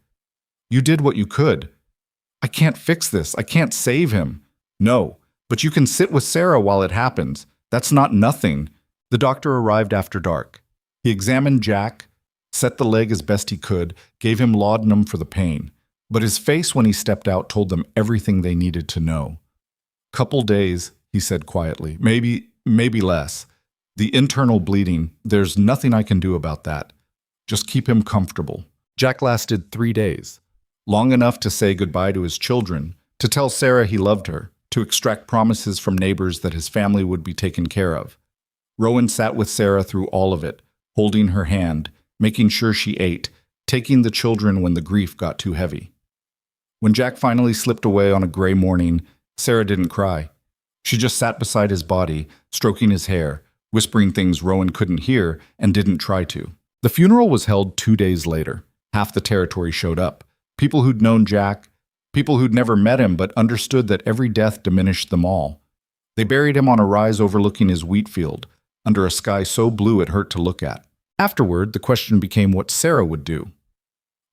"You did what you could. I can't fix this. I can't save him." "No, but you can sit with Sarah while it happens. That's not nothing." The doctor arrived after dark. He examined Jack, set the leg as best he could, gave him laudanum for the pain. But his face when he stepped out told them everything they needed to know. "Couple days," he said quietly. Maybe less. The internal bleeding, there's nothing I can do about that. Just keep him comfortable." Jack lasted 3 days. Long enough to say goodbye to his children, to tell Sarah he loved her, to extract promises from neighbors that his family would be taken care of. Rowan sat with Sarah through all of it, holding her hand, making sure she ate, taking the children when the grief got too heavy. When Jack finally slipped away on a gray morning, Sarah didn't cry. She just sat beside his body, stroking his hair, whispering things Rowan couldn't hear and didn't try to. The funeral was held 2 days later. Half the territory showed up. People who'd known Jack, people who'd never met him but understood that every death diminished them all. They buried him on a rise overlooking his wheat field, under a sky so blue it hurt to look at. Afterward, the question became what Sarah would do.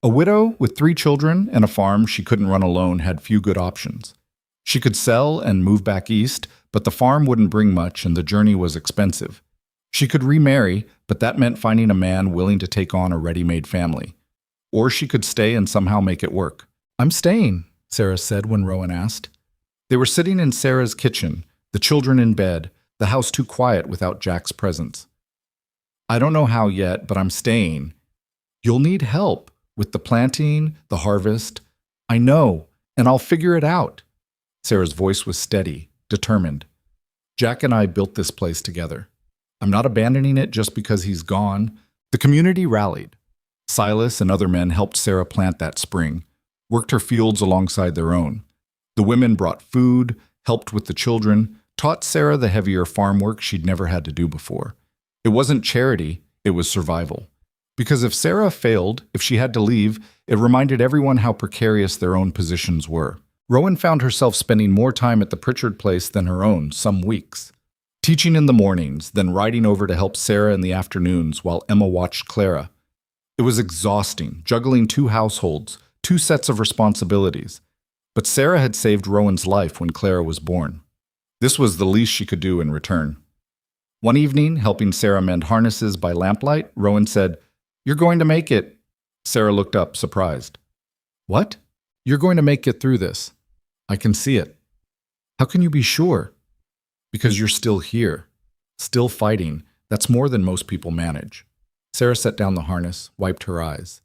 A widow with 3 children and a farm she couldn't run alone had few good options. She could sell and move back east, but the farm wouldn't bring much and the journey was expensive. She could remarry, but that meant finding a man willing to take on a ready-made family. Or she could stay and somehow make it work. "I'm staying," Sarah said when Rowan asked. They were sitting in Sarah's kitchen, the children in bed, the house too quiet without Jack's presence. "I don't know how yet, but I'm staying." "You'll need help with the planting, the harvest." "I know, and I'll figure it out." Sarah's voice was steady, determined. "Jack and I built this place together. I'm not abandoning it just because he's gone." The community rallied. Silas and other men helped Sarah plant that spring, worked her fields alongside their own. The women brought food, helped with the children, taught Sarah the heavier farm work she'd never had to do before. It wasn't charity, it was survival. Because if Sarah failed, if she had to leave, it reminded everyone how precarious their own positions were. Rowan found herself spending more time at the Pritchard place than her own, some weeks. Teaching in the mornings, then riding over to help Sarah in the afternoons while Emma watched Clara. It was exhausting, juggling two households, two sets of responsibilities. But Sarah had saved Rowan's life when Clara was born. This was the least she could do in return. One evening, helping Sarah mend harnesses by lamplight, Rowan said, "You're going to make it." Sarah looked up, surprised. "What? You're going to make it through this. I can see it." "How can you be sure?" "Because you're still here. Still fighting. That's more than most people manage." Sarah set down the harness, wiped her eyes.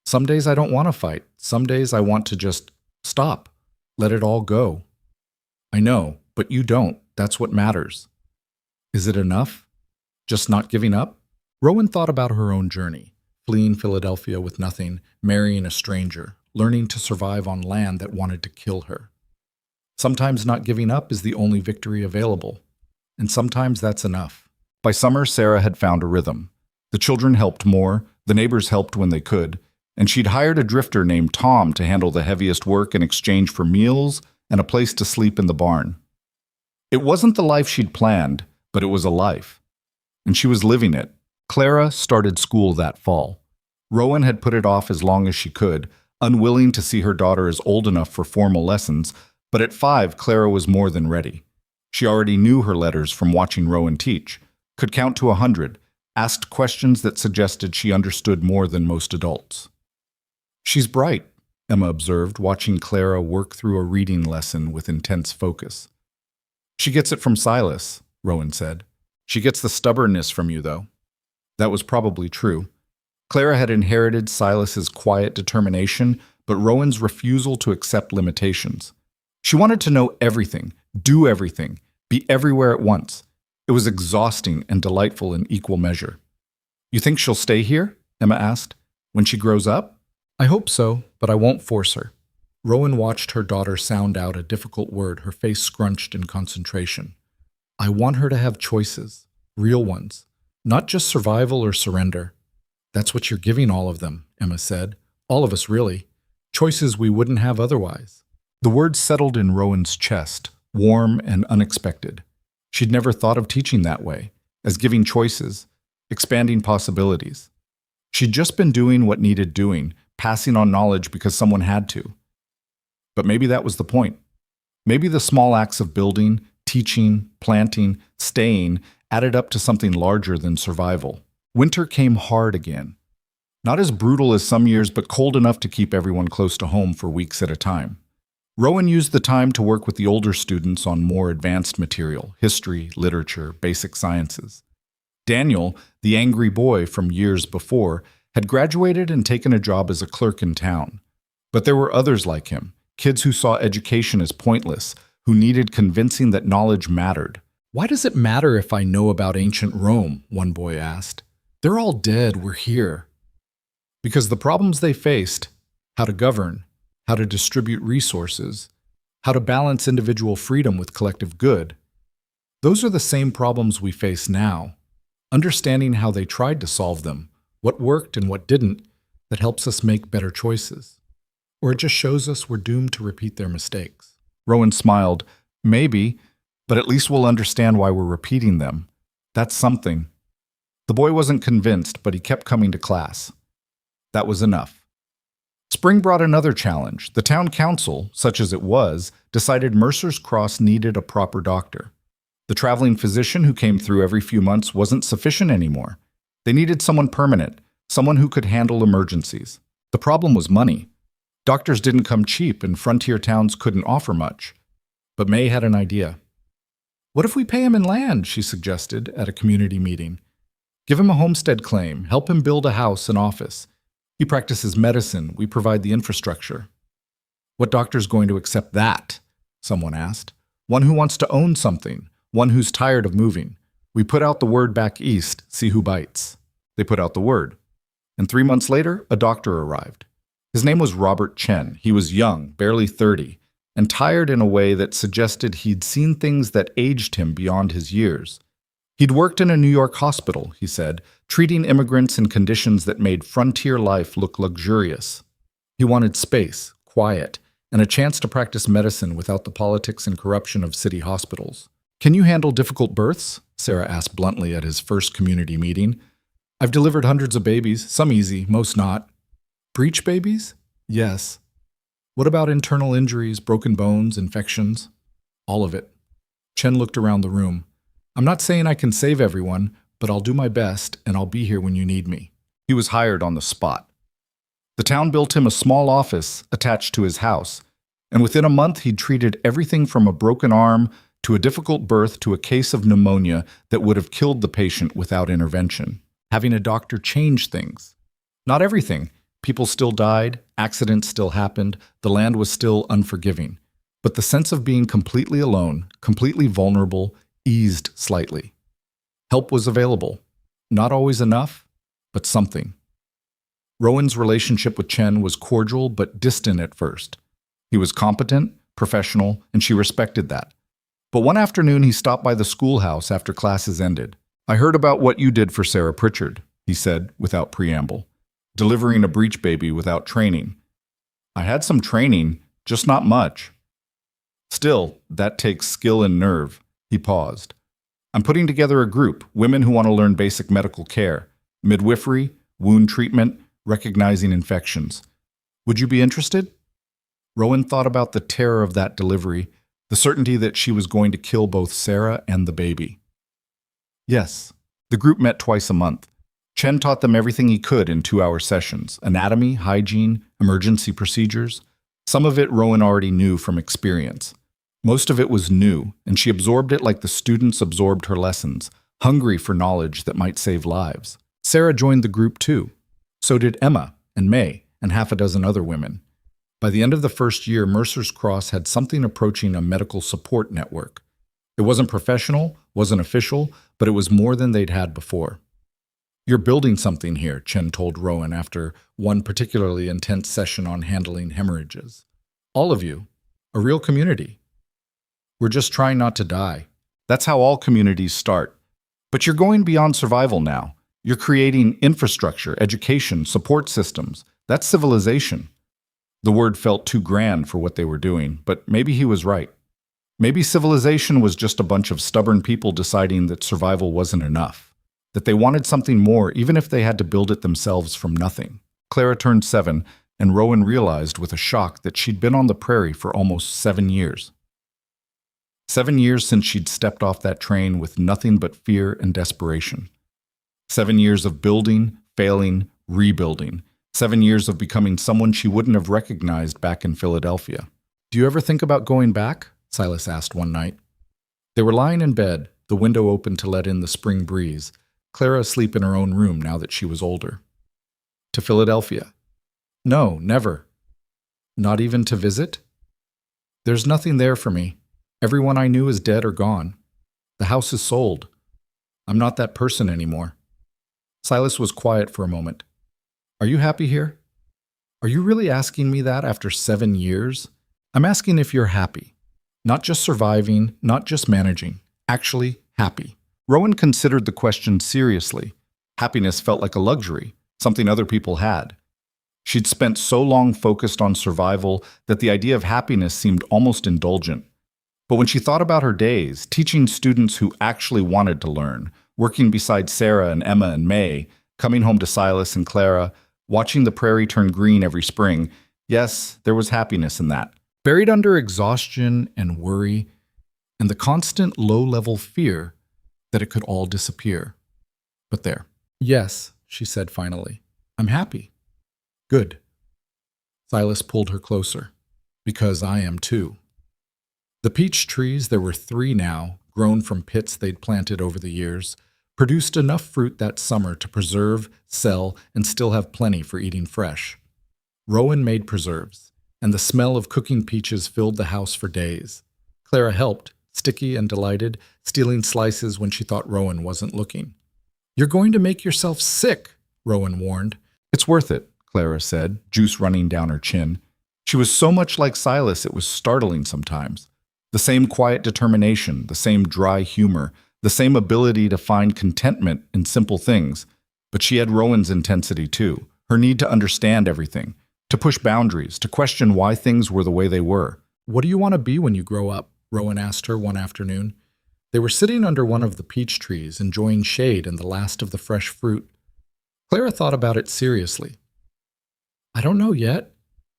"Some days I don't want to fight. Some days I want to just stop. Let it all go." "I know, but you don't. That's what matters." "Is it enough? Just not giving up?" Rowan thought about her own journey, fleeing Philadelphia with nothing, marrying a stranger, learning to survive on land that wanted to kill her. Sometimes not giving up is the only victory available, and sometimes that's enough. By summer, Sarah had found a rhythm. The children helped more, the neighbors helped when they could, and she'd hired a drifter named Tom to handle the heaviest work in exchange for meals and a place to sleep in the barn. It wasn't the life she'd planned, but it was a life, and she was living it. Clara started school that fall. Rowan had put it off as long as she could, unwilling to see her daughter as old enough for formal lessons, but at 5, Clara was more than ready. She already knew her letters from watching Rowan teach, could count to 100, asked questions that suggested she understood more than most adults. "She's bright," Emma observed, watching Clara work through a reading lesson with intense focus. "She gets it from Silas," Rowan said. "She gets the stubbornness from you, though." That was probably true. Clara had inherited Silas's quiet determination, but Rowan's refusal to accept limitations. She wanted to know everything, do everything, be everywhere at once. It was exhausting and delightful in equal measure. "You think she'll stay here?" Emma asked. "When she grows up?" "I hope so, but I won't force her." Rowan watched her daughter sound out a difficult word, her face scrunched in concentration. "I want her to have choices, real ones, not just survival or surrender." "That's what you're giving all of them," Emma said. "All of us, really. Choices we wouldn't have otherwise." The words settled in Rowan's chest, warm and unexpected. She'd never thought of teaching that way, as giving choices, expanding possibilities. She'd just been doing what needed doing, passing on knowledge because someone had to. But maybe that was the point. Maybe the small acts of building, teaching, planting, staying added up to something larger than survival. Winter came hard again. Not as brutal as some years, but cold enough to keep everyone close to home for weeks at a time. Rowan used the time to work with the older students on more advanced material, history, literature, basic sciences. Daniel, the angry boy from years before, had graduated and taken a job as a clerk in town. But there were others like him, kids who saw education as pointless, who needed convincing that knowledge mattered. "Why does it matter if I know about ancient Rome?" one boy asked. "They're all dead, we're here." Because the problems they faced, how to govern, how to distribute resources, how to balance individual freedom with collective good, those are the same problems we face now. Understanding how they tried to solve them, what worked and what didn't, that helps us make better choices. Or it just shows us we're doomed to repeat their mistakes. Rowan smiled. "Maybe, but at least we'll understand why we're repeating them. That's something." The boy wasn't convinced, but he kept coming to class. That was enough. Spring brought another challenge. The town council, such as it was, decided Mercer's Cross needed a proper doctor. The traveling physician who came through every few months wasn't sufficient anymore. They needed someone permanent, someone who could handle emergencies. The problem was money. Doctors didn't come cheap, and frontier towns couldn't offer much. But May had an idea. "What if we pay him in land?" she suggested at a community meeting. "Give him a homestead claim, help him build a house and office. He practices medicine, we provide the infrastructure." "What doctor's going to accept that?" someone asked. "One who wants to own something, one who's tired of moving. We put out the word back east, see who bites." They put out the word. And 3 months later, a doctor arrived. His name was Robert Chen. He was young, barely 30, and tired in a way that suggested he'd seen things that aged him beyond his years. He'd worked in a New York hospital, he said, treating immigrants in conditions that made frontier life look luxurious. He wanted space, quiet, and a chance to practice medicine without the politics and corruption of city hospitals. "Can you handle difficult births?" Sarah asked bluntly at his first community meeting. "I've delivered hundreds of babies, some easy, most not." "Breech babies?" "Yes." "What about internal injuries, broken bones, infections?" "All of it." Chen looked around the room. "I'm not saying I can save everyone, but I'll do my best, and I'll be here when you need me." He was hired on the spot. The town built him a small office attached to his house, and within a month he'd treated everything from a broken arm to a difficult birth to a case of pneumonia that would have killed the patient without intervention. Having a doctor changed things. Not everything. People still died, accidents still happened, the land was still unforgiving. But the sense of being completely alone, completely vulnerable, eased slightly. Help was available. Not always enough, but something. Rowan's relationship with Chen was cordial but distant at first. He was competent, professional, and she respected that. But one afternoon he stopped by the schoolhouse after classes ended. "I heard about what you did for Sarah Pritchard," he said without preamble. "Delivering a breech baby without training." "I had some training, just not much." "Still, that takes skill and nerve." He paused. "I'm putting together a group, women who want to learn basic medical care, midwifery, wound treatment, recognizing infections. Would you be interested?" Rowan thought about the terror of that delivery, the certainty that she was going to kill both Sarah and the baby. Yes. The group met twice a month. Chen taught them everything he could in 2-hour sessions: anatomy, hygiene, emergency procedures. Some of it Rowan already knew from experience. Most of it was new, and she absorbed it like the students absorbed her lessons, hungry for knowledge that might save lives. Sarah joined the group too. So did Emma and May and half a dozen other women. By the end of the first year, Mercer's Cross had something approaching a medical support network. It wasn't professional, wasn't official, but it was more than they'd had before. "You're building something here," Chen told Rowan after one particularly intense session on handling hemorrhages. "All of you. A real community. We're just trying not to die. That's how all communities start. But you're going beyond survival now. You're creating infrastructure, education, support systems. That's civilization." The word felt too grand for what they were doing, but maybe he was right. Maybe civilization was just a bunch of stubborn people deciding that survival wasn't enough, that they wanted something more even if they had to build it themselves from nothing. Clara turned 7, and Rowan realized with a shock that she'd been on the prairie for almost 7 years. 7 years since she'd stepped off that train with nothing but fear and desperation. 7 years of building, failing, rebuilding. 7 years of becoming someone she wouldn't have recognized back in Philadelphia. "Do you ever think about going back?" Silas asked one night. They were lying in bed, the window open to let in the spring breeze, Clara asleep in her own room now that she was older. "To Philadelphia?" "No, never." "Not even to visit?" "There's nothing there for me. Everyone I knew is dead or gone. The house is sold. I'm not that person anymore." Silas was quiet for a moment. "Are you happy here?" "Are you really asking me that after 7 years?" "I'm asking if you're happy. Not just surviving, not just managing. Actually happy." Rowan considered the question seriously. Happiness felt like a luxury, something other people had. She'd spent so long focused on survival that the idea of happiness seemed almost indulgent. But when she thought about her days, teaching students who actually wanted to learn, working beside Sarah and Emma and May, coming home to Silas and Clara, watching the prairie turn green every spring, yes, there was happiness in that. Buried under exhaustion and worry and the constant low-level fear that it could all disappear. But there. "Yes," she said finally. "I'm happy." "Good." Silas pulled her closer. "Because I am too." The peach trees, there were 3 now, grown from pits they'd planted over the years, produced enough fruit that summer to preserve, sell, and still have plenty for eating fresh. Rowan made preserves, and the smell of cooking peaches filled the house for days. Clara helped, sticky and delighted, stealing slices when she thought Rowan wasn't looking. "You're going to make yourself sick," Rowan warned. "It's worth it," Clara said, juice running down her chin. She was so much like Silas it was startling sometimes. The same quiet determination, the same dry humor, the same ability to find contentment in simple things. But she had Rowan's intensity too, her need to understand everything, to push boundaries, to question why things were the way they were. "What do you want to be when you grow up?" Rowan asked her one afternoon. They were sitting under one of the peach trees, enjoying shade and the last of the fresh fruit. Clara thought about it seriously. "I don't know yet.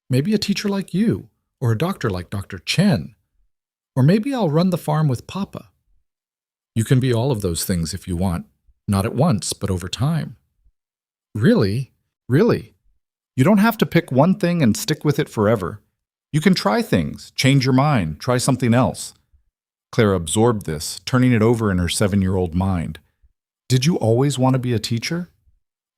Maybe a teacher like you, or a doctor like Dr. Chen. Or maybe I'll run the farm with Papa." "You can be all of those things if you want. Not at once, but over time." "Really? Really? You don't have to pick one thing and stick with it forever. You can try things, change your mind, try something else." Clara absorbed this, turning it over in her 7-year-old mind. "Did you always want to be a teacher?"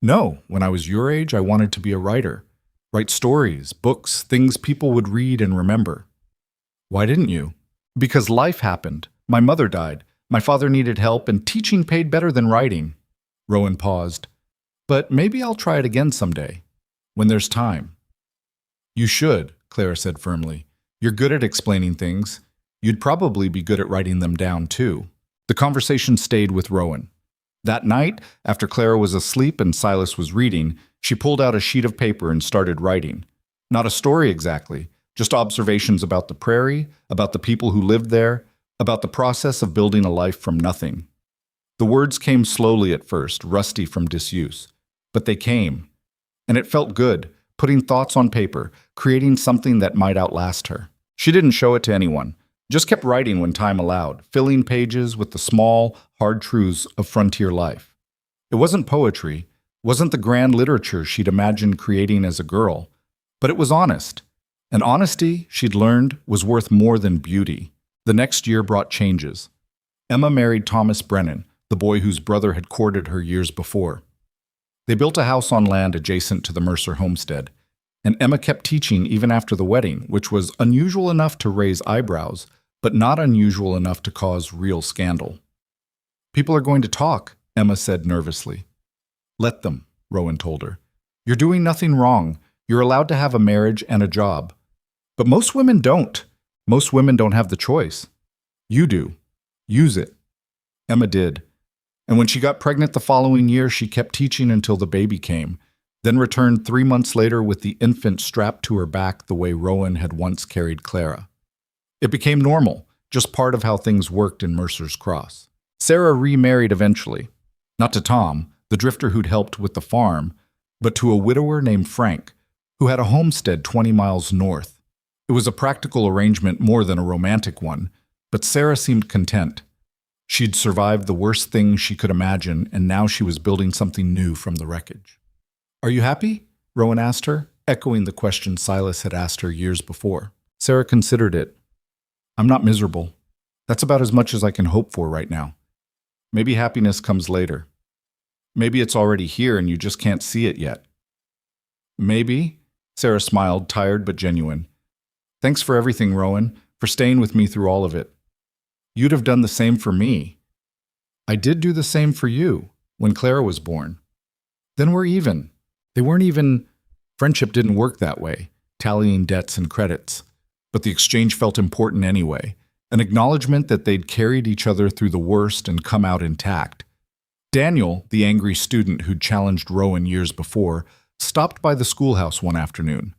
"No. When I was your age, I wanted to be a writer. Write stories, books, things people would read and remember." "Why didn't you?" "Because life happened. My mother died. My father needed help, and teaching paid better than writing." Rowan paused. "But maybe I'll try it again someday. When there's time." "You should," Clara said firmly. "You're good at explaining things. You'd probably be good at writing them down, too." The conversation stayed with Rowan. That night, after Clara was asleep and Silas was reading, she pulled out a sheet of paper and started writing. Not a story exactly, just observations about the prairie, about the people who lived there, about the process of building a life from nothing. The words came slowly at first, rusty from disuse. But they came. And it felt good, putting thoughts on paper, creating something that might outlast her. She didn't show it to anyone, just kept writing when time allowed, filling pages with the small, hard truths of frontier life. It wasn't poetry, wasn't the grand literature she'd imagined creating as a girl, but it was honest. And honesty, she'd learned, was worth more than beauty. The next year brought changes. Emma married Thomas Brennan, the boy whose brother had courted her years before. They built a house on land adjacent to the Mercer homestead, and Emma kept teaching even after the wedding, which was unusual enough to raise eyebrows, but not unusual enough to cause real scandal. "People are going to talk," Emma said nervously. "Let them," Rowan told her. "You're doing nothing wrong. You're allowed to have a marriage and a job. But most women don't. Most women don't have the choice. You do. Use it." Emma did. And when she got pregnant the following year, she kept teaching until the baby came, then returned 3 months later with the infant strapped to her back the way Rowan had once carried Clara. It became normal, just part of how things worked in Mercer's Cross. Sarah remarried eventually, not to Tom, the drifter who'd helped with the farm, but to a widower named Frank, who had a homestead 20 miles north. It was a practical arrangement more than a romantic one, but Sarah seemed content. She'd survived the worst thing she could imagine, and now she was building something new from the wreckage. "Are you happy?" Rowan asked her, echoing the question Silas had asked her years before. Sarah considered it. "I'm not miserable. That's about as much as I can hope for right now. Maybe happiness comes later. Maybe it's already here and you just can't see it yet." "Maybe," Sarah smiled, tired but genuine. "Thanks for everything, Rowan, for staying with me through all of it. You'd have done the same for me. I did do the same for you when Clara was born. Then we're even." They weren't even. Friendship didn't work that way, tallying debts and credits. But the exchange felt important anyway, an acknowledgement that they'd carried each other through the worst and come out intact. Daniel, the angry student who'd challenged Rowan years before, stopped by the schoolhouse one afternoon.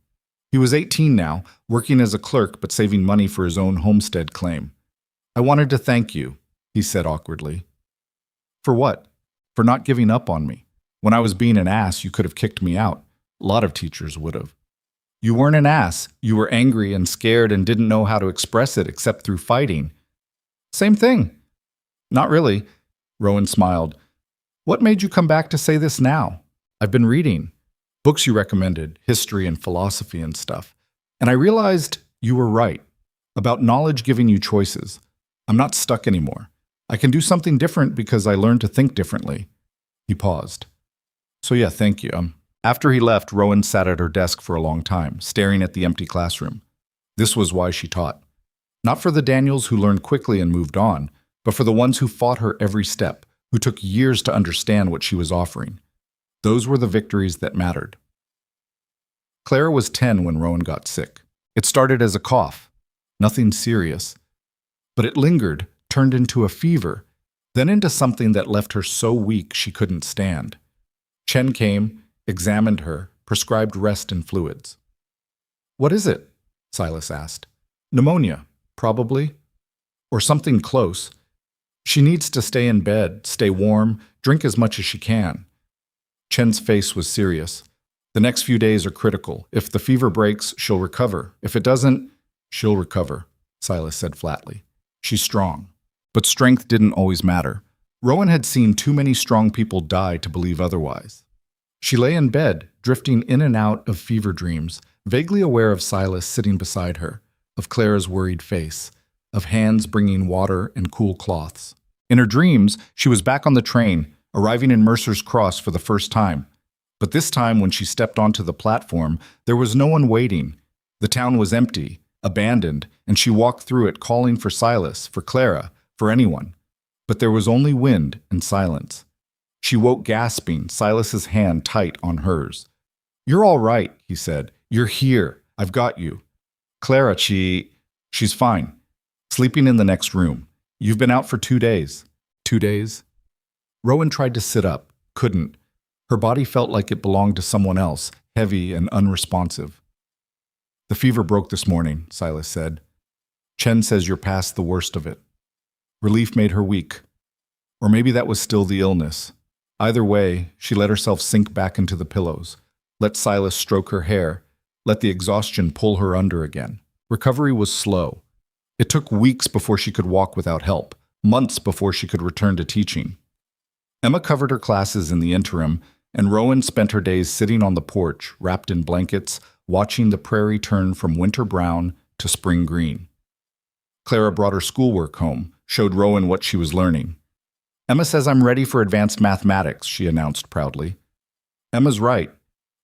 He was 18 now, working as a clerk but saving money for his own homestead claim. "I wanted to thank you," he said awkwardly. "For what?" "For not giving up on me. When I was being an ass, you could have kicked me out. A lot of teachers would have." "You weren't an ass. You were angry and scared and didn't know how to express it except through fighting." "Same thing." "Not really," Rowan smiled. "What made you come back to say this now?" "I've been reading. Books you recommended, history and philosophy and stuff. And I realized you were right. About knowledge giving you choices. I'm not stuck anymore. I can do something different because I learned to think differently." He paused. "So yeah, thank you." After he left, Rowan sat at her desk for a long time, staring at the empty classroom. This was why she taught. Not for the Daniels who learned quickly and moved on, but for the ones who fought her every step, who took years to understand what she was offering. Those were the victories that mattered. Clara was 10 when Rowan got sick. It started as a cough. Nothing serious. But it lingered, turned into a fever, then into something that left her so weak she couldn't stand. Chen came, examined her, prescribed rest and fluids. "What is it?" Silas asked. "Pneumonia, probably. Or something close. She needs to stay in bed, stay warm, drink as much as she can." Chen's face was serious. "The next few days are critical. If the fever breaks, she'll recover. If it doesn't, she'll recover," Silas said flatly. "She's strong." But strength didn't always matter. Rowan had seen too many strong people die to believe otherwise. She lay in bed, drifting in and out of fever dreams, vaguely aware of Silas sitting beside her, of Clara's worried face, of hands bringing water and cool cloths. In her dreams, she was back on the train, arriving in Mercer's Cross for the first time. But this time, when she stepped onto the platform, there was no one waiting. The town was empty, abandoned, and she walked through it calling for Silas, for Clara, for anyone. But there was only wind and silence. She woke gasping, Silas's hand tight on hers. "You're all right," he said. "You're here. I've got you. Clara, she's fine. Sleeping in the next room. You've been out for 2 days." 2 days? Rowan tried to sit up, couldn't. Her body felt like it belonged to someone else, heavy and unresponsive. "The fever broke this morning," Silas said. "Chen says you're past the worst of it." Relief made her weak. Or maybe that was still the illness. Either way, she let herself sink back into the pillows, let Silas stroke her hair, let the exhaustion pull her under again. Recovery was slow. It took weeks before she could walk without help, months before she could return to teaching. Emma covered her classes in the interim, and Rowan spent her days sitting on the porch, wrapped in blankets, watching the prairie turn from winter brown to spring green. Clara brought her schoolwork home, showed Rowan what she was learning. "Emma says I'm ready for advanced mathematics," she announced proudly. "Emma's right.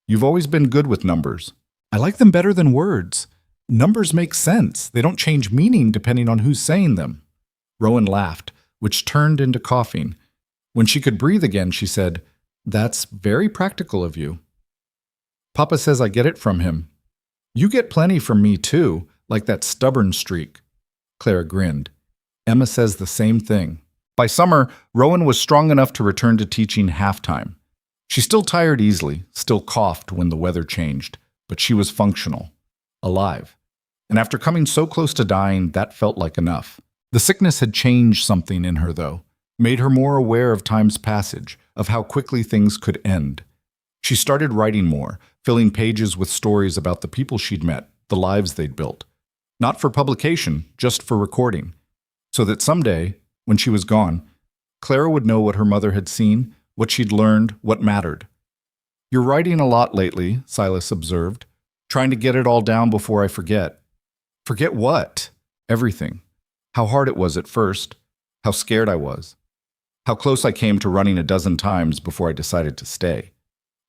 You've always been good with numbers. I like them better than words. Numbers make sense. They don't change meaning depending on who's saying them." Rowan laughed, which turned into coughing. When she could breathe again, she said, "That's very practical of you." "Papa says I get it from him." "You get plenty from me too, like that stubborn streak." Clara grinned. "Emma says the same thing." By summer, Rowan was strong enough to return to teaching half-time. She still tired easily, still coughed when the weather changed, but she was functional, alive. And after coming so close to dying, that felt like enough. The sickness had changed something in her, though, made her more aware of time's passage, of how quickly things could end. She started writing more, filling pages with stories about the people she'd met, the lives they'd built. Not for publication, just for recording. So that someday, when she was gone, Clara would know what her mother had seen, what she'd learned, what mattered. "You're writing a lot lately," Silas observed. "Trying to get it all down before I forget." "Forget what?" "Everything. How hard it was at first. How scared I was. How close I came to running a dozen times before I decided to stay."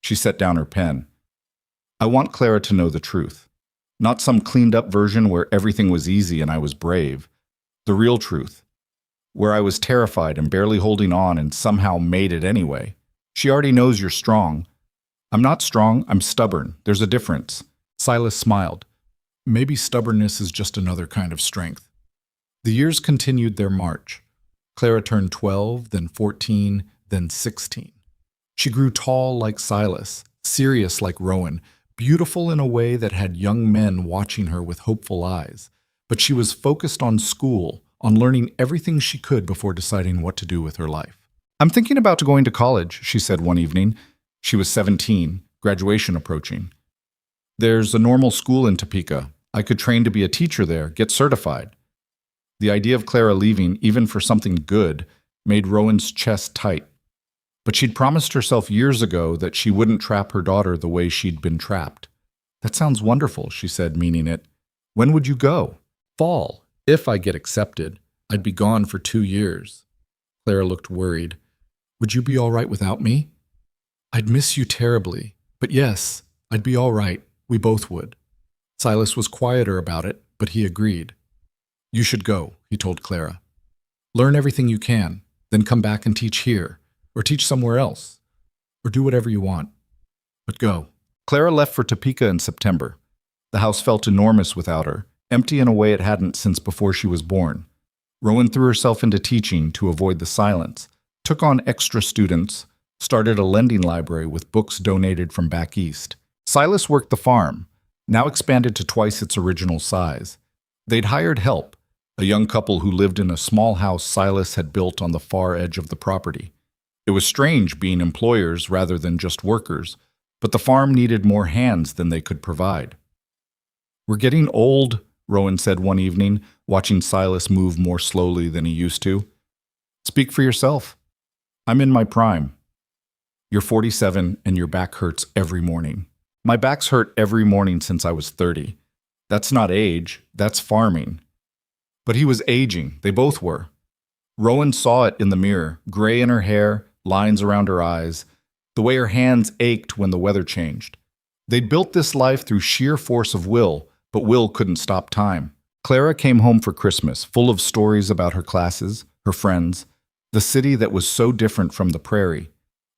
She set down her pen. "I want Clara to know the truth. Not some cleaned-up version where everything was easy and I was brave. The real truth. Where I was terrified and barely holding on and somehow made it anyway. She already knows you're strong." "I'm not strong, I'm stubborn. There's a difference." Silas smiled. "Maybe stubbornness is just another kind of strength." The years continued their march. Clara turned 12, then 14, then 16. She grew tall like Silas, serious like Rowan, beautiful in a way that had young men watching her with hopeful eyes. But she was focused on school, on learning everything she could before deciding what to do with her life. "I'm thinking about going to college," she said one evening. She was 17, graduation approaching. "There's a normal school in Topeka. I could train to be a teacher there, get certified." The idea of Clara leaving, even for something good, made Rowan's chest tight. But she'd promised herself years ago that she wouldn't trap her daughter the way she'd been trapped. "That sounds wonderful," she said, meaning it. "When would you go?" "Fall. If I get accepted. I'd be gone for 2 years." Clara looked worried. "Would you be all right without me?" "I'd miss you terribly. But yes, I'd be all right. We both would." Silas was quieter about it, but he agreed. "You should go," he told Clara. "Learn everything you can, then come back and teach here, or teach somewhere else, or do whatever you want. But go." Clara left for Topeka in September. The house felt enormous without her, empty in a way it hadn't since before she was born. Rowan threw herself into teaching to avoid the silence, took on extra students, started a lending library with books donated from back east. Silas worked the farm, now expanded to twice its original size. They'd hired help, a young couple who lived in a small house Silas had built on the far edge of the property. It was strange being employers rather than just workers, but the farm needed more hands than they could provide. "We're getting old," Rowan said one evening, watching Silas move more slowly than he used to. "Speak for yourself. I'm in my prime. You're 47 and your back hurts every morning. My back's hurt every morning since I was 30. That's not age, that's farming." But he was aging, they both were. Rowan saw it in the mirror, gray in her hair, lines around her eyes, the way her hands ached when the weather changed. They'd built this life through sheer force of will, but will couldn't stop time. Clara came home for Christmas, full of stories about her classes, her friends, the city that was so different from the prairie.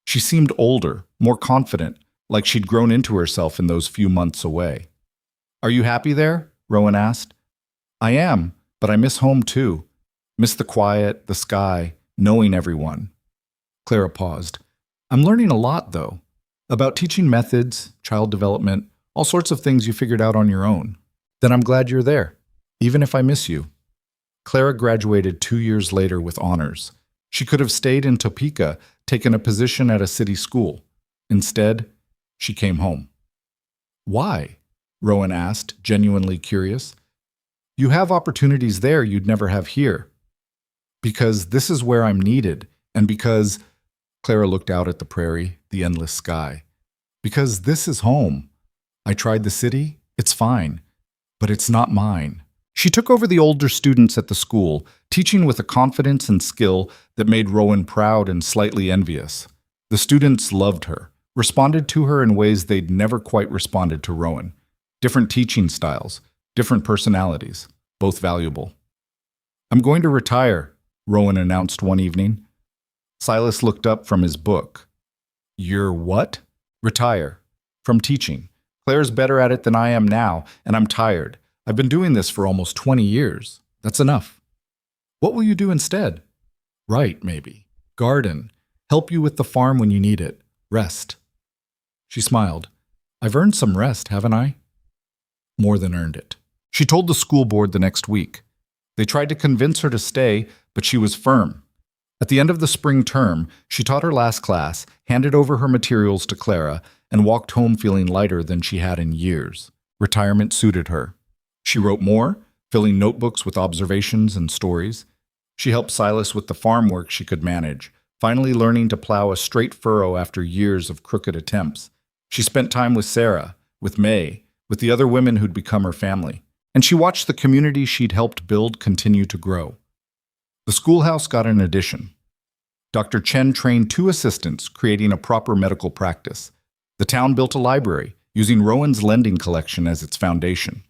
She seemed older, more confident, like she'd grown into herself in those few months away. "Are you happy there?" Rowan asked. "I am, but I miss home too. Miss the quiet, the sky, knowing everyone." Clara paused. "I'm learning a lot, though, about teaching methods, child development, all sorts of things you figured out on your own. Then I'm glad you're there, even if I miss you." Clara graduated 2 years later with honors. She could have stayed in Topeka, taken a position at a city school. Instead, she came home. "Why?" Rowan asked, genuinely curious. "You have opportunities there you'd never have here." "Because this is where I'm needed, and because—" Clara looked out at the prairie, the endless sky. "Because this is home. I tried the city, it's fine, but it's not mine." She took over the older students at the school, teaching with a confidence and skill that made Rowan proud and slightly envious. The students loved her, responded to her in ways they'd never quite responded to Rowan. Different teaching styles, different personalities, both valuable. "I'm going to retire," Rowan announced one evening. Silas looked up from his book. "You're what?" "Retire. From teaching. Claire's better at it than I am now, and I'm tired. I've been doing this for almost 20 years. That's enough." "What will you do instead?" "Write, maybe. Garden. Help you with the farm when you need it. Rest." She smiled. "I've earned some rest, haven't I?" "More than earned it." She told the school board the next week. They tried to convince her to stay, but she was firm. At the end of the spring term, she taught her last class, handed over her materials to Clara, and walked home feeling lighter than she had in years. Retirement suited her. She wrote more, filling notebooks with observations and stories. She helped Silas with the farm work she could manage, finally learning to plow a straight furrow after years of crooked attempts. She spent time with Sarah, with May, with the other women who'd become her family. And she watched the community she'd helped build continue to grow. The schoolhouse got an addition. Dr. Chen trained 2 assistants, creating a proper medical practice. The town built a library, using Rowan's lending collection as its foundation.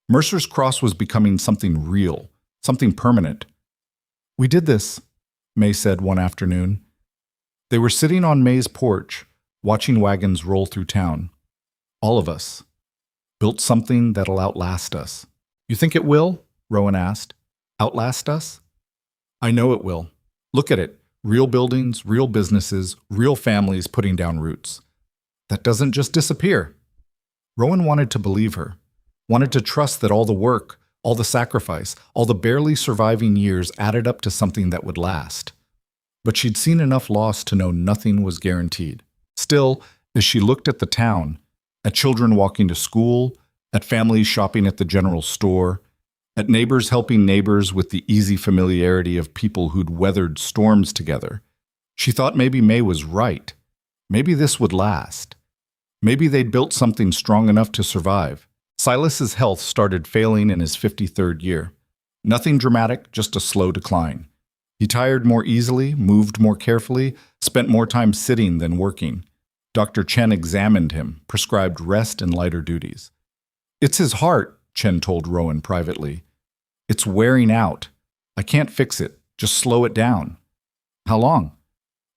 Mercer's Cross was becoming something real, something permanent. "We did this," May said one afternoon. They were sitting on May's porch, watching wagons roll through town. "All of us. Built something that'll outlast us." "You think it will?" Rowan asked. "Outlast us?" "I know it will. Look at it. Real buildings, real businesses, real families putting down roots. That doesn't just disappear." Rowan wanted to believe her, wanted to trust that all the work, all the sacrifice, all the barely surviving years added up to something that would last. But she'd seen enough loss to know nothing was guaranteed. Still, as she looked at the town, at children walking to school, at families shopping at the general store, at neighbors helping neighbors with the easy familiarity of people who'd weathered storms together, she thought maybe May was right. Maybe this would last. Maybe they'd built something strong enough to survive. Silas's health started failing in his 53rd year. Nothing dramatic, just a slow decline. He tired more easily, moved more carefully, spent more time sitting than working. Dr. Chen examined him, prescribed rest and lighter duties. "It's his heart," Chen told Rowan privately. "It's wearing out. I can't fix it. Just slow it down." "How long?"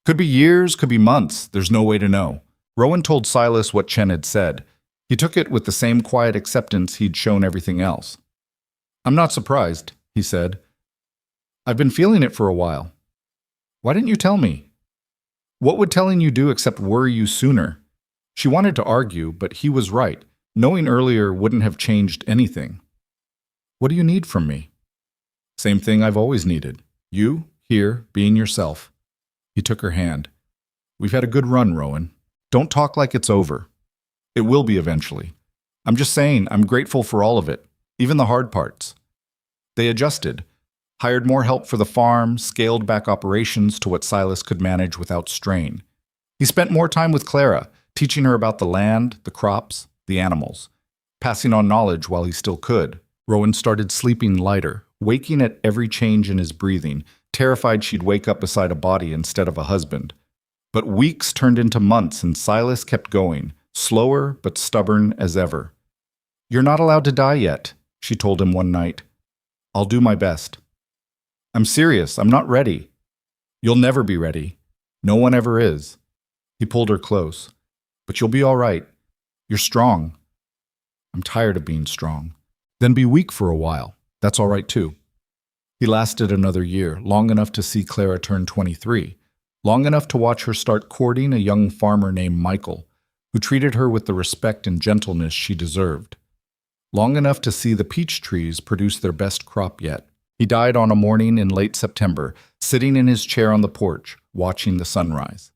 "Could be years, could be months. There's no way to know." Rowan told Silas what Chen had said. He took it with the same quiet acceptance he'd shown everything else. "I'm not surprised," he said. I've been feeling it for a while. Why didn't you tell me? What would telling you do except worry you sooner? She wanted to argue, but he was right. Knowing earlier wouldn't have changed anything. What do you need from me? Same thing I've always needed. You, here, being yourself. He took her hand. We've had a good run, Rowan. Don't talk like it's over. It will be eventually. I'm just saying I'm grateful for all of it, even the hard parts. They adjusted, hired more help for the farm, scaled back operations to what Silas could manage without strain. He spent more time with Clara, teaching her about the land, the crops, the animals, passing on knowledge while he still could. Rowan started sleeping lighter, waking at every change in his breathing, terrified she'd wake up beside a body instead of a husband. But weeks turned into months and Silas kept going, slower but stubborn as ever. You're not allowed to die yet, she told him one night. I'll do my best. I'm serious, I'm not ready. You'll never be ready. No one ever is. He pulled her close. But you'll be all right. You're strong. I'm tired of being strong. Then be weak for a while. That's all right too. He lasted another year, long enough to see Clara turn 23, long enough to watch her start courting a young farmer named Michael, who treated her with the respect and gentleness she deserved. Long enough to see the peach trees produce their best crop yet. He died on a morning in late September, sitting in his chair on the porch, watching the sunrise.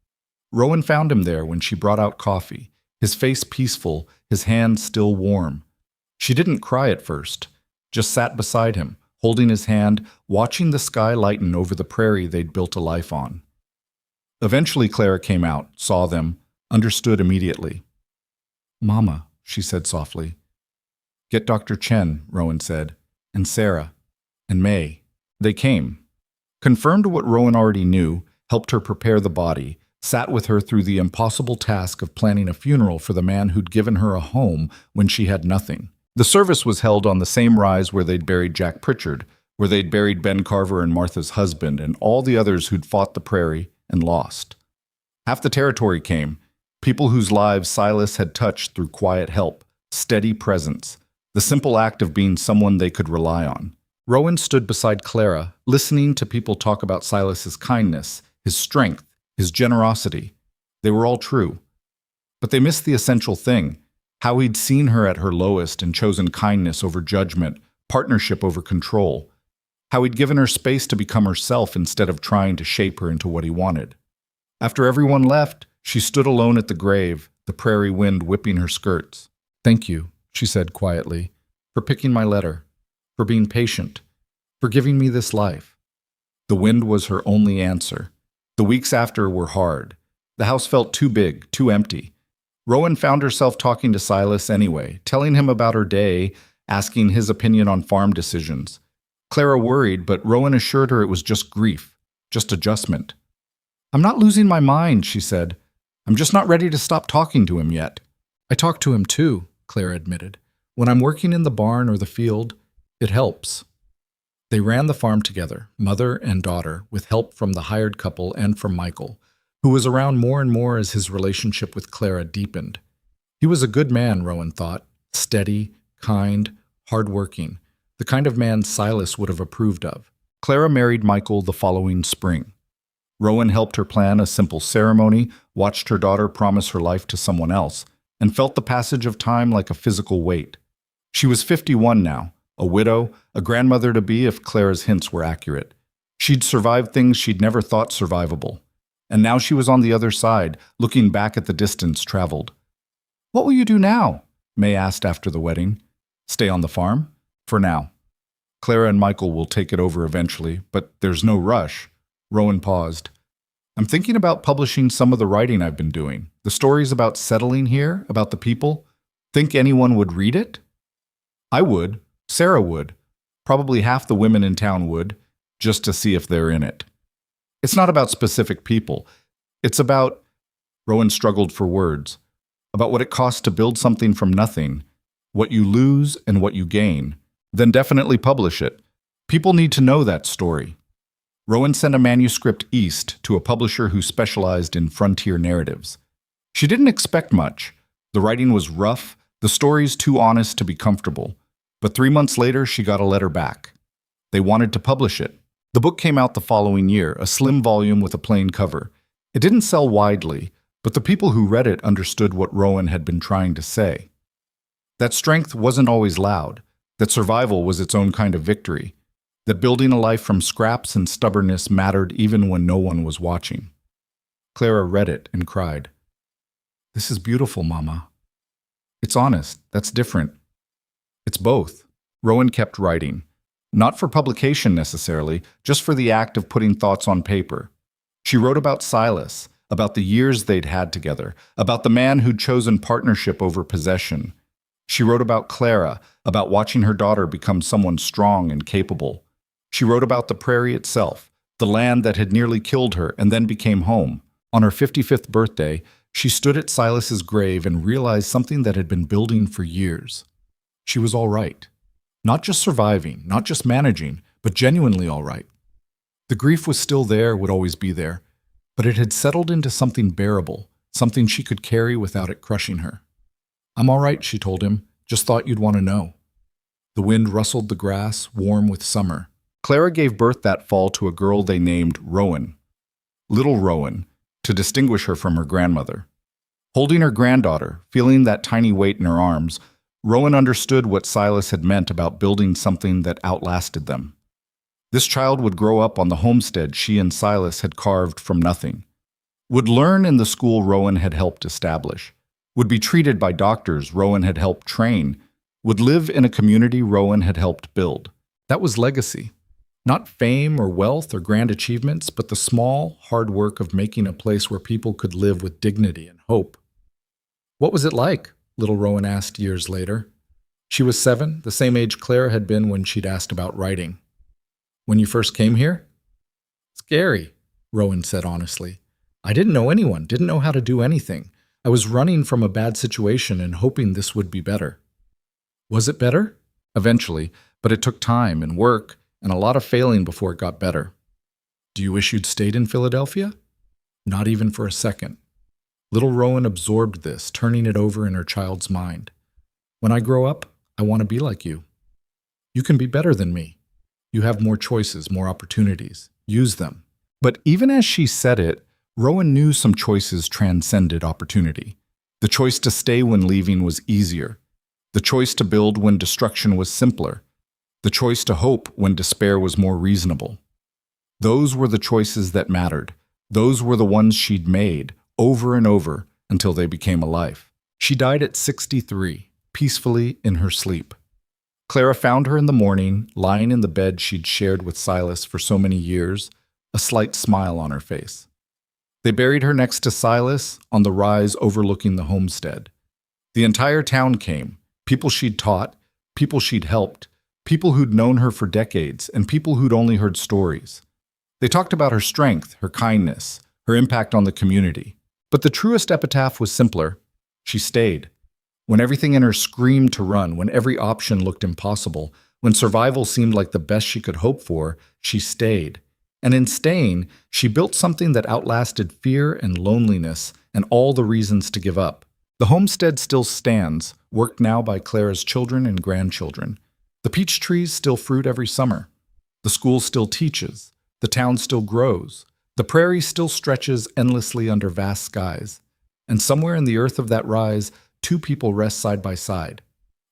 Rowan found him there when she brought out coffee, his face peaceful, his hands still warm. She didn't cry at first, just sat beside him, holding his hand, watching the sky lighten over the prairie they'd built a life on. Eventually Clara came out, saw them, understood immediately. Mama, she said softly. Get Dr. Chen, Rowan said, and Sarah, and May. They came. Confirmed what Rowan already knew, helped her prepare the body, sat with her through the impossible task of planning a funeral for the man who'd given her a home when she had nothing. The service was held on the same rise where they'd buried Jack Pritchard, where they'd buried Ben Carver and Martha's husband and all the others who'd fought the prairie and lost. Half the territory came, people whose lives Silas had touched through quiet help, steady presence, the simple act of being someone they could rely on. Rowan stood beside Clara, listening to people talk about Silas's kindness, his strength, his generosity. They were all true. But they missed the essential thing, how he'd seen her at her lowest and chosen kindness over judgment, partnership over control, how he'd given her space to become herself instead of trying to shape her into what he wanted. After everyone left, she stood alone at the grave, the prairie wind whipping her skirts. Thank you, she said quietly, for picking my letter, for being patient, for giving me this life. The wind was her only answer. The weeks after were hard. The house felt too big, too empty. Rowan found herself talking to Silas anyway, telling him about her day, asking his opinion on farm decisions. Clara worried, but Rowan assured her it was just grief, just adjustment. I'm not losing my mind, she said. I'm just not ready to stop talking to him yet. I talk to him too, Clara admitted. When I'm working in the barn or the field, it helps. They ran the farm together, mother and daughter, with help from the hired couple and from Michael, who was around more and more as his relationship with Clara deepened. He was a good man, Rowan thought, steady, kind, hard-working, the kind of man Silas would have approved of. Clara married Michael the following spring. Rowan helped her plan a simple ceremony, watched her daughter promise her life to someone else, and felt the passage of time like a physical weight. She was 51 now, a widow, a grandmother-to-be if Clara's hints were accurate. She'd survived things she'd never thought survivable. And now she was on the other side, looking back at the distance traveled. What will you do now? May asked after the wedding. Stay on the farm? For now. Clara and Michael will take it over eventually, but there's no rush. Rowan paused. I'm thinking about publishing some of the writing I've been doing. The stories about settling here, about the people. Think anyone would read it? I would. Sarah would. Probably half the women in town would, just to see if they're in it. It's not about specific people. It's about, Rowan struggled for words, about what it costs to build something from nothing, what you lose and what you gain. Then definitely publish it. People need to know that story. Rowan sent a manuscript east to a publisher who specialized in frontier narratives. She didn't expect much. The writing was rough, the stories too honest to be comfortable. But 3 months later, she got a letter back. They wanted to publish it. The book came out the following year, a slim volume with a plain cover. It didn't sell widely, but the people who read it understood what Rowan had been trying to say. That strength wasn't always loud, that survival was its own kind of victory, that building a life from scraps and stubbornness mattered even when no one was watching. Clara read it and cried. "This is beautiful, Mama." "It's honest. That's different." "It's both." Rowan kept writing. Not for publication necessarily, just for the act of putting thoughts on paper. She wrote about Silas, about the years they'd had together, about the man who'd chosen partnership over possession. She wrote about Clara, about watching her daughter become someone strong and capable. She wrote about the prairie itself, the land that had nearly killed her and then became home. On her 55th birthday, she stood at Silas's grave and realized something that had been building for years. She was all right. Not just surviving, not just managing, but genuinely all right. The grief was still there, would always be there, but it had settled into something bearable, something she could carry without it crushing her. "I'm all right," she told him. "Just thought you'd want to know." The wind rustled the grass, warm with summer. Clara gave birth that fall to a girl they named Rowan. Little Rowan, to distinguish her from her grandmother. Holding her granddaughter, feeling that tiny weight in her arms, Rowan understood what Silas had meant about building something that outlasted them. This child would grow up on the homestead she and Silas had carved from nothing, would learn in the school Rowan had helped establish, would be treated by doctors Rowan had helped train, would live in a community Rowan had helped build. That was legacy. Not fame or wealth or grand achievements, but the small, hard work of making a place where people could live with dignity and hope. "What was it like?" little Rowan asked years later. She was 7, the same age Claire had been when she'd asked about writing. "When you first came here?" "Scary," Rowan said honestly. "I didn't know anyone, didn't know how to do anything. I was running from a bad situation and hoping this would be better." "Was it better?" "Eventually, but it took time and work and a lot of failing before it got better." "Do you wish you'd stayed in Philadelphia?" "Not even for a second." Little Rowan absorbed this, turning it over in her child's mind. "When I grow up, I want to be like you. You can be better than me. You have more choices, more opportunities. Use them." But even as she said it, Rowan knew some choices transcended opportunity. The choice to stay when leaving was easier. The choice to build when destruction was simpler. The choice to hope when despair was more reasonable. Those were the choices that mattered. Those were the ones she'd made, over and over, until they became a life. She died at 63, peacefully in her sleep. Clara found her in the morning, lying in the bed she'd shared with Silas for so many years, a slight smile on her face. They buried her next to Silas on the rise overlooking the homestead. The entire town came, people she'd taught, people she'd helped, people who'd known her for decades, and people who'd only heard stories. They talked about her strength, her kindness, her impact on the community. But the truest epitaph was simpler. She stayed. When everything in her screamed to run, when every option looked impossible, when survival seemed like the best she could hope for, she stayed. And in staying, she built something that outlasted fear and loneliness and all the reasons to give up. The homestead still stands, worked now by Clara's children and grandchildren. The peach trees still fruit every summer. The school still teaches. The town still grows. The prairie still stretches endlessly under vast skies. And somewhere in the earth of that rise, 2 people rest side by side.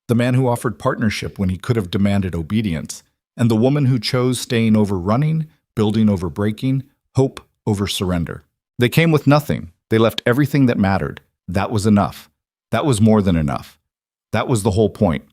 The man who offered partnership when he could have demanded obedience, and the woman who chose staying over running, building over breaking, hope over surrender. They came with nothing. They left everything that mattered. That was enough. That was more than enough. That was the whole point.